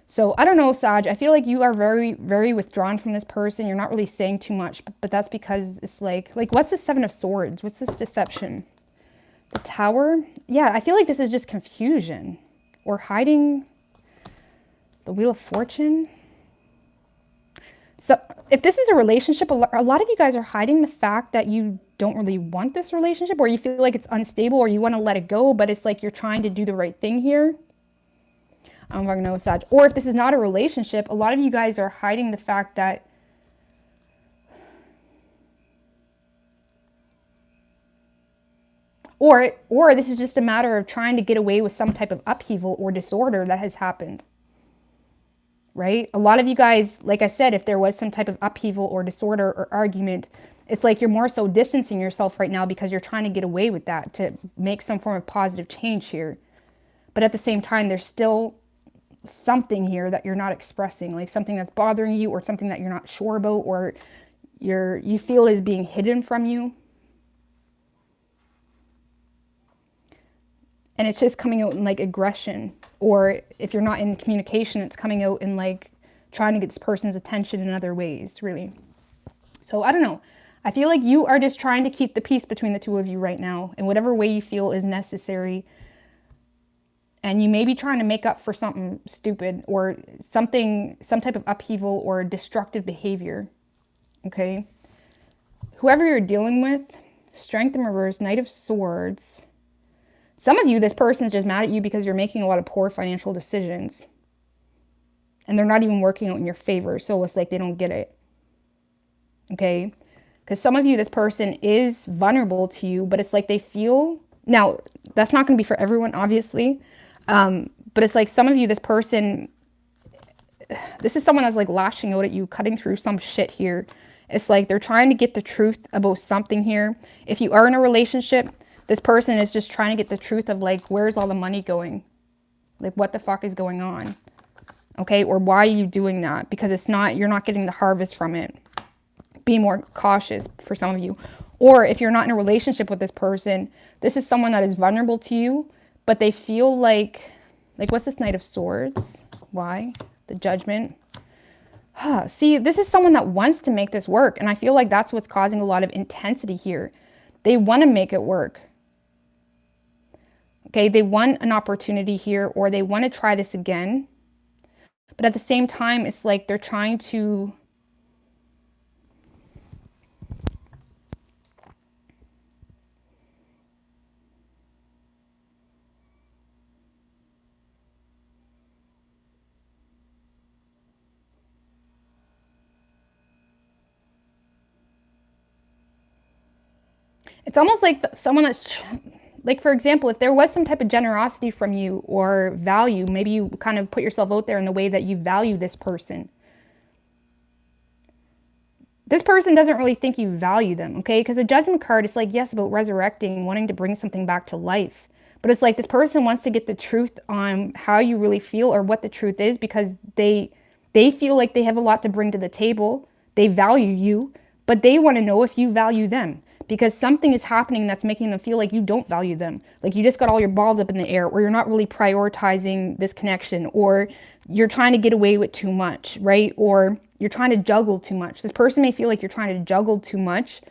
So I don't know, Sag, I feel like you are very, very withdrawn from this person. You're not really saying too much, but that's because it's like what's the 7 of Swords? What's this deception? The Tower? Yeah, I feel like this is just confusion or hiding. The Wheel of Fortune. So if this is a relationship, a lot of you guys are hiding the fact that you don't really want this relationship, or you feel like it's unstable, or you want to let it go, but it's like you're trying to do the right thing here. I don't fucking know, Sag. Or if this is not a relationship, a lot of you guys are hiding the fact that or this is just a matter of trying to get away with some type of upheaval or disorder that has happened. Right? A lot of you guys, like I said, if there was some type of upheaval or disorder or argument, it's like you're more so distancing yourself right now because you're trying to get away with that to make some form of positive change here. But at the same time, there's still something here that you're not expressing, like something that's bothering you or something that you're not sure about or you feel is being hidden from you. And it's just coming out in like aggression, or if you're not in communication, it's coming out in like trying to get this person's attention in other ways, really. So I don't know. I feel like you are just trying to keep the peace between the two of you right now in whatever way you feel is necessary. And you may be trying to make up for something stupid or something, some type of upheaval or destructive behavior. Okay? Whoever you're dealing with, Strength in reverse, Knight of Swords. Some of you, this person's just mad at you because you're making a lot of poor financial decisions. And they're not even working out in your favor. So it's like they don't get it. Okay? Because some of you, this person is vulnerable to you, but it's like they feel... Now, that's not going to be for everyone, obviously. But it's like some of you, this person... This is someone that's like lashing out at you, cutting through some shit here. It's like they're trying to get the truth about something here. If you are in a relationship, this person is just trying to get the truth of like, where's all the money going? Like, what the fuck is going on? Okay, or why are you doing that? Because it's not, you're not getting the harvest from it. Be more cautious for some of you. Or if you're not in a relationship with this person, this is someone that is vulnerable to you, but they feel like what's this Knight of Swords? Why? The Judgment. See, this is someone that wants to make this work. And I feel like that's what's causing a lot of intensity here. They want to make it work. Okay, they want an opportunity here, or they want to try this again. But at the same time, it's like they're trying to... It's almost like someone that's, like, for example, if there was some type of generosity from you or value, maybe you kind of put yourself out there in the way that you value this person. This person doesn't really think you value them, okay? Because the Judgment card is like, yes, about resurrecting, wanting to bring something back to life. But it's like this person wants to get the truth on how you really feel or what the truth is, because they feel like they have a lot to bring to the table. They value you, but they want to know if you value them. Because something is happening that's making them feel like you don't value them. Like you just got all your balls up in the air, or you're not really prioritizing this connection, or you're trying to get away with too much, right? Or you're trying to juggle too much. This person may feel like you're trying to juggle too much,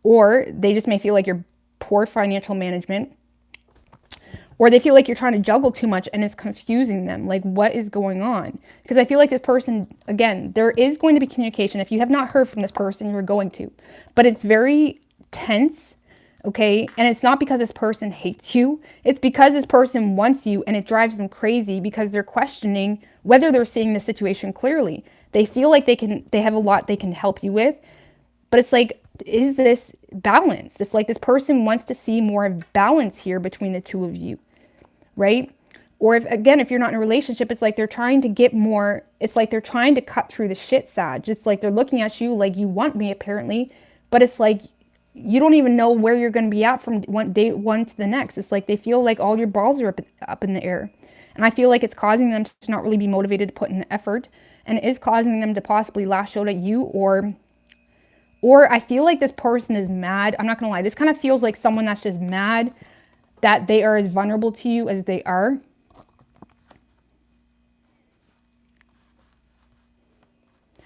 or they just may feel like you're poor financial management, or they feel like you're trying to juggle too much and it's confusing them. Like, what is going on? Because I feel like this person, again, there is going to be communication. If you have not heard from this person, you're going to. But it's very tense, okay? And it's not because this person hates you. It's because this person wants you, and it drives them crazy because they're questioning whether they're seeing the situation clearly. They feel like they have a lot they can help you with, but it's like, is this balanced? It's like this person wants to see more balance here between the two of you, right? Or if you're not in a relationship, it's like they're trying to get more, it's like they're trying to cut through the shit, Sag. It's like they're looking at you like you want me, apparently, but it's like you don't even know where you're going to be at from day one to the next. It's like they feel like all your balls are up in the air. And I feel like it's causing them to not really be motivated to put in the effort, and it is causing them to possibly lash out at you, or I feel like this person is mad. I'm not going to lie. This kind of feels like someone that's just mad that they are as vulnerable to you as they are.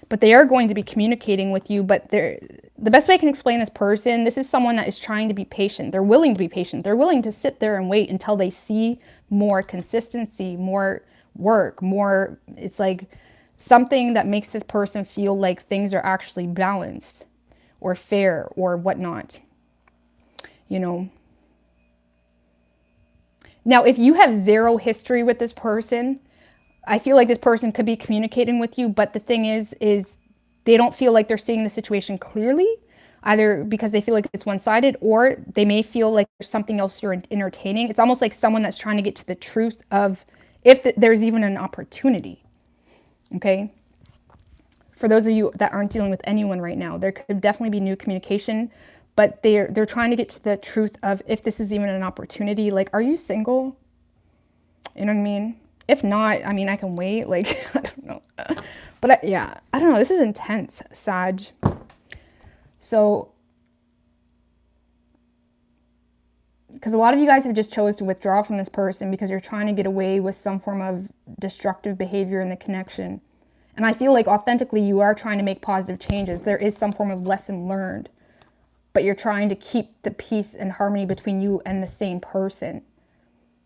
But they are going to be communicating with you. But the best way I can explain this person, this is someone that is trying to be patient. They're willing to be patient. They're willing to sit there and wait until they see more consistency, more work, more, it's like something that makes this person feel like things are actually balanced or fair or whatnot, you know. Now, if you have zero history with this person, I feel like this person could be communicating with you, but the thing is they don't feel like they're seeing the situation clearly, either because they feel like it's one-sided, or they may feel like there's something else you're entertaining. It's almost like someone that's trying to get to the truth of if there's even an opportunity, okay? For those of you that aren't dealing with anyone right now, there could definitely be new communication, but they're trying to get to the truth of if this is even an opportunity. Like, are you single? You know what I mean? If not, I mean, I can wait. Like, I don't know. But yeah, I don't know. This is intense, Sag. So, because a lot of you guys have just chose to withdraw from this person because you're trying to get away with some form of destructive behavior in the connection. And I feel like authentically you are trying to make positive changes. There is some form of lesson learned, but you're trying to keep the peace and harmony between you and the same person.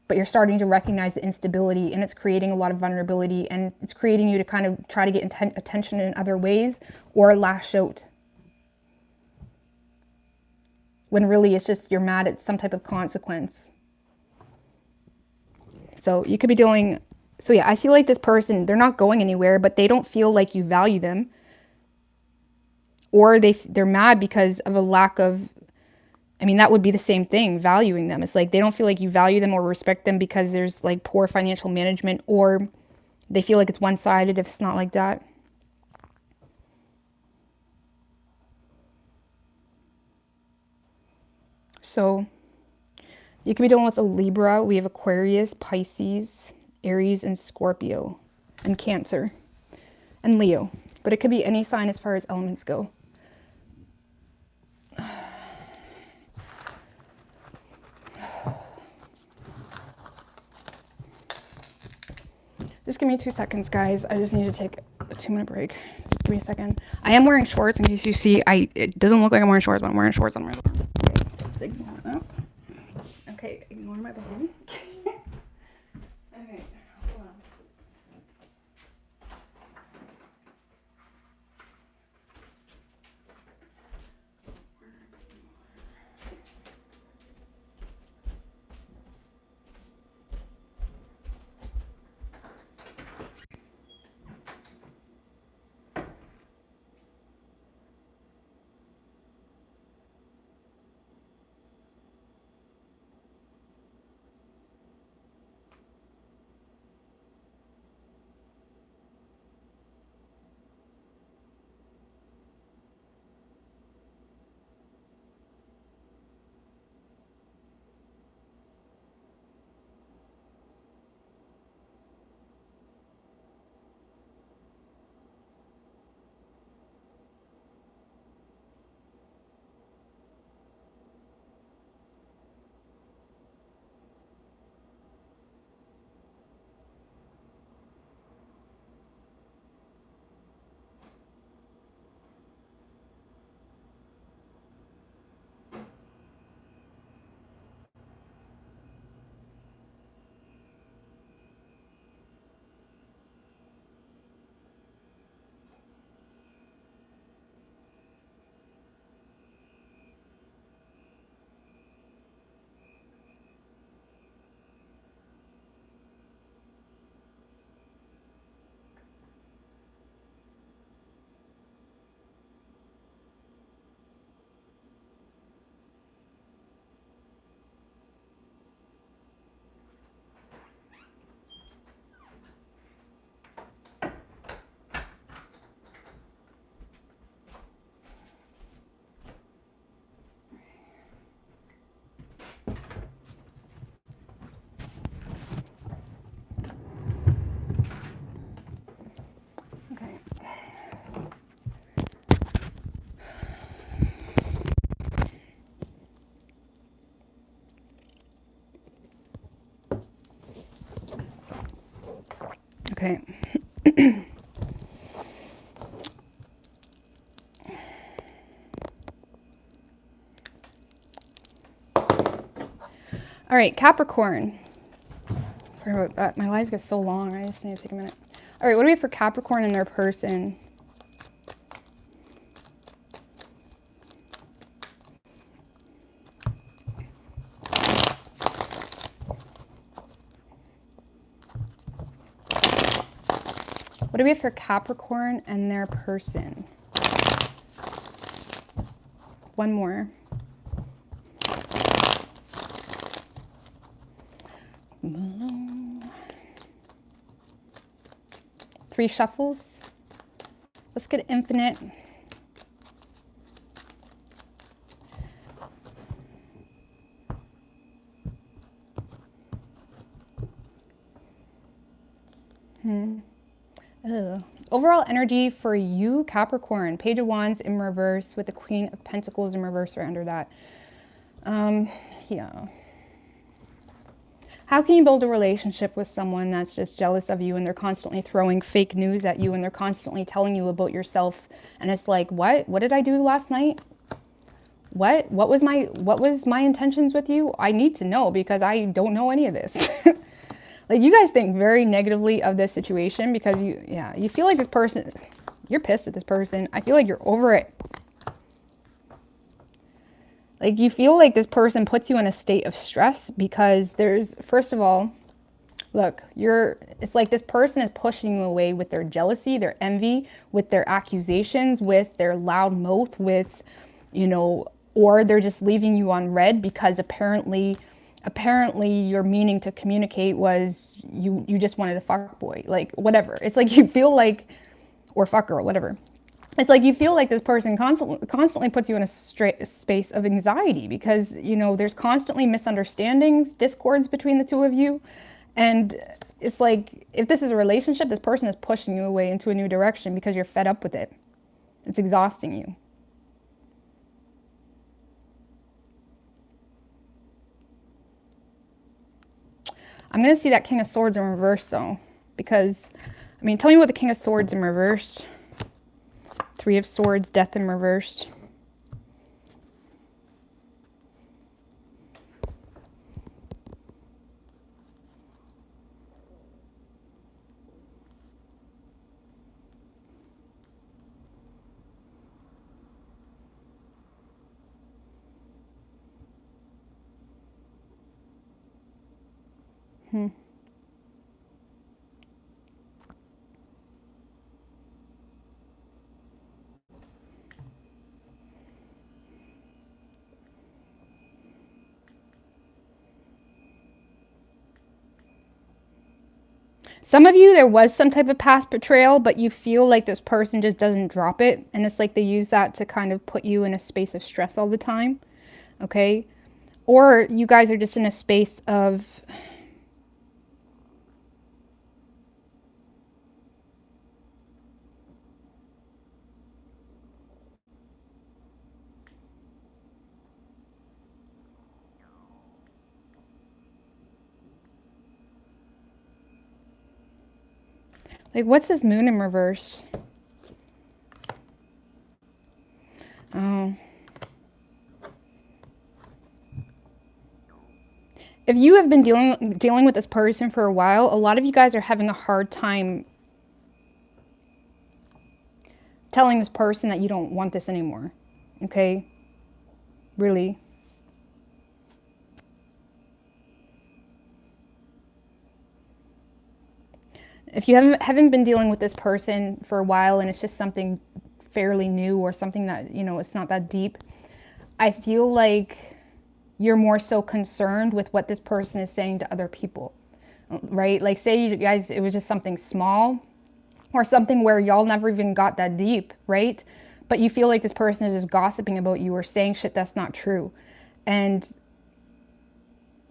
But you're starting to recognize the instability, and it's creating a lot of vulnerability, and it's creating you to kind of try to get attention in other ways or lash out. When really it's just you're mad at some type of consequence. So you could be doing, so yeah, I feel like this person, they're not going anywhere, but they don't feel like you value them. Or they're mad because of a lack of, I mean, that would be the same thing, valuing them. It's like they don't feel like you value them or respect them because there's like poor financial management, or they feel like it's one-sided if it's not like that. So you could be dealing with a Libra. We have Aquarius, Pisces, Aries, and Scorpio, and Cancer, and Leo. But it could be any sign as far as elements go. Just give me 2 seconds, guys. I just need to take a 2-minute break. Just give me a second. I am wearing shorts in case you see. It doesn't look like I'm wearing shorts, but I'm wearing shorts on my arm. Okay, just ignore that. Okay, ignore my body. Okay, hold on. Okay. All right, Capricorn. Sorry about that. My lives get so long. I just need to take a minute. All right, what do we have for Capricorn and their person? What do we have for Capricorn and their person? One more. Three shuffles. Let's get infinite. Overall energy for you, Capricorn. Page of Wands in reverse with the Queen of Pentacles in reverse right under that. Yeah. How can you build a relationship with someone that's just jealous of you and they're constantly throwing fake news at you and they're constantly telling you about yourself? And it's like, what did I do last night? What was my intentions with you? I need to know, because I don't know any of this. Like, you guys think very negatively of this situation because you feel like this person, you're pissed at this person. I feel like you're over it. Like, you feel like this person puts you in a state of stress because there's, first of all, look, it's like this person is pushing you away with their jealousy, their envy, with their accusations, with their loud mouth, with, or they're just leaving you on red because apparently your meaning to communicate was you just wanted a fuck boy, like whatever. It's like you feel like, or fuck girl, whatever. It's like you feel like this person constantly puts you in a space of anxiety because, there's constantly misunderstandings, discords between the two of you. And it's like, if this is a relationship, this person is pushing you away into a new direction because you're fed up with it. It's exhausting you. I'm going to see that King of Swords in reverse, though, because, tell me what the King of Swords in reverse. Three of Swords, Death in reverse. Some of you, there was some type of past betrayal, but you feel like this person just doesn't drop it. And it's like they use that to kind of put you in a space of stress all the time. Okay? Or you guys are just in a space of... Like, what's this Moon in reverse? Oh. If you have been dealing with this person for a while, a lot of you guys are having a hard time telling this person that you don't want this anymore. Okay? Really. If you haven't been dealing with this person for a while and it's just something fairly new or something that, it's not that deep, I feel like you're more so concerned with what this person is saying to other people, right? Like, say you guys, it was just something small or something where y'all never even got that deep, right? But you feel like this person is just gossiping about you or saying shit that's not true. And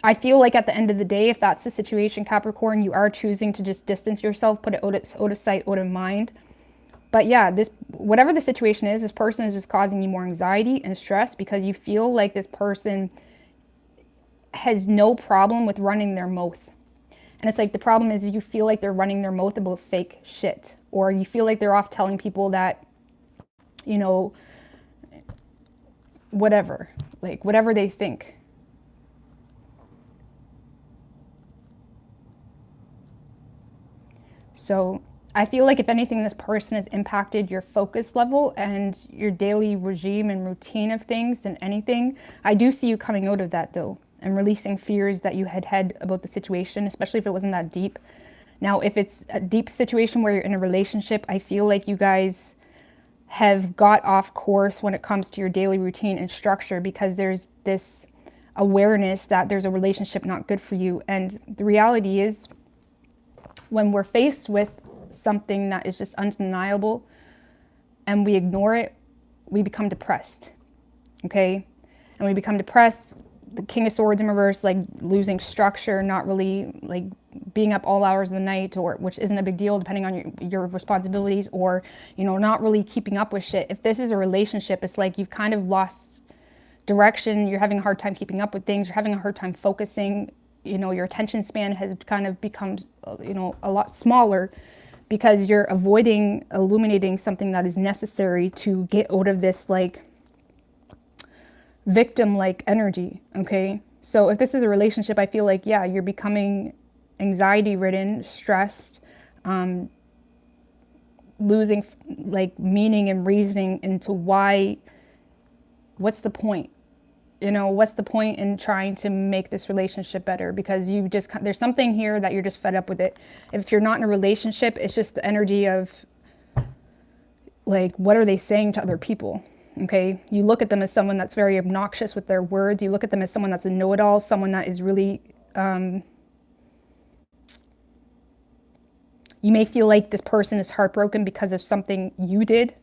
I feel like at the end of the day, if that's the situation, Capricorn, you are choosing to just distance yourself, put it out of sight, out of mind. But yeah, whatever the situation is, this person is just causing you more anxiety and stress because you feel like this person has no problem with running their mouth. And it's like the problem is you feel like they're running their mouth about fake shit. Or you feel like they're off telling people that, whatever. Like, whatever they think. So I feel like if anything, this person has impacted your focus level and your daily regime and routine of things than anything. I do see you coming out of that, though, and releasing fears that you had about the situation, especially if it wasn't that deep. Now, if it's a deep situation where you're in a relationship, I feel like you guys have got off course when it comes to your daily routine and structure because there's this awareness that there's a relationship not good for you. And the reality is, when we're faced with something that is just undeniable and we ignore it, we become depressed, okay? And we become depressed, the King of Swords in reverse, like losing structure, not really, like being up all hours of the night, or which isn't a big deal depending on your responsibilities, or, not really keeping up with shit. If this is a relationship, it's like you've kind of lost direction, you're having a hard time keeping up with things, you're having a hard time focusing, you know, your attention span has kind of become, you know, a lot smaller because you're avoiding illuminating something that is necessary to get out of this like victim-like energy, okay? So if this is a relationship, I feel like, yeah, you're becoming anxiety-ridden, stressed, losing like meaning and reasoning into why, what's the point? You know, what's the point in trying to make this relationship better? Because you just, there's something here that you're just fed up with it. If you're not in a relationship, it's just the energy of like, what are they saying to other people? Okay, you look at them as someone that's very obnoxious with their words. You look at them as someone that's a know-it-all, someone that is really, you may feel like this person is heartbroken because of something you did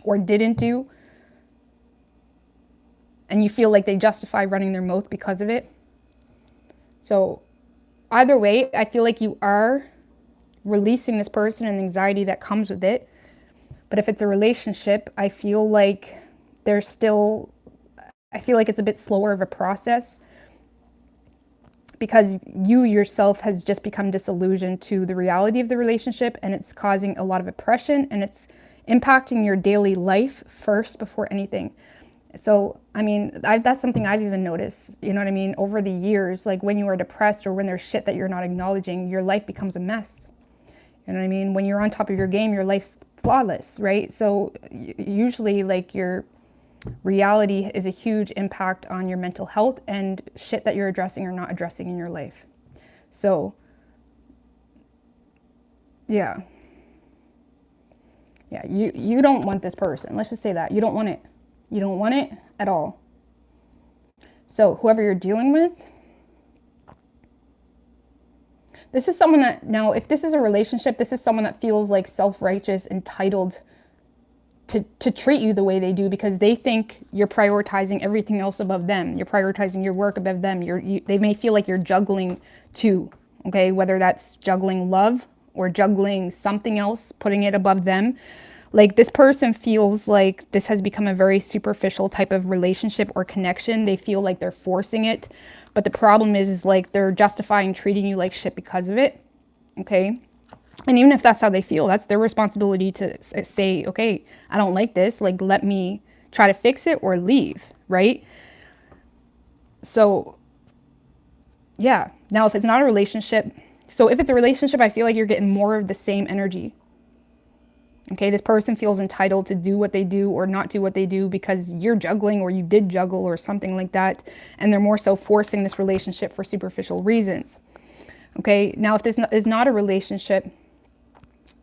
or didn't do. And you feel like they justify running their mouth because of it. So either way, I feel like you are releasing this person and the anxiety that comes with it. But if it's a relationship, I feel like there's still, I feel like it's a bit slower of a process because you yourself has just become disillusioned to the reality of the relationship, and it's causing a lot of oppression, and it's impacting your daily life first before anything. So, I mean, that's something I've even noticed, you know what I mean? Over the years, like when you are depressed or when there's shit that you're not acknowledging, your life becomes a mess. You know what I mean? When you're on top of your game, your life's flawless, right? So usually like your reality is a huge impact on your mental health and shit that you're addressing or not addressing in your life. So, yeah. Yeah, you don't want this person. Let's just say that. You don't want it. You don't want it at all. So whoever you're dealing with, this is someone that, now if this is a relationship, this is someone that feels like self-righteous, entitled to treat you the way they do because they think you're prioritizing everything else above them. You're prioritizing your work above them. They may feel like you're juggling two, okay? Whether that's juggling love or juggling something else, putting it above them. Like this person feels like this has become a very superficial type of relationship or connection. They feel like they're forcing it. But the problem is like they're justifying treating you like shit because of it, okay? And even if that's how they feel, that's their responsibility to say, okay, I don't like this. Like, let me try to fix it or leave, right? So, yeah. Now, if it's not a relationship, so if it's a relationship, I feel like you're getting more of the same energy. Okay, this person feels entitled to do what they do or not do what they do because you're juggling or you did juggle or something like that. And they're more so forcing this relationship for superficial reasons. Okay, now if this is not a relationship,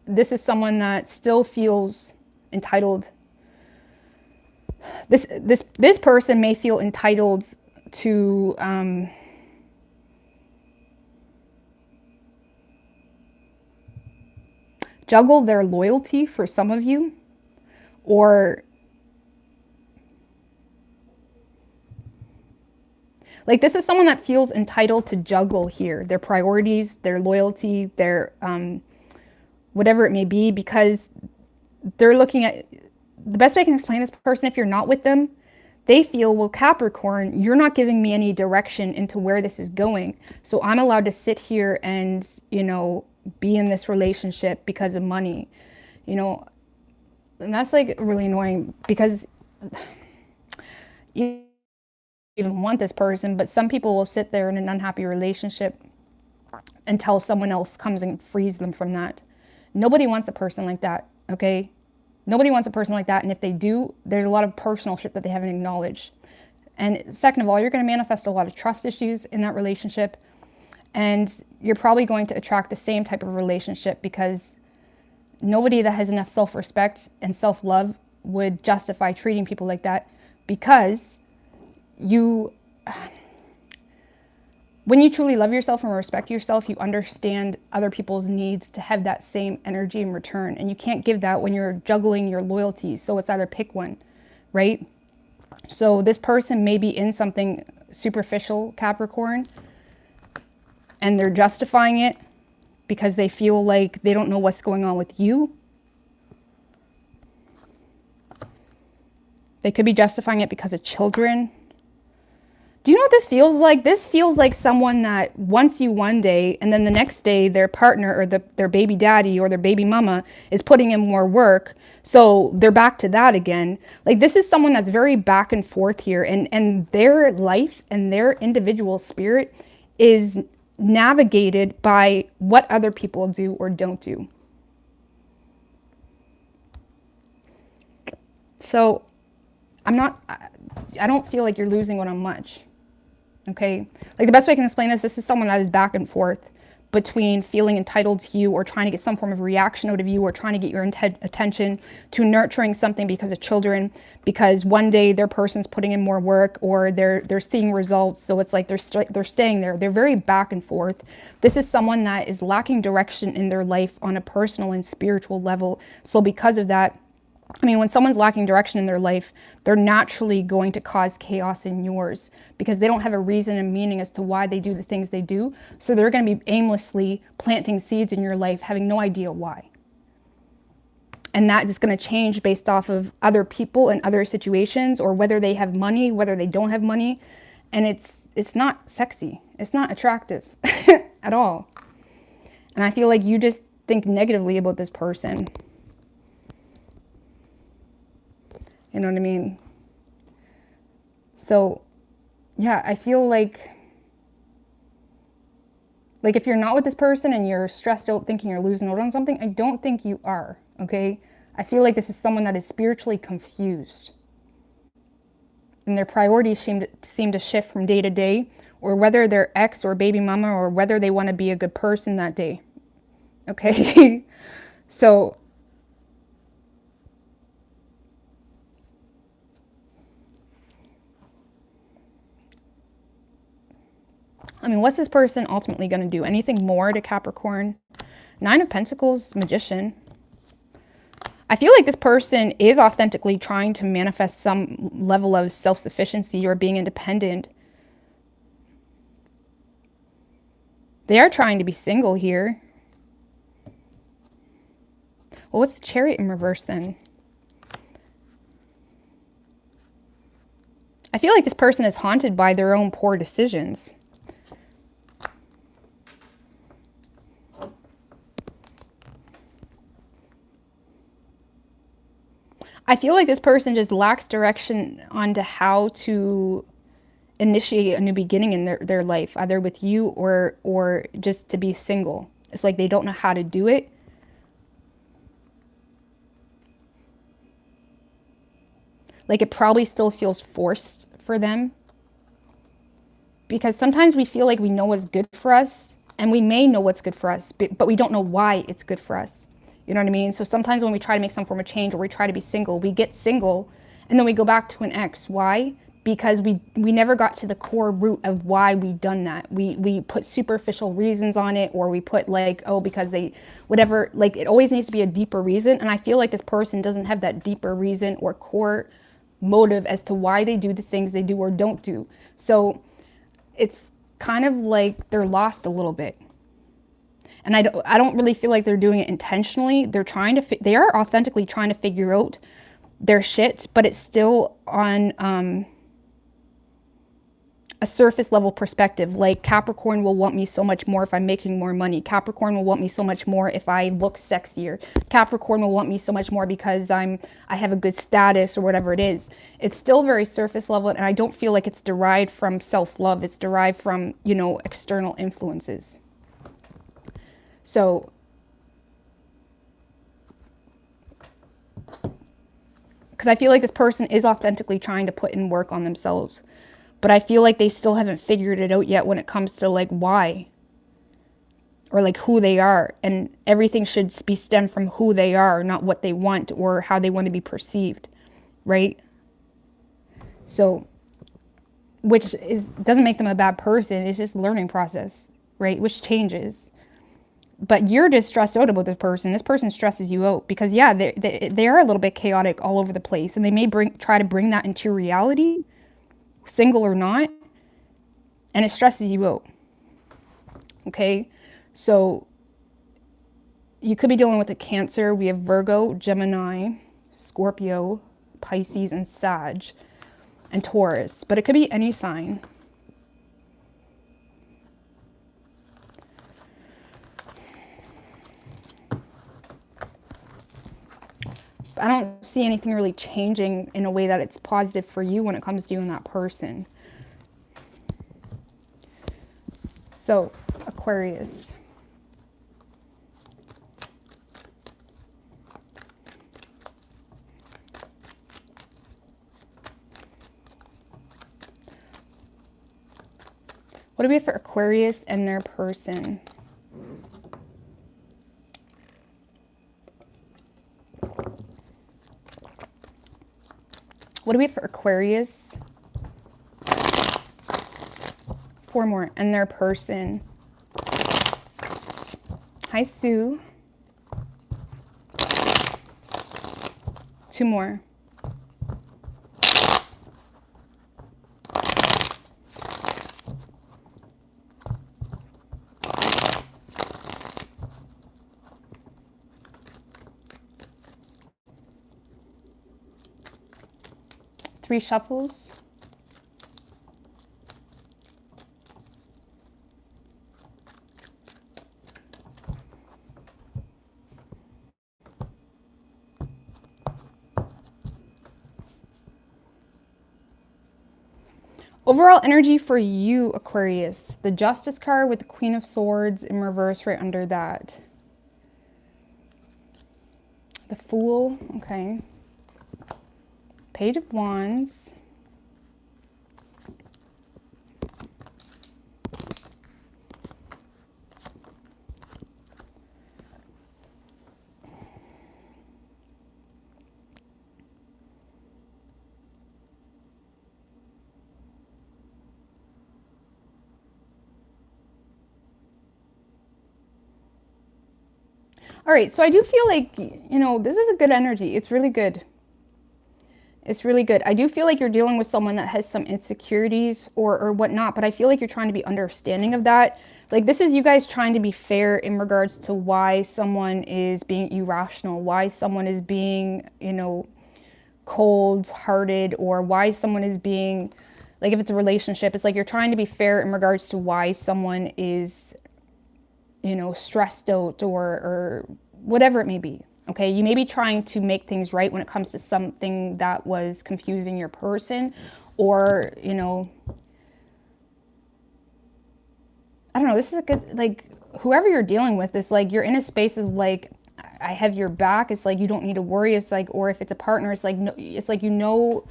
this is someone that still feels entitled. This person may feel entitled to juggle their loyalty for some of you, or like this is someone that feels entitled to juggle here, their priorities, their loyalty, their whatever it may be, because they're looking at, the best way I can explain this person, if you're not with them, they feel, well, Capricorn, you're not giving me any direction into where this is going. So I'm allowed to sit here and, you know, be in this relationship because of money, you know, and that's like really annoying because you even want this person, but some people will sit there in an unhappy relationship until someone else comes and frees them from that. Nobody wants a person like that, okay? Nobody wants a person like that, and if they do, there's a lot of personal shit that they haven't acknowledged. And second of all, you're going to manifest a lot of trust issues in that relationship, and you're probably going to attract the same type of relationship because nobody that has enough self-respect and self-love would justify treating people like that, because when you truly love yourself and respect yourself, you understand other people's needs to have that same energy in return. And you can't give that when you're juggling your loyalties. So it's either pick one, right? So this person may be in something superficial, Capricorn, and they're justifying it because they feel like they don't know what's going on with you. They could be justifying it because of children. Do you know what this feels like? This feels like someone that wants you one day, and then the next day their partner or their baby daddy or their baby mama is putting in more work. So they're back to that again. Like, this is someone that's very back and forth here, and their life and their individual spirit is navigated by what other people do or don't do. So I don't feel like you're losing out on much. Okay. Like, the best way I can explain this is someone that is back and forth between feeling entitled to you or trying to get some form of reaction out of you or trying to get your attention, to nurturing something because of children, because one day their person's putting in more work or they're seeing results. So it's like they're staying there. They're very back and forth. This is someone that is lacking direction in their life on a personal and spiritual level. So because of that, I mean, when someone's lacking direction in their life, they're naturally going to cause chaos in yours because they don't have a reason and meaning as to why they do the things they do. So they're going to be aimlessly planting seeds in your life, having no idea why. And that is going to change based off of other people and other situations, or whether they have money, whether they don't have money. And it's not sexy. It's not attractive at all. And I feel like you just think negatively about this person. You know what I mean? So, yeah, I feel like if you're not with this person and you're stressed out thinking you're losing out on something, I don't think you are, okay? I feel like this is someone that is spiritually confused. And their priorities seem to shift from day to day, or whether they're ex or baby mama, or whether they want to be a good person that day, okay? So, I mean, what's this person ultimately going to do? Anything more to Capricorn? Nine of Pentacles, Magician. I feel like this person is authentically trying to manifest some level of self-sufficiency or being independent. They are trying to be single here. Well, what's the Chariot in reverse then? I feel like this person is haunted by their own poor decisions. I feel like this person just lacks direction onto how to initiate a new beginning in their life, either with you or just to be single. It's like they don't know how to do it. Like, it probably still feels forced for them. Because sometimes we feel like we know what's good for us, and we may know what's good for us, but we don't know why it's good for us. You know what I mean? So sometimes when we try to make some form of change or we try to be single, we get single and then we go back to an ex. Why? Because we never got to the core root of why we done that. We put superficial reasons on it, or we put like, oh, because they, whatever, like it always needs to be a deeper reason. And I feel like this person doesn't have that deeper reason or core motive as to why they do the things they do or don't do. So it's kind of like they're lost a little bit. And I don't really feel like they're doing it intentionally. They are authentically trying to figure out their shit, but it's still on a surface level perspective. Like, Capricorn will want me so much more if I'm making more money. Capricorn will want me so much more if I look sexier. Capricorn will want me so much more because I have a good status or whatever it is. It's still very surface level, and I don't feel like it's derived from self-love. It's derived from, you know, external influences. So, because I feel like this person is authentically trying to put in work on themselves, but I feel like they still haven't figured it out yet when it comes to like why, or like who they are, and everything should be stemmed from who they are, not what they want or how they want to be perceived, right? So, which doesn't make them a bad person. It's just a learning process, right? Which changes. But you're just stressed out about this person. This person stresses you out because, yeah, they are a little bit chaotic all over the place. And they may try to bring that into your reality, single or not. And it stresses you out. Okay? So you could be dealing with a Cancer. We have Virgo, Gemini, Scorpio, Pisces, and Sag, and Taurus. But it could be any sign. I don't see anything really changing in a way that it's positive for you when it comes to you and that person. So, Aquarius. What do we have for Aquarius and their person? What do we have for Aquarius? 4 more. And their person. Hi, Sue. 2 more. Three shuffles. Overall energy for you, Aquarius. The Justice card with the Queen of Swords in reverse right under that. The Fool, okay. Page of Wands. All right, so I do feel like, you know, this is a good energy. It's really good. It's really good. I do feel like you're dealing with someone that has some insecurities or whatnot, but I feel like you're trying to be understanding of that. Like, this is you guys trying to be fair in regards to why someone is being irrational, why someone is being, you know, cold-hearted, or why someone is being, like, if it's a relationship, it's like you're trying to be fair in regards to why someone is, you know, stressed out or whatever it may be. Okay, you may be trying to make things right when it comes to something that was confusing your person, or, you know, I don't know, this is a good, like, whoever you're dealing with is like, you're in a space of like, I have your back. It's like, you don't need to worry. It's like, or if it's a partner, it's like, no, it's like, you know,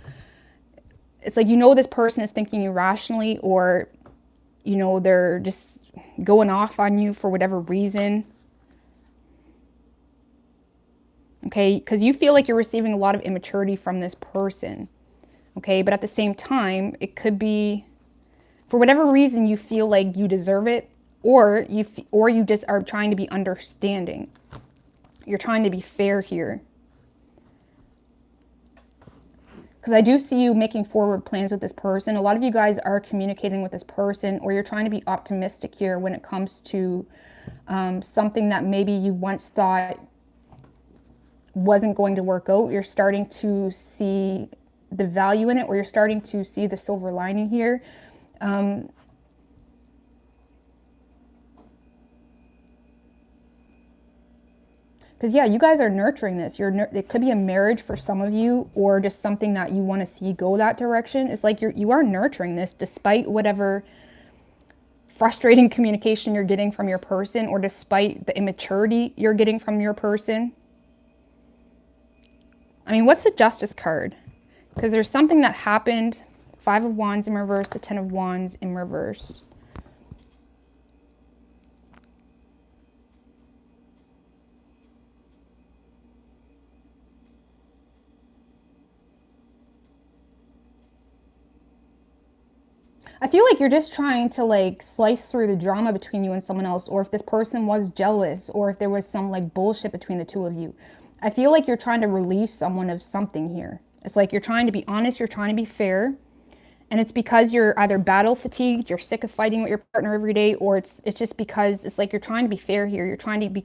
it's like, you know, this person is thinking irrationally, or, you know, they're just going off on you for whatever reason. Okay, because you feel like you're receiving a lot of immaturity from this person. Okay, but at the same time, it could be, for whatever reason, you feel like you deserve it, or you just are trying to be understanding. You're trying to be fair here. Because I do see you making forward plans with this person. A lot of you guys are communicating with this person, or you're trying to be optimistic here when it comes to something that maybe you once thought wasn't going to work out. You're starting to see the value in it, or you're starting to see the silver lining here. Because, yeah, you guys are nurturing this. It could be a marriage for some of you, or just something that you want to see go that direction. It's like you are nurturing this despite whatever frustrating communication you're getting from your person, or despite the immaturity you're getting from your person. I mean, what's the Justice card? Because there's something that happened. 5 of Wands in reverse, the 10 of Wands in reverse. I feel like you're just trying to like slice through the drama between you and someone else, or if this person was jealous, or if there was some like bullshit between the two of you. I feel like you're trying to release someone of something here. It's like you're trying to be honest, you're trying to be fair, and it's because you're either battle fatigued, you're sick of fighting with your partner every day, or it's just because it's like you're trying to be fair here. You're trying to be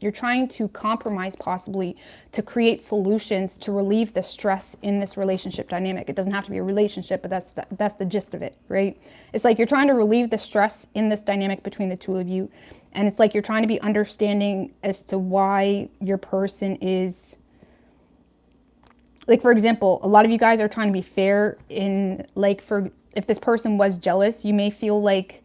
you're trying to compromise, possibly, to create solutions to relieve the stress in this relationship dynamic. It doesn't have to be a relationship, but that's the gist of it, right? It's like you're trying to relieve the stress in this dynamic between the two of you. And it's like you're trying to be understanding as to why your person is Like, for example, a lot of you guys are trying to be fair in, like, for if this person was jealous, you may feel like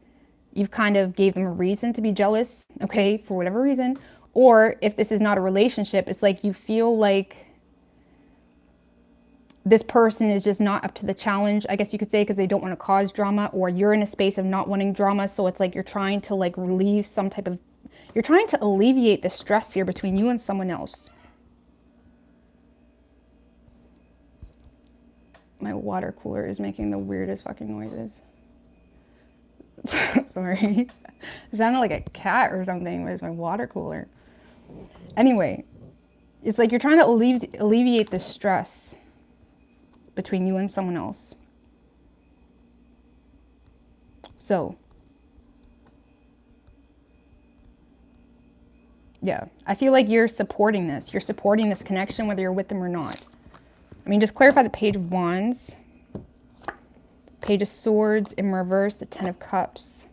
you've kind of gave them a reason to be jealous, okay, for whatever reason. Or if this is not a relationship, it's like you feel like this person is just not up to the challenge, I guess you could say, because they don't want to cause drama, or you're in a space of not wanting drama. So it's like you're trying to like relieve some type of, you're trying to alleviate the stress here between you and someone else. My water cooler is making the weirdest fucking noises. Sorry. It sounded like a cat or something, but it's my water cooler. Anyway, it's like you're trying to alleviate the stress between you and someone else. So, yeah, I feel like you're supporting this. You're supporting this connection, whether you're with them or not. I mean, just clarify the Page of Wands, Page of Swords in reverse, the Ten of Cups.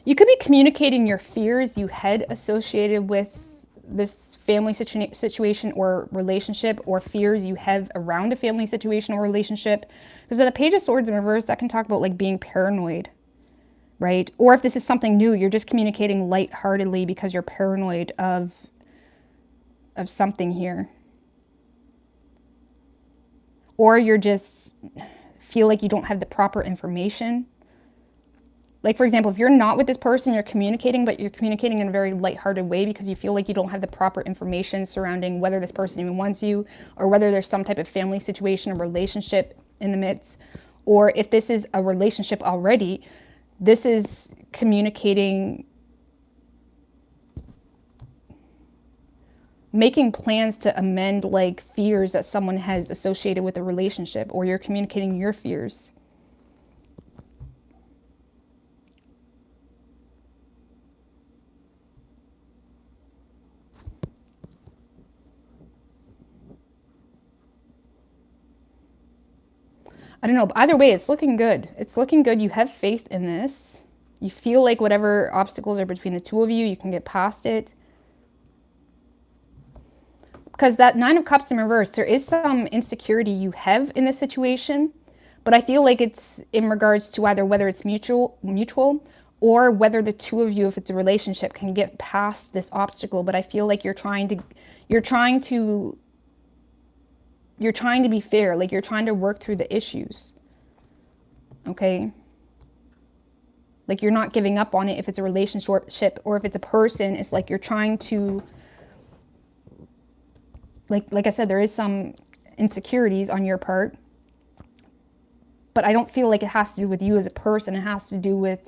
You could be communicating your fears you had associated with this family situation or relationship, or fears you have around a family situation or relationship. Because at the Page of Swords in reverse, that can talk about like being paranoid, right? Or if this is something new, you're just communicating lightheartedly because you're paranoid of something here. Or you're just feel like you don't have the proper information. Like, for example, if you're not with this person, you're communicating, but you're communicating in a very lighthearted way because you feel like you don't have the proper information surrounding whether this person even wants you, or whether there's some type of family situation or relationship in the midst. Or if this is a relationship already, this is communicating, making plans to amend like fears that someone has associated with a relationship, or you're communicating your fears. I don't know, but either way, it's looking good. It's looking good. You have faith in this. You feel like whatever obstacles are between the two of you, you can get past it. Because that Nine of Cups in reverse, there is some insecurity you have in this situation, but I feel like it's in regards to either whether it's mutual, or whether the two of you, if it's a relationship, can get past this obstacle. But I feel like you're trying to be fair, like you're trying to work through the issues, okay? Like you're not giving up on it if it's a relationship, or if it's a person, it's like you're trying to, like I said, there is some insecurities on your part, but I don't feel like it has to do with you as a person. It has to do with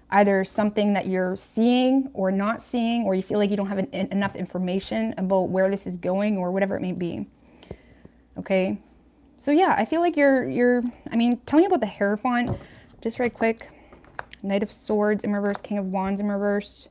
either something that you're seeing or not seeing, or you feel like you don't have enough information about where this is going, or whatever it may be. Okay, so yeah, I feel like I mean, tell me about the Hierophant, just right quick. Knight of Swords in reverse, King of Wands in reverse.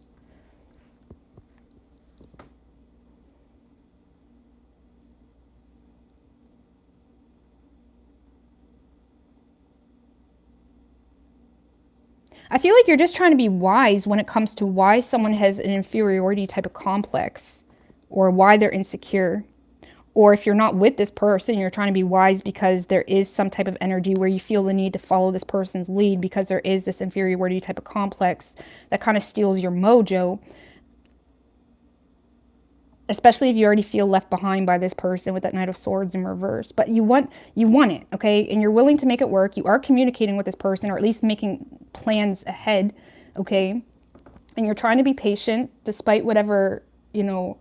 I feel like you're just trying to be wise when it comes to why someone has an inferiority type of complex, or why they're insecure. Or if you're not with this person, you're trying to be wise because there is some type of energy where you feel the need to follow this person's lead because there is this inferiority type of complex that kind of steals your mojo. Especially if you already feel left behind by this person with that Knight of Swords in reverse. But you want it, okay? And you're willing to make it work. You are communicating with this person, or at least making plans ahead, okay? And you're trying to be patient despite whatever, you know,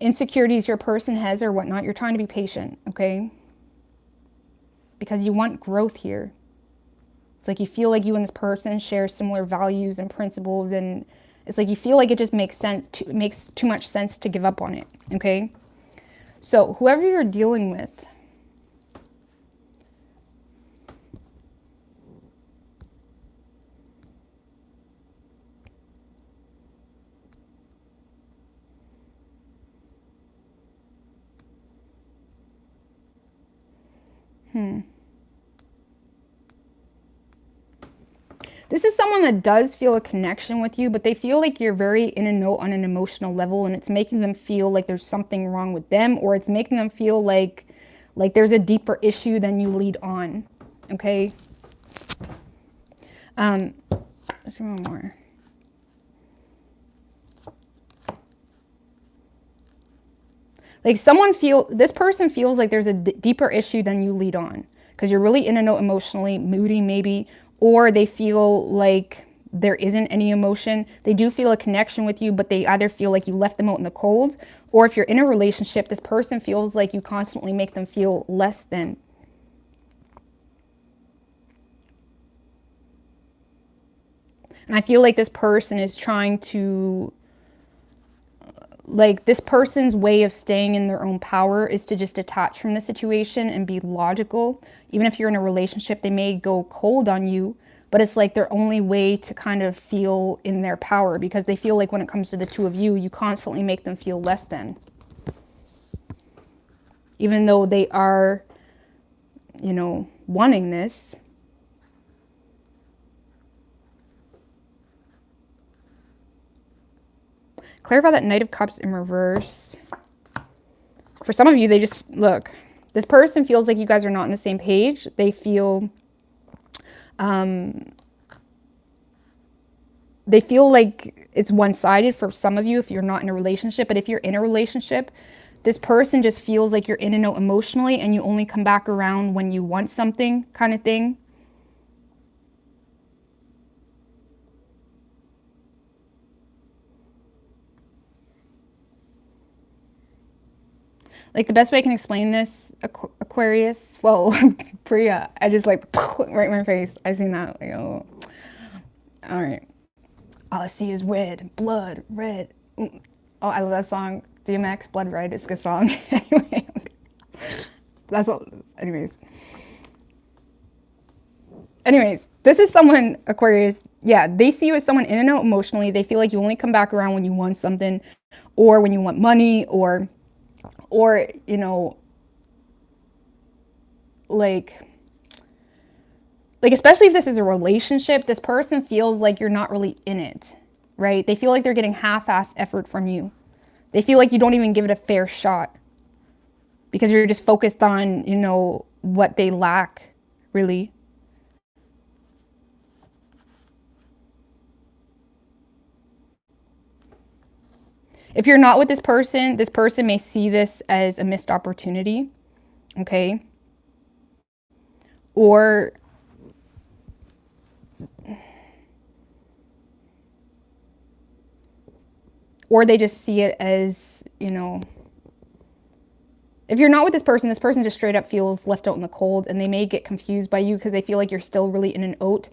insecurities your person has or whatnot. You're trying to be patient, okay? Because you want growth here. It's like you feel like you and this person share similar values and principles, and it's like you feel like it just makes sense. It makes too much sense to give up on it, okay? So whoever you're dealing with, This is someone that does feel a connection with you, but they feel like you're very in a know on an emotional level, and it's making them feel like there's something wrong with them, or it's making them feel like there's a deeper issue than you lead on. Okay. Let's do one more. Like this person feels like there's a deeper issue than you lead on, because you're really in a note emotionally, moody maybe, or they feel like there isn't any emotion. They do feel a connection with you, but they either feel like you left them out in the cold, or if you're in a relationship, this person feels like you constantly make them feel less than. And I feel like this person is trying to, like, this person's way of staying in their own power is to just detach from the situation and be logical. Even if you're in a relationship, they may go cold on you, but it's like their only way to kind of feel in their power, because they feel like when it comes to the two of you, you constantly make them feel less than. Even though they are, you know, wanting this. Clarify that Knight of Cups in reverse. For some of you, they just, look, this person feels like you guys are not on the same page. They feel, like it's one-sided for some of you if you're not in a relationship. But if you're in a relationship, this person just feels like you're in a note emotionally, and you only come back around when you want something, kind of thing. Like, the best way I can explain this, Aquarius, well, Priya, I just like, right in my face. I seen that, like, oh, all right. All I see is red, blood, red. Oh, I love that song. DMX, Blood Red, is a good song. Anyway, that's all. Anyways, this is someone, Aquarius, yeah, they see you as someone in and out emotionally. They feel like you only come back around when you want something, or when you want money, or you know, like especially if this is a relationship, this person feels like you're not really in it, right? They feel like they're getting half-ass effort from you. They feel like you don't even give it a fair shot, because you're just focused on, you know, what they lack, really. If you're not with this person may see this as a missed opportunity, okay? Or they just see it as, you know, if you're not with this person just straight up feels left out in the cold, and they may get confused by you because they feel like you're still really in an oat,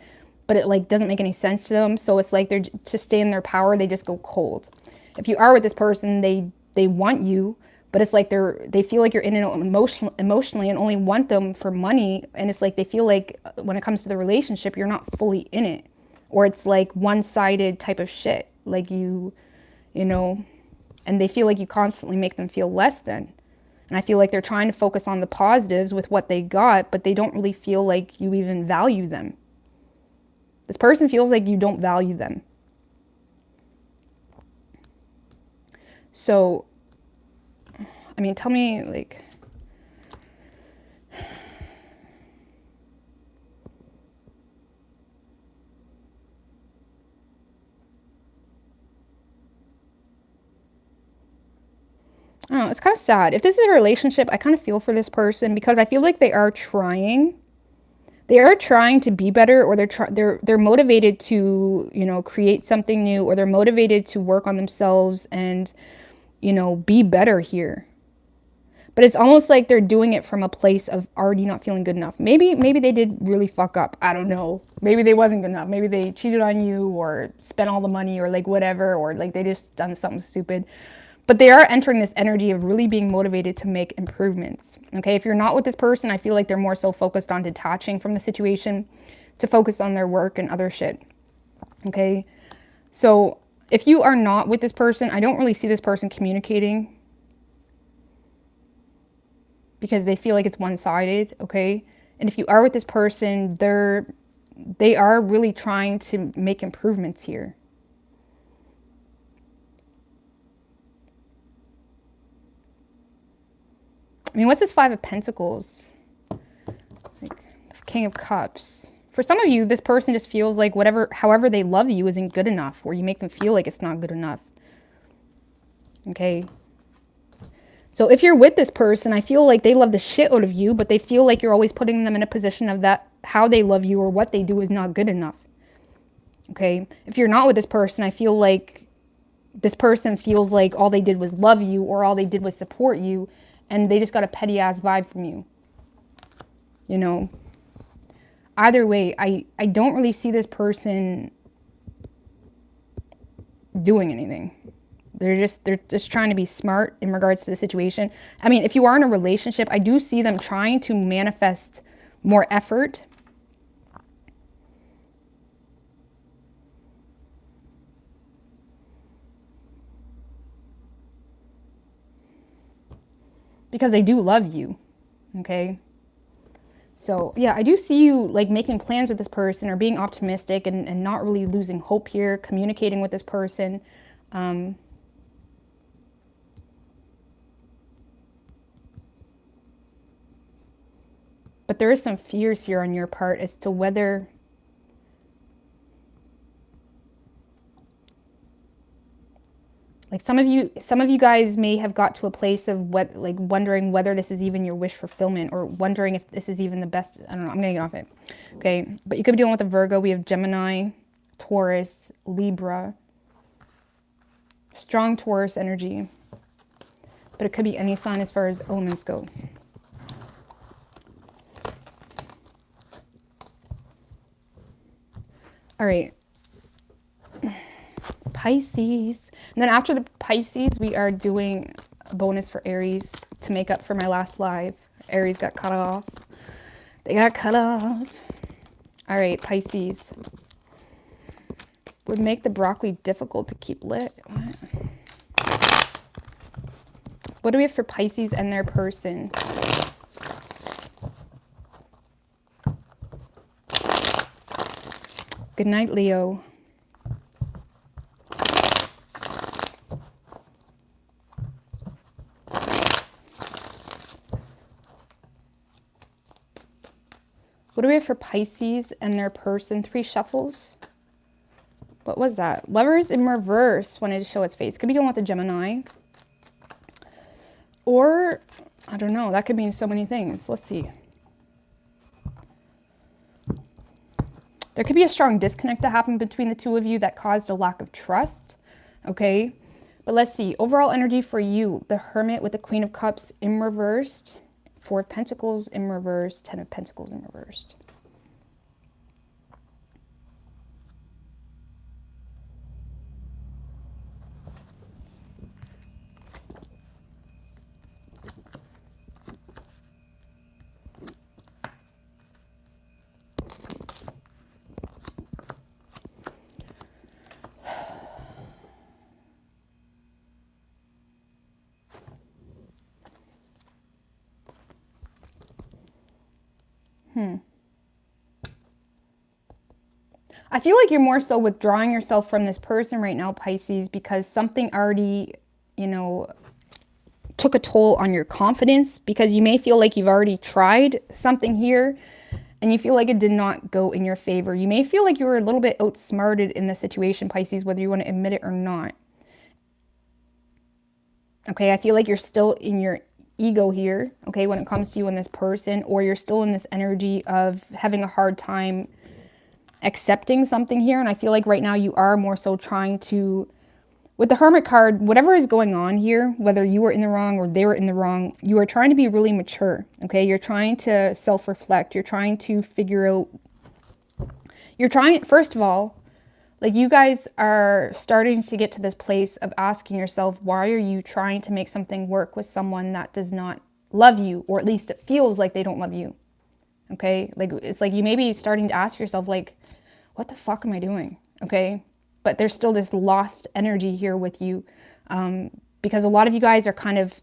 but it like doesn't make any sense to them. So it's like they're to stay in their power, they just go cold. If you are with this person, they want you, but it's like they feel like you're in an emotionally and only want them for money. And it's like they feel like when it comes to the relationship, you're not fully in it, or it's like one-sided type of shit. Like you know, and they feel like you constantly make them feel less than. And I feel like they're trying to focus on the positives with what they got, but they don't really feel like you even value them. This person feels like you don't value them. So, I mean, tell me, like, I don't know, it's kind of sad. If this is a relationship, I kind of feel for this person, because I feel like they are trying. They are trying to be better, or they're motivated to, you know, create something new, or they're motivated to work on themselves and, you know, be better here. But it's almost like they're doing it from a place of already not feeling good enough. Maybe they did really fuck up. I don't know. Maybe they wasn't good enough. Maybe they cheated on you, or spent all the money, or like whatever, or like they just done something stupid. But they are entering this energy of really being motivated to make improvements. Okay, if you're not with this person, I feel like they're more so focused on detaching from the situation to focus on their work and other shit. Okay, so if you are not with this person, I don't really see this person communicating. because they feel like it's one-sided, okay? And if you are with this person, they are really trying to make improvements here. I mean, what's this Five of Pentacles? Like, King of Cups. For some of you, this person just feels like however they love you isn't good enough, or you make them feel like it's not good enough. Okay? So if you're with this person, I feel like they love the shit out of you, but they feel like you're always putting them in a position of that how they love you or what they do is not good enough. Okay? If you're not with this person, I feel like this person feels like all they did was love you, or all they did was support you, and they just got a petty ass vibe from you. You know? Either way, I don't really see this person doing anything. They're just trying to be smart in regards to the situation. I mean, if you are in a relationship, I do see them trying to manifest more effort. Because they do love you, okay? So, yeah, I do see you, like, making plans with this person or being optimistic and not really losing hope here, communicating with this person. But there is some fears here on your part as to whether... Like some of you guys may have got to a place of wondering whether this is even your wish fulfillment, or wondering if this is even the best. I don't know. I'm going to get off it. Okay. But you could be dealing with a Virgo. We have Gemini, Taurus, Libra. Strong Taurus energy. But it could be any sign as far as elements go. All right. Pisces. And then after the Pisces, we are doing a bonus for Aries to make up for my last live. Aries got cut off. They got cut off. All right, Pisces. Would make the broccoli difficult to keep lit. What do we have for Pisces and their person? Good night, Leo. What do we have for Pisces and their person? 3 shuffles. What was that? Lovers in reverse wanted to show its face. Could be dealing with a Gemini. Or, I don't know. That could mean so many things. Let's see. There could be a strong disconnect that happened between the two of you that caused a lack of trust. Okay. But let's see. Overall energy for you. The Hermit with the Queen of Cups in reversed. 4 of Pentacles in reverse, 10 of Pentacles in reversed. I feel like you're more so withdrawing yourself from this person right now, Pisces, because something already, you know, took a toll on your confidence, because you may feel like you've already tried something here and you feel like it did not go in your favor. You may feel like you were a little bit outsmarted in the situation, Pisces, whether you want to admit it or not. Okay, I feel like you're still in your ego here, okay, when it comes to you and this person, or you're still in this energy of having a hard time accepting something here. And I feel like right now you are more so trying to, with the Hermit card, whatever is going on here, whether you were in the wrong or they were in the wrong, you are trying to be really mature, okay? You're trying to self-reflect. You're trying to figure out, you're trying, first of all, like you guys are starting to get to this place of asking yourself, why are you trying to make something work with someone that does not love you, or at least it feels like they don't love you, okay? Like, it's like you may be starting to ask yourself, like, what the fuck am I doing? Okay. But there's still this lost energy here with you, because a lot of you guys are kind of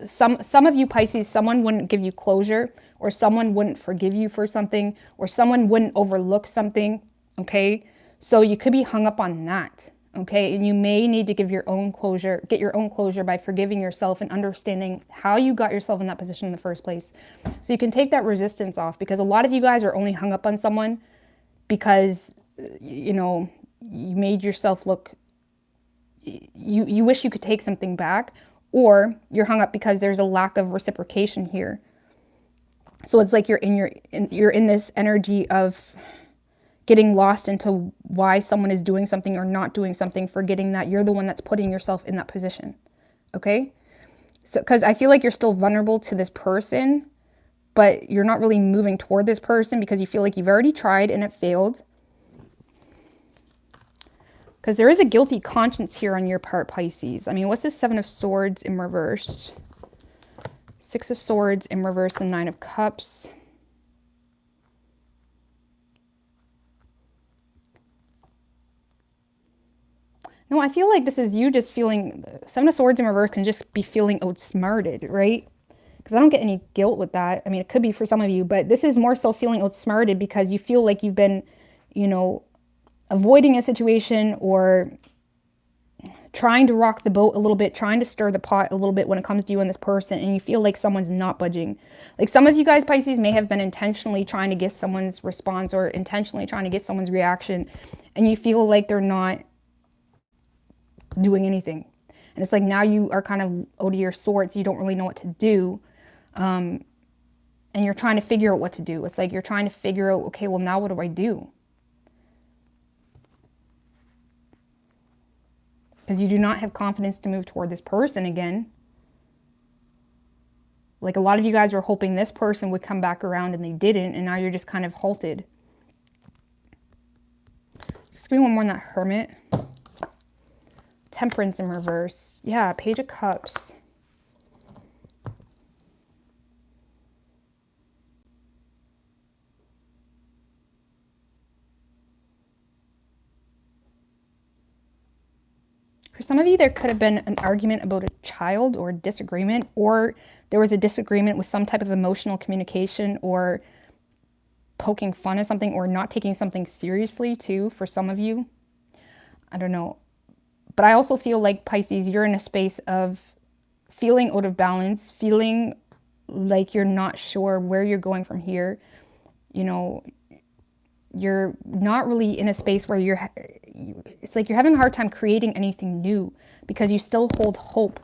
some of you Pisces, someone wouldn't give you closure, or someone wouldn't forgive you for something, or someone wouldn't overlook something, okay? So you could be hung up on that, okay? And you may need to give your own closure, get your own closure by forgiving yourself and understanding how you got yourself in that position in the first place. So you can take that resistance off, because a lot of you guys are only hung up on someone because, you know, you made yourself look, you wish you could take something back, or you're hung up because there's a lack of reciprocation here. So it's like you're in this energy of getting lost into why someone is doing something or not doing something, forgetting that you're the one that's putting yourself in that position. Okay? So, because I feel like you're still vulnerable to this person, but you're not really moving toward this person because you feel like you've already tried and it failed. Because there is a guilty conscience here on your part, Pisces. I mean, what's this 7 of Swords in reverse? 6 of Swords in reverse, the 9 of Cups. No, I feel like this is you just feeling, 7 of Swords in reverse can just be feeling outsmarted, right? Because I don't get any guilt with that. I mean, it could be for some of you, but this is more so feeling outsmarted because you feel like you've been, you know, avoiding a situation or trying to rock the boat a little bit, trying to stir the pot a little bit when it comes to you and this person, and you feel like someone's not budging. Like some of you guys, Pisces, may have been intentionally trying to get someone's response or intentionally trying to get someone's reaction, and you feel like they're not doing anything. And it's like now you are kind of out of your sorts. You don't really know what to do. And you're trying to figure out what to do. It's like you're trying to figure out, okay, well, now what do I do? Because you do not have confidence to move toward this person again. Like a lot of you guys were hoping this person would come back around and they didn't, and now you're just kind of halted. Just give me one more on that Hermit. Temperance in reverse. Yeah, Page of Cups. For some of you, there could have been an argument about a child or a disagreement, or there was a disagreement with some type of emotional communication or poking fun at something or not taking something seriously too for some of you. I don't know. But I also feel like, Pisces, you're in a space of feeling out of balance, feeling like you're not sure where you're going from here. You know, you're not really in a space where it's like you're having a hard time creating anything new because you still hold hope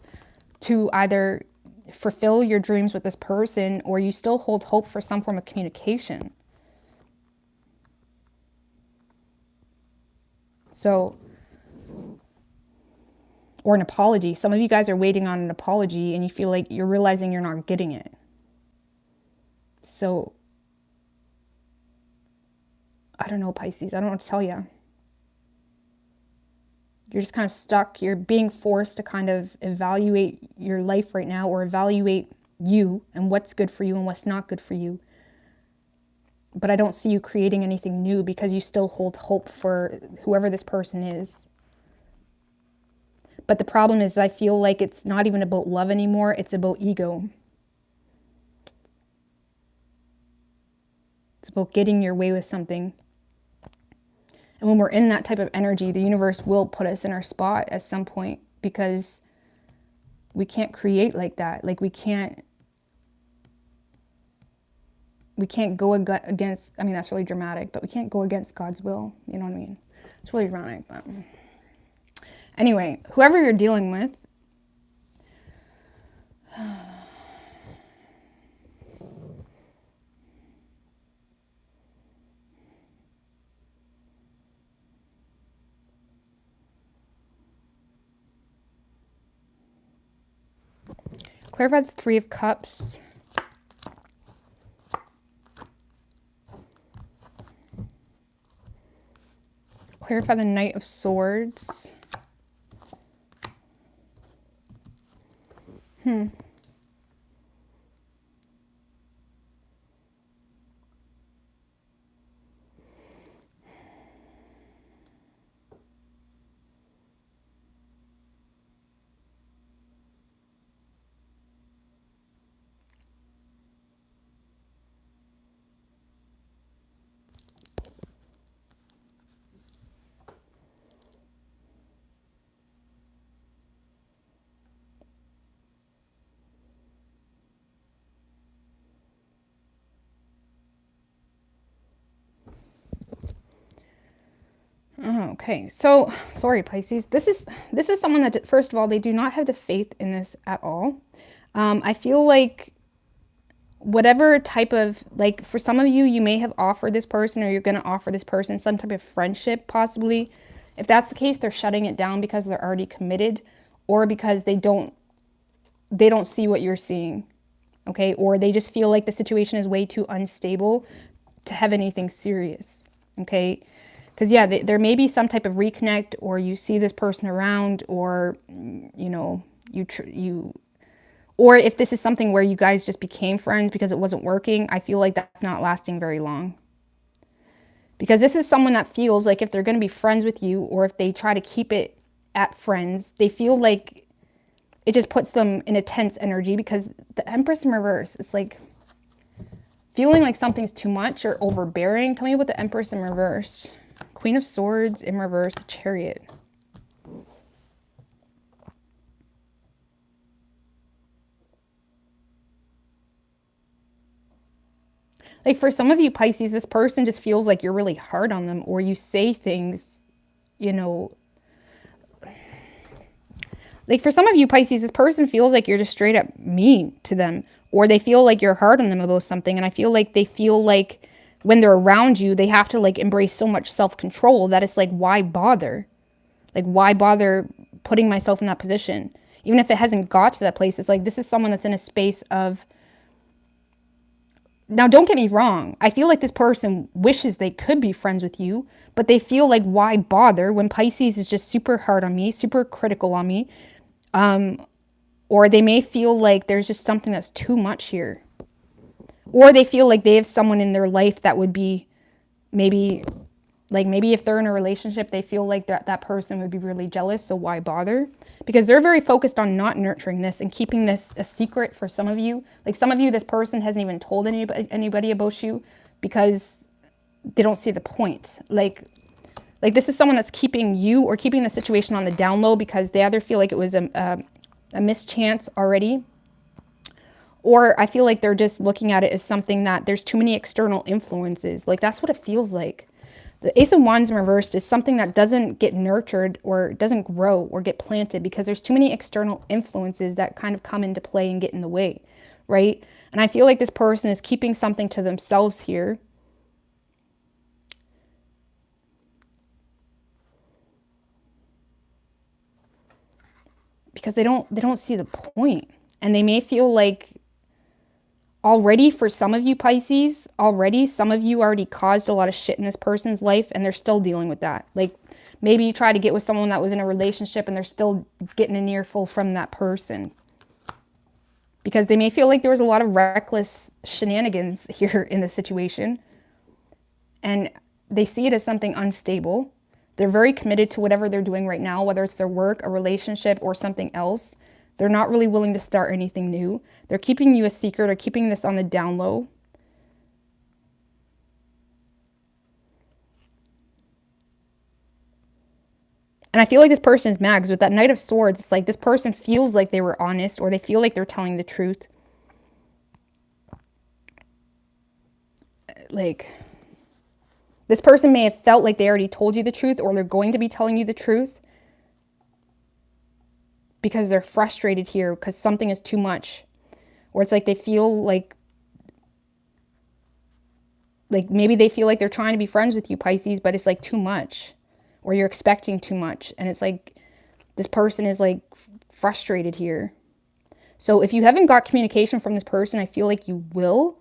to either fulfill your dreams with this person, or you still hold hope for some form of communication. So, or an apology. Some of you guys are waiting on an apology and you feel like you're realizing you're not getting it. So, I don't know, Pisces. I don't know what to tell you. You're just kind of stuck. You're being forced to kind of evaluate your life right now, or evaluate you and what's good for you and what's not good for you. But I don't see you creating anything new because you still hold hope for whoever this person is. But the problem is, I feel like it's not even about love anymore. It's about ego. It's about getting your way with something. And when we're in that type of energy, the universe will put us in our spot at some point, because we can't create like that. Like we can't go against, I mean, that's really dramatic, but we can't go against God's will. You know what I mean? It's really dramatic. But anyway, whoever you're dealing with, clarify the 3 of Cups. Clarify the Knight of Swords. Okay, so sorry, Pisces. This is someone that, first of all, they do not have the faith in this at all. I feel like whatever type of, like, for some of you, you may have offered this person, or you're going to offer this person some type of friendship, possibly. If that's the case, they're shutting it down because they're already committed, or because they don't see what you're seeing. Okay, or they just feel like the situation is way too unstable to have anything serious. Okay, because yeah, there may be some type of reconnect, or you see this person around, or you know, or if this is something where you guys just became friends because it wasn't working, I feel like that's not lasting very long. Because this is someone that feels like if they're going to be friends with you, or if they try to keep it at friends, they feel like it just puts them in a tense energy, because the Empress in reverse, it's like feeling like something's too much or overbearing. Tell me about the Empress in reverse. Queen of Swords in reverse, the Chariot. Like for some of you Pisces, this person just feels like you're really hard on them, or you say things, you know, like for some of you Pisces, this person feels like you're just straight up mean to them, or they feel like you're hard on them about something. And I feel like they feel like when they're around you, they have to like embrace so much self-control that it's like, why bother? Like, why bother putting myself in that position? Even if it hasn't got to that place, it's like, this is someone that's in a space of, now don't get me wrong, I feel like this person wishes they could be friends with you, but they feel like, why bother when Pisces is just super hard on me, super critical on me. Or they may feel like there's just something that's too much here. Or they feel like they have someone in their life that would be maybe if they're in a relationship, they feel like that person would be really jealous. So why bother? Because they're very focused on not nurturing this and keeping this a secret for some of you. Like some of you, this person hasn't even told anybody about you because they don't see the point. Like this is someone that's keeping you or keeping the situation on the down low because they either feel like it was a mischance already, or I feel like they're just looking at it as something that there's too many external influences. Like that's what it feels like. The Ace of Wands in reversed is something that doesn't get nurtured or doesn't grow or get planted because there's too many external influences that kind of come into play and get in the way, right? And I feel like this person is keeping something to themselves here. Because they don't see the point. And they may feel like already, for some of you Pisces, some of you already caused a lot of shit in this person's life and they're still dealing with that. Like maybe you try to get with someone that was in a relationship and they're still getting an earful from that person. Because they may feel like there was a lot of reckless shenanigans here in the situation. And they see it as something unstable. They're very committed to whatever they're doing right now, whether it's their work, a relationship, or something else. They're not really willing to start anything new. They're keeping you a secret or keeping this on the down low. And I feel like this person is mad because with that Knight of Swords, it's like this person feels like they were honest or they feel like they're telling the truth. Like, this person may have felt like they already told you the truth or they're going to be telling you the truth because they're frustrated here because something is too much. Or it's like they feel like maybe they feel like they're trying to be friends with you, Pisces, but it's like too much. Or you're expecting too much. And it's like this person is like frustrated here. So if you haven't got communication from this person, I feel like you will.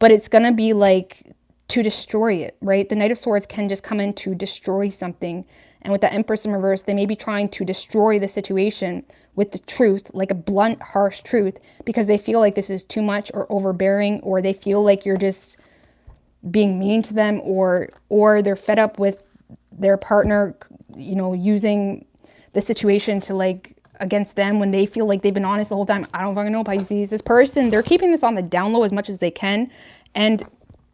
But it's going to be like to destroy it, right? The Knight of Swords can just come in to destroy something. And with the Empress in reverse, they may be trying to destroy the situation with the truth, like a blunt, harsh truth, because they feel like this is too much or overbearing, or they feel like you're just being mean to them, or they're fed up with their partner, you know, using the situation to like against them when they feel like they've been honest the whole time. I don't fucking know, Pisces. This person, they're keeping this on the down low as much as they can. And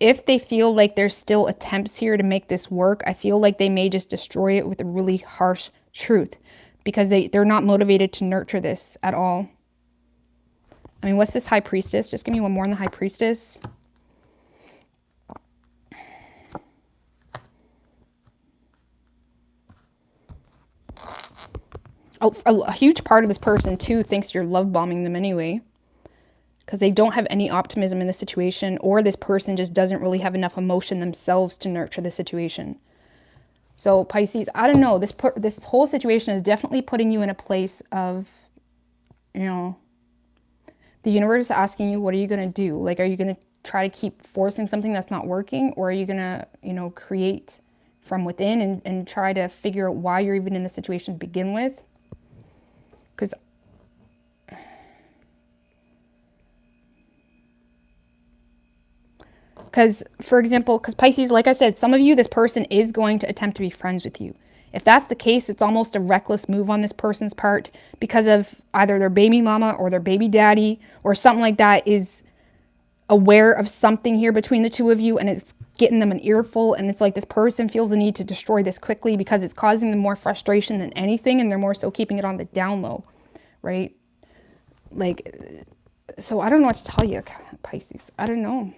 if they feel like there's still attempts here to make this work, I feel like they may just destroy it with a really harsh truth because they're not motivated to nurture this at all. I mean, what's this High Priestess? Just give me one more on the High Priestess. a huge part of this person too thinks you're love bombing them anyway, because they don't have any optimism in the situation, or this person just doesn't really have enough emotion themselves to nurture the situation. So Pisces, I don't know, this whole situation is definitely putting you in a place of, you know, the universe is asking you, what are you going to do? Like, are you going to try to keep forcing something that's not working? Or are you going to, you know, create from within and try to figure out why you're even in the situation to begin with? Because, for example, because Pisces, like I said, some of you, this person is going to attempt to be friends with you. If that's the case, it's almost a reckless move on this person's part because of either their baby mama or their baby daddy or something like that is aware of something here between the two of you, and it's getting them an earful, and it's like this person feels the need to destroy this quickly because it's causing them more frustration than anything, and they're more so keeping it on the down low, right? Like, so I don't know what to tell you, Pisces. I don't know.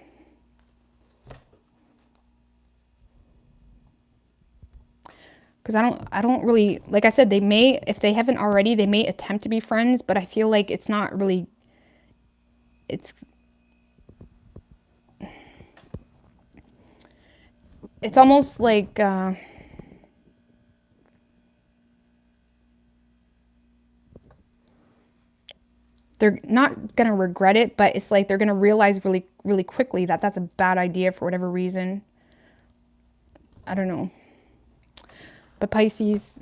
Because I don't really, like I said, they may, if they haven't already, they may attempt to be friends, but I feel like it's not really, it's almost like, they're not going to regret it, but it's like they're going to realize really, really quickly that that's a bad idea for whatever reason. I don't know. But Pisces,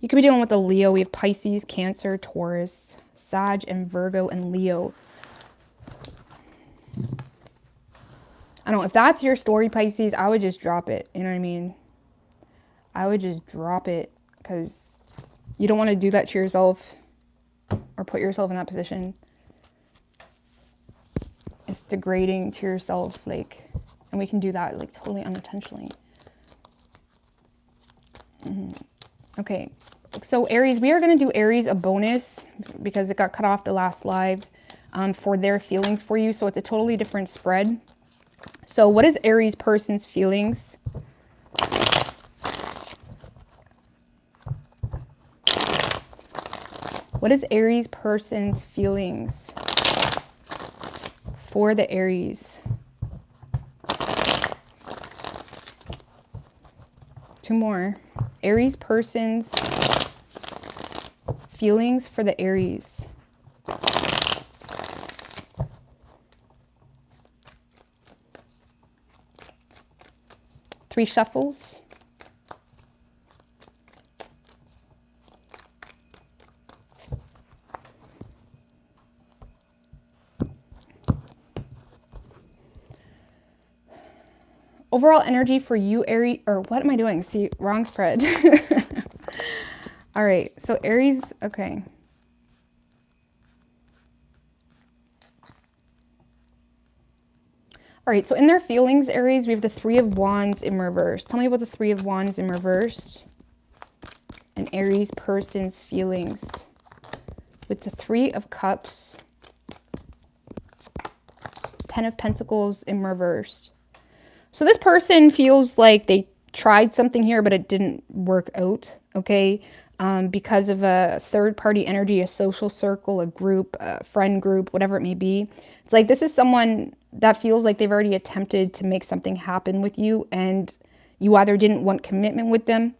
you could be dealing with a Leo. We have Pisces, Cancer, Taurus, Sag, and Virgo, and Leo. I don't know. If that's your story, Pisces, I would just drop it. You know what I mean? I would just drop it because you don't want to do that to yourself or put yourself in that position. It's degrading to yourself, like, and we can do that, like, totally unintentionally. Okay, so Aries, we are going to do Aries a bonus because it got cut off the last live for their feelings for you. So it's a totally different spread. So what is Aries person's feelings? What is Aries person's feelings for the Aries? Two more. Aries person's feelings for the Aries. Three shuffles. Overall energy for you, Aries, or what am I doing? See, wrong spread. All right, so Aries, okay. All right, so in their feelings, Aries, we have the Three of Wands in reverse. Tell me about the Three of Wands in reverse and Aries person's feelings with the Three of Cups, Ten of Pentacles in reverse. So this person feels like they tried something here, but it didn't work out, okay? Because of a third-party energy, a social circle, a group, a friend group, whatever it may be. It's like this is someone that feels like they've already attempted to make something happen with you, and you either didn't want commitment with them,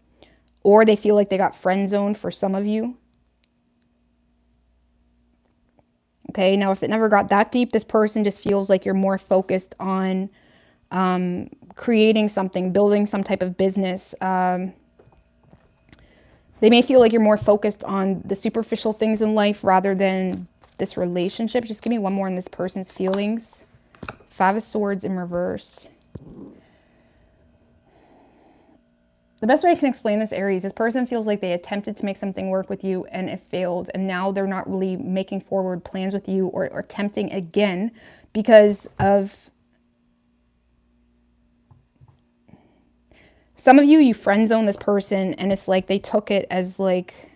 or they feel like they got friend zoned for some of you. Okay, now if it never got that deep, this person just feels like you're more focused on creating something, building some type of business. They may feel like you're more focused on the superficial things in life rather than this relationship. Just give me one more in this person's feelings. Five of Swords in reverse. The best way I can explain this, Aries, this person feels like they attempted to make something work with you and it failed. And now they're not really making forward plans with you or attempting again because of... Some of you, you friend zone this person and it's like they took it as like,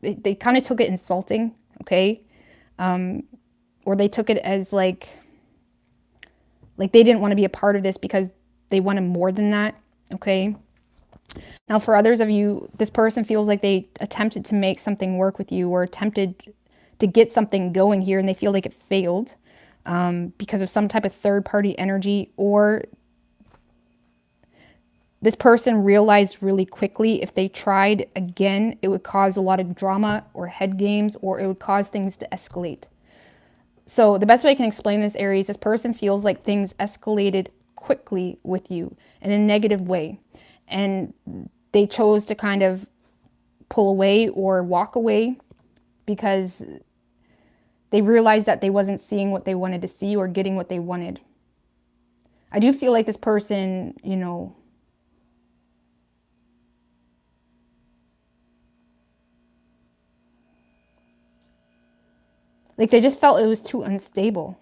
they kind of took it insulting, okay? Or they took it as like they didn't want to be a part of this because they wanted more than that, okay? Now, for others of you, this person feels like they attempted to make something work with you or attempted to get something going here and they feel like it failed because of some type of third-party energy, or this person realized really quickly if they tried again, it would cause a lot of drama or head games, or it would cause things to escalate. So the best way I can explain this, Aries, this person feels like things escalated quickly with you in a negative way. And they chose to kind of pull away or walk away because they realized that they wasn't seeing what they wanted to see or getting what they wanted. I do feel like this person, you know, like they just felt it was too unstable,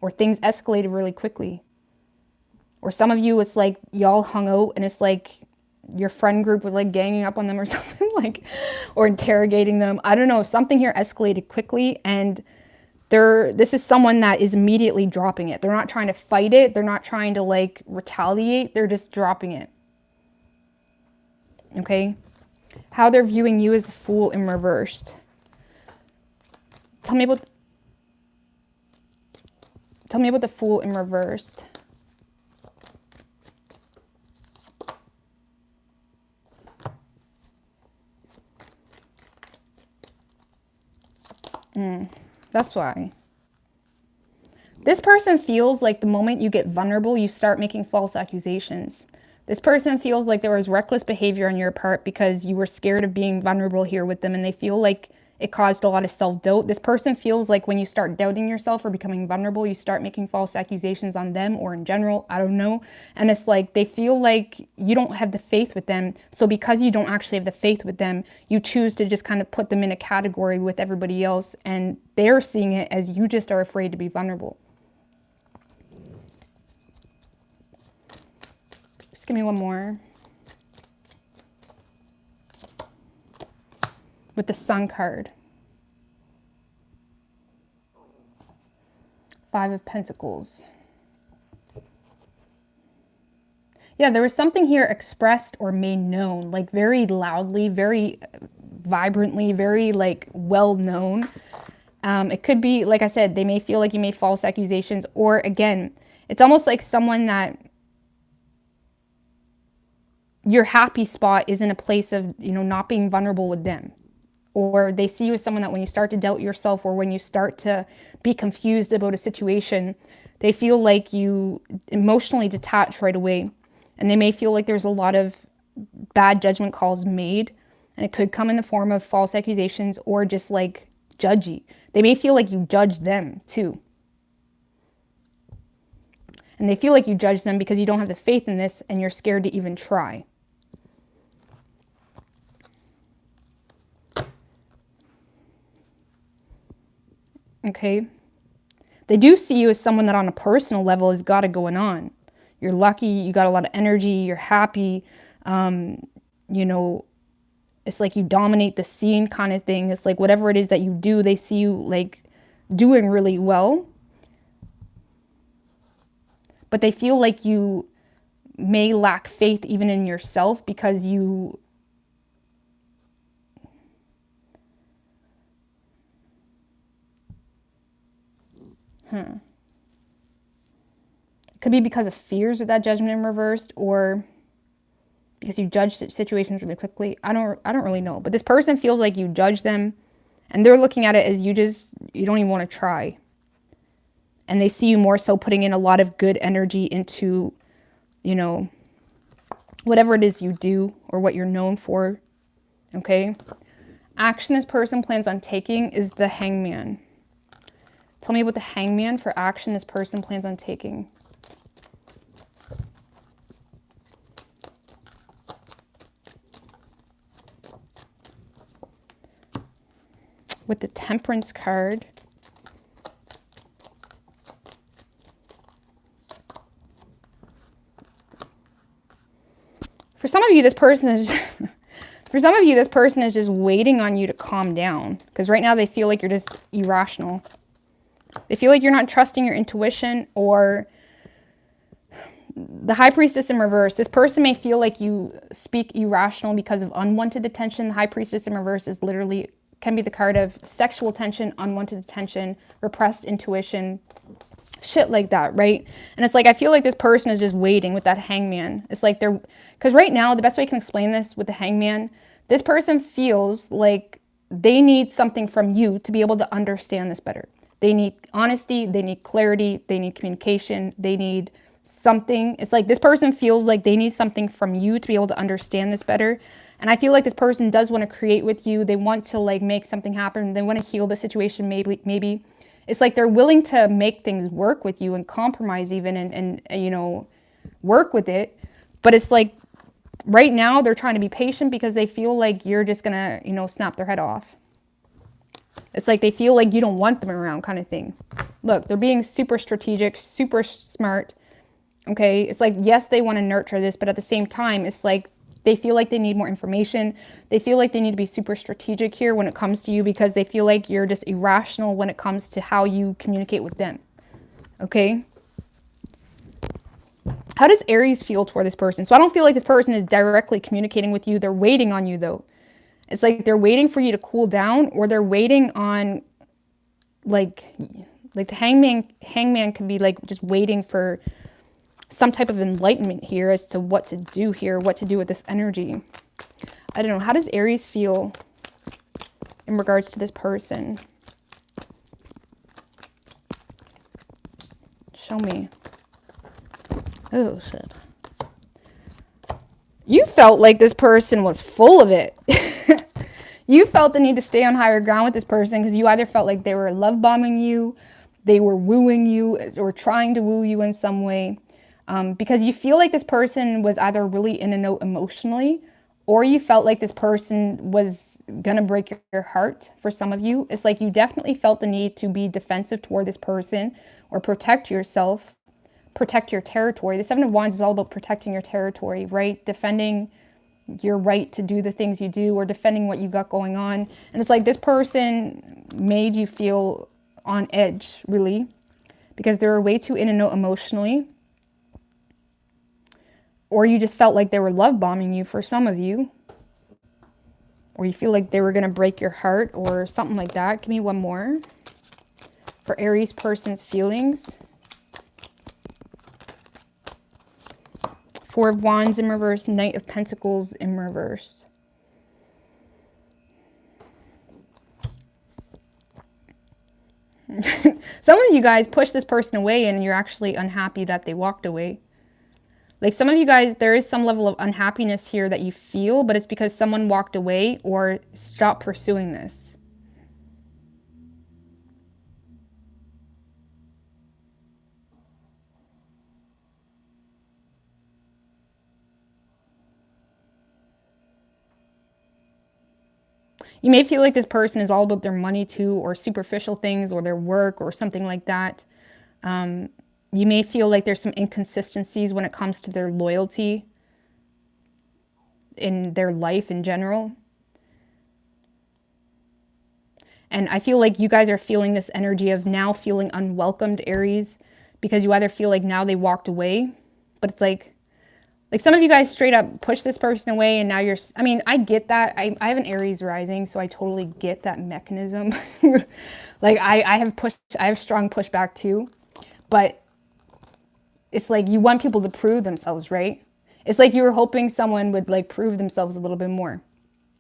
or things escalated really quickly. Or some of you, it's like y'all hung out and it's like your friend group was like ganging up on them or something, like, or interrogating them. I don't know. Something here escalated quickly, and this is someone that is immediately dropping it. They're not trying to fight it. They're not trying to like retaliate. They're just dropping it. Okay. How they're viewing you as the Fool in reversed. Tell me about the Fool in reversed. That's why. This person feels like the moment you get vulnerable, you start making false accusations. This person feels like there was reckless behavior on your part because you were scared of being vulnerable here with them, and they feel like it caused a lot of self-doubt. This person feels like when you start doubting yourself or becoming vulnerable, you start making false accusations on them or in general. I don't know. And it's like they feel like you don't have the faith with them. So because you don't actually have the faith with them, you choose to just kind of put them in a category with everybody else. And they're seeing it as you just are afraid to be vulnerable. Just give me one more. With the Sun card. 5 of Pentacles. Yeah, there was something here expressed or made known, like very loudly, very vibrantly, very like well known. It could be, like I said, they may feel like you made false accusations, or again, it's almost like someone that your happy spot is in a place of, you know, not being vulnerable with them. Or they see you as someone that when you start to doubt yourself or when you start to be confused about a situation, they feel like you emotionally detach right away. And they may feel like there's a lot of bad judgment calls made. And it could come in the form of false accusations or just like judgy. They may feel like you judge them too. And they feel like you judge them because you don't have the faith in this and you're scared to even try. Okay. They do see you as someone that on a personal level has got it going on. You're lucky, you got a lot of energy, you're happy. You know, it's like you dominate the scene kind of thing. It's like whatever it is that you do, they see you like doing really well. But they feel like you may lack faith even in yourself because you It could be because of fears with that Judgment in reversed, or because you judge situations really quickly. I don't really know. But this person feels like you judge them, and they're looking at it as you don't even want to try. And they see you more so putting in a lot of good energy into, you know, whatever it is you do or what you're known for. Okay? Action this person plans on taking is the Hangman. Tell me about the Hangman for action this person plans on taking. With the Temperance card. For some of you, this person is just waiting on you to calm down, because right now they feel like you're just irrational. They feel like you're not trusting your intuition, or The High Priestess in reverse. This person may feel like you speak irrational because of unwanted attention. The High Priestess in reverse is literally, can be the card of sexual tension, unwanted attention, repressed intuition, shit like that, right? And it's like, I feel like this person is just waiting with that Hangman. It's like they're, because right now, the best way I can explain this with the Hangman, this person feels like they need something from you to be able to understand this better. They need honesty, they need clarity, they need communication, they need something. It's like this person feels like they need something from you to be able to understand this better. And I feel like this person does want to create with you. They want to like make something happen. They want to heal the situation. Maybe it's like they're willing to make things work with you and compromise even and you know, work with it. But it's like right now they're trying to be patient because they feel like you're just gonna, you know, snap their head off. It's like they feel like you don't want them around kind of thing. Look, they're being super strategic, super smart. Okay, it's like, yes, they want to nurture this, but at the same time, it's like they feel like they need more information. They feel like they need to be super strategic here when it comes to you because they feel like you're just irrational when it comes to how you communicate with them. Okay? How does Aries feel toward this person? So I don't feel like this person is directly communicating with you. They're waiting on you, though. It's like they're waiting for you to cool down, or they're waiting on, like the hangman can be like just waiting for some type of enlightenment here as to what to do here, what to do with this energy. I don't know. How does Aries feel in regards to this person? Show me. Oh, shit. You felt like this person was full of it. You felt the need to stay on higher ground with this person because you either felt like they were love bombing you, they were wooing you, or trying to woo you in some way. Because you feel like this person was either really in a note emotionally, or you felt like this person was gonna break your heart. For some of you, it's like you definitely felt the need to be defensive toward this person or protect yourself, protect your territory. The Seven of Wands is all about protecting your territory, right? Defending your right to do the things you do or defending what you got going on. And it's like this person made you feel on edge, really, because they were way too in a note emotionally. Or you just felt like they were love bombing you for some of you. Or you feel like they were going to break your heart or something like that. Give me one more. For Aries person's feelings. Four of Wands in reverse. Knight of Pentacles in reverse. Some of you guys push this person away and you're actually unhappy that they walked away. Like some of you guys, there is some level of unhappiness here that you feel, but it's because someone walked away or stopped pursuing this. You may feel like this person is all about their money too, or superficial things, or their work, or something like that. You may feel like there's some inconsistencies when it comes to their loyalty in their life in general. And I feel like you guys are feeling this energy of now feeling unwelcomed, Aries, because you either feel like now they walked away, but it's like some of you guys straight up push this person away and now you're, I mean, I get that. I have an Aries rising, so I totally get that mechanism. Like I have strong pushback too, but it's like you want people to prove themselves, right? It's like you were hoping someone would like prove themselves a little bit more,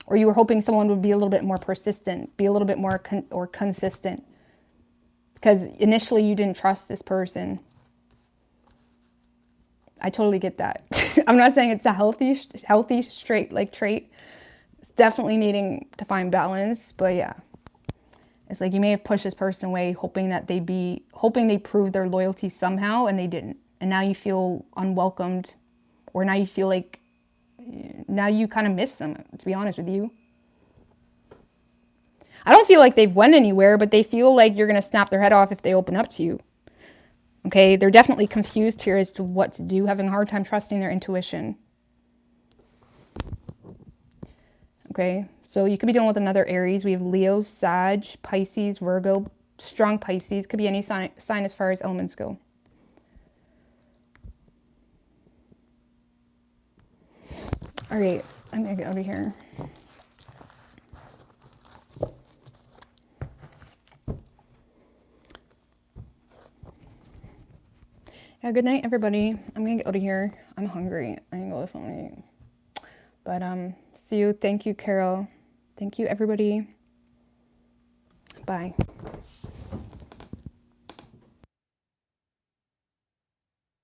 or you were hoping someone would be a little bit more persistent, be a little bit more consistent, because initially you didn't trust this person. I totally get that. I'm not saying it's a healthy straight like trait. It's definitely needing to find balance, but yeah. It's like you may have pushed this person away hoping they prove their loyalty somehow, and they didn't. And now you feel unwelcomed, or now you feel like now you kind of miss them, to be honest with you. I don't feel like they've went anywhere, but they feel like you're going to snap their head off if they open up to you. Okay, they're definitely confused here as to what to do, having a hard time trusting their intuition. Okay, so you could be dealing with another Aries. We have Leo, Sag, Pisces, Virgo, strong Pisces. Could be any sign as far as elements go. All right, I'm gonna get out of here. Yeah, good night, everybody. I'm gonna get out of here. I'm hungry. I can go to something. But see you. Thank you, Carol. Thank you, everybody. Bye.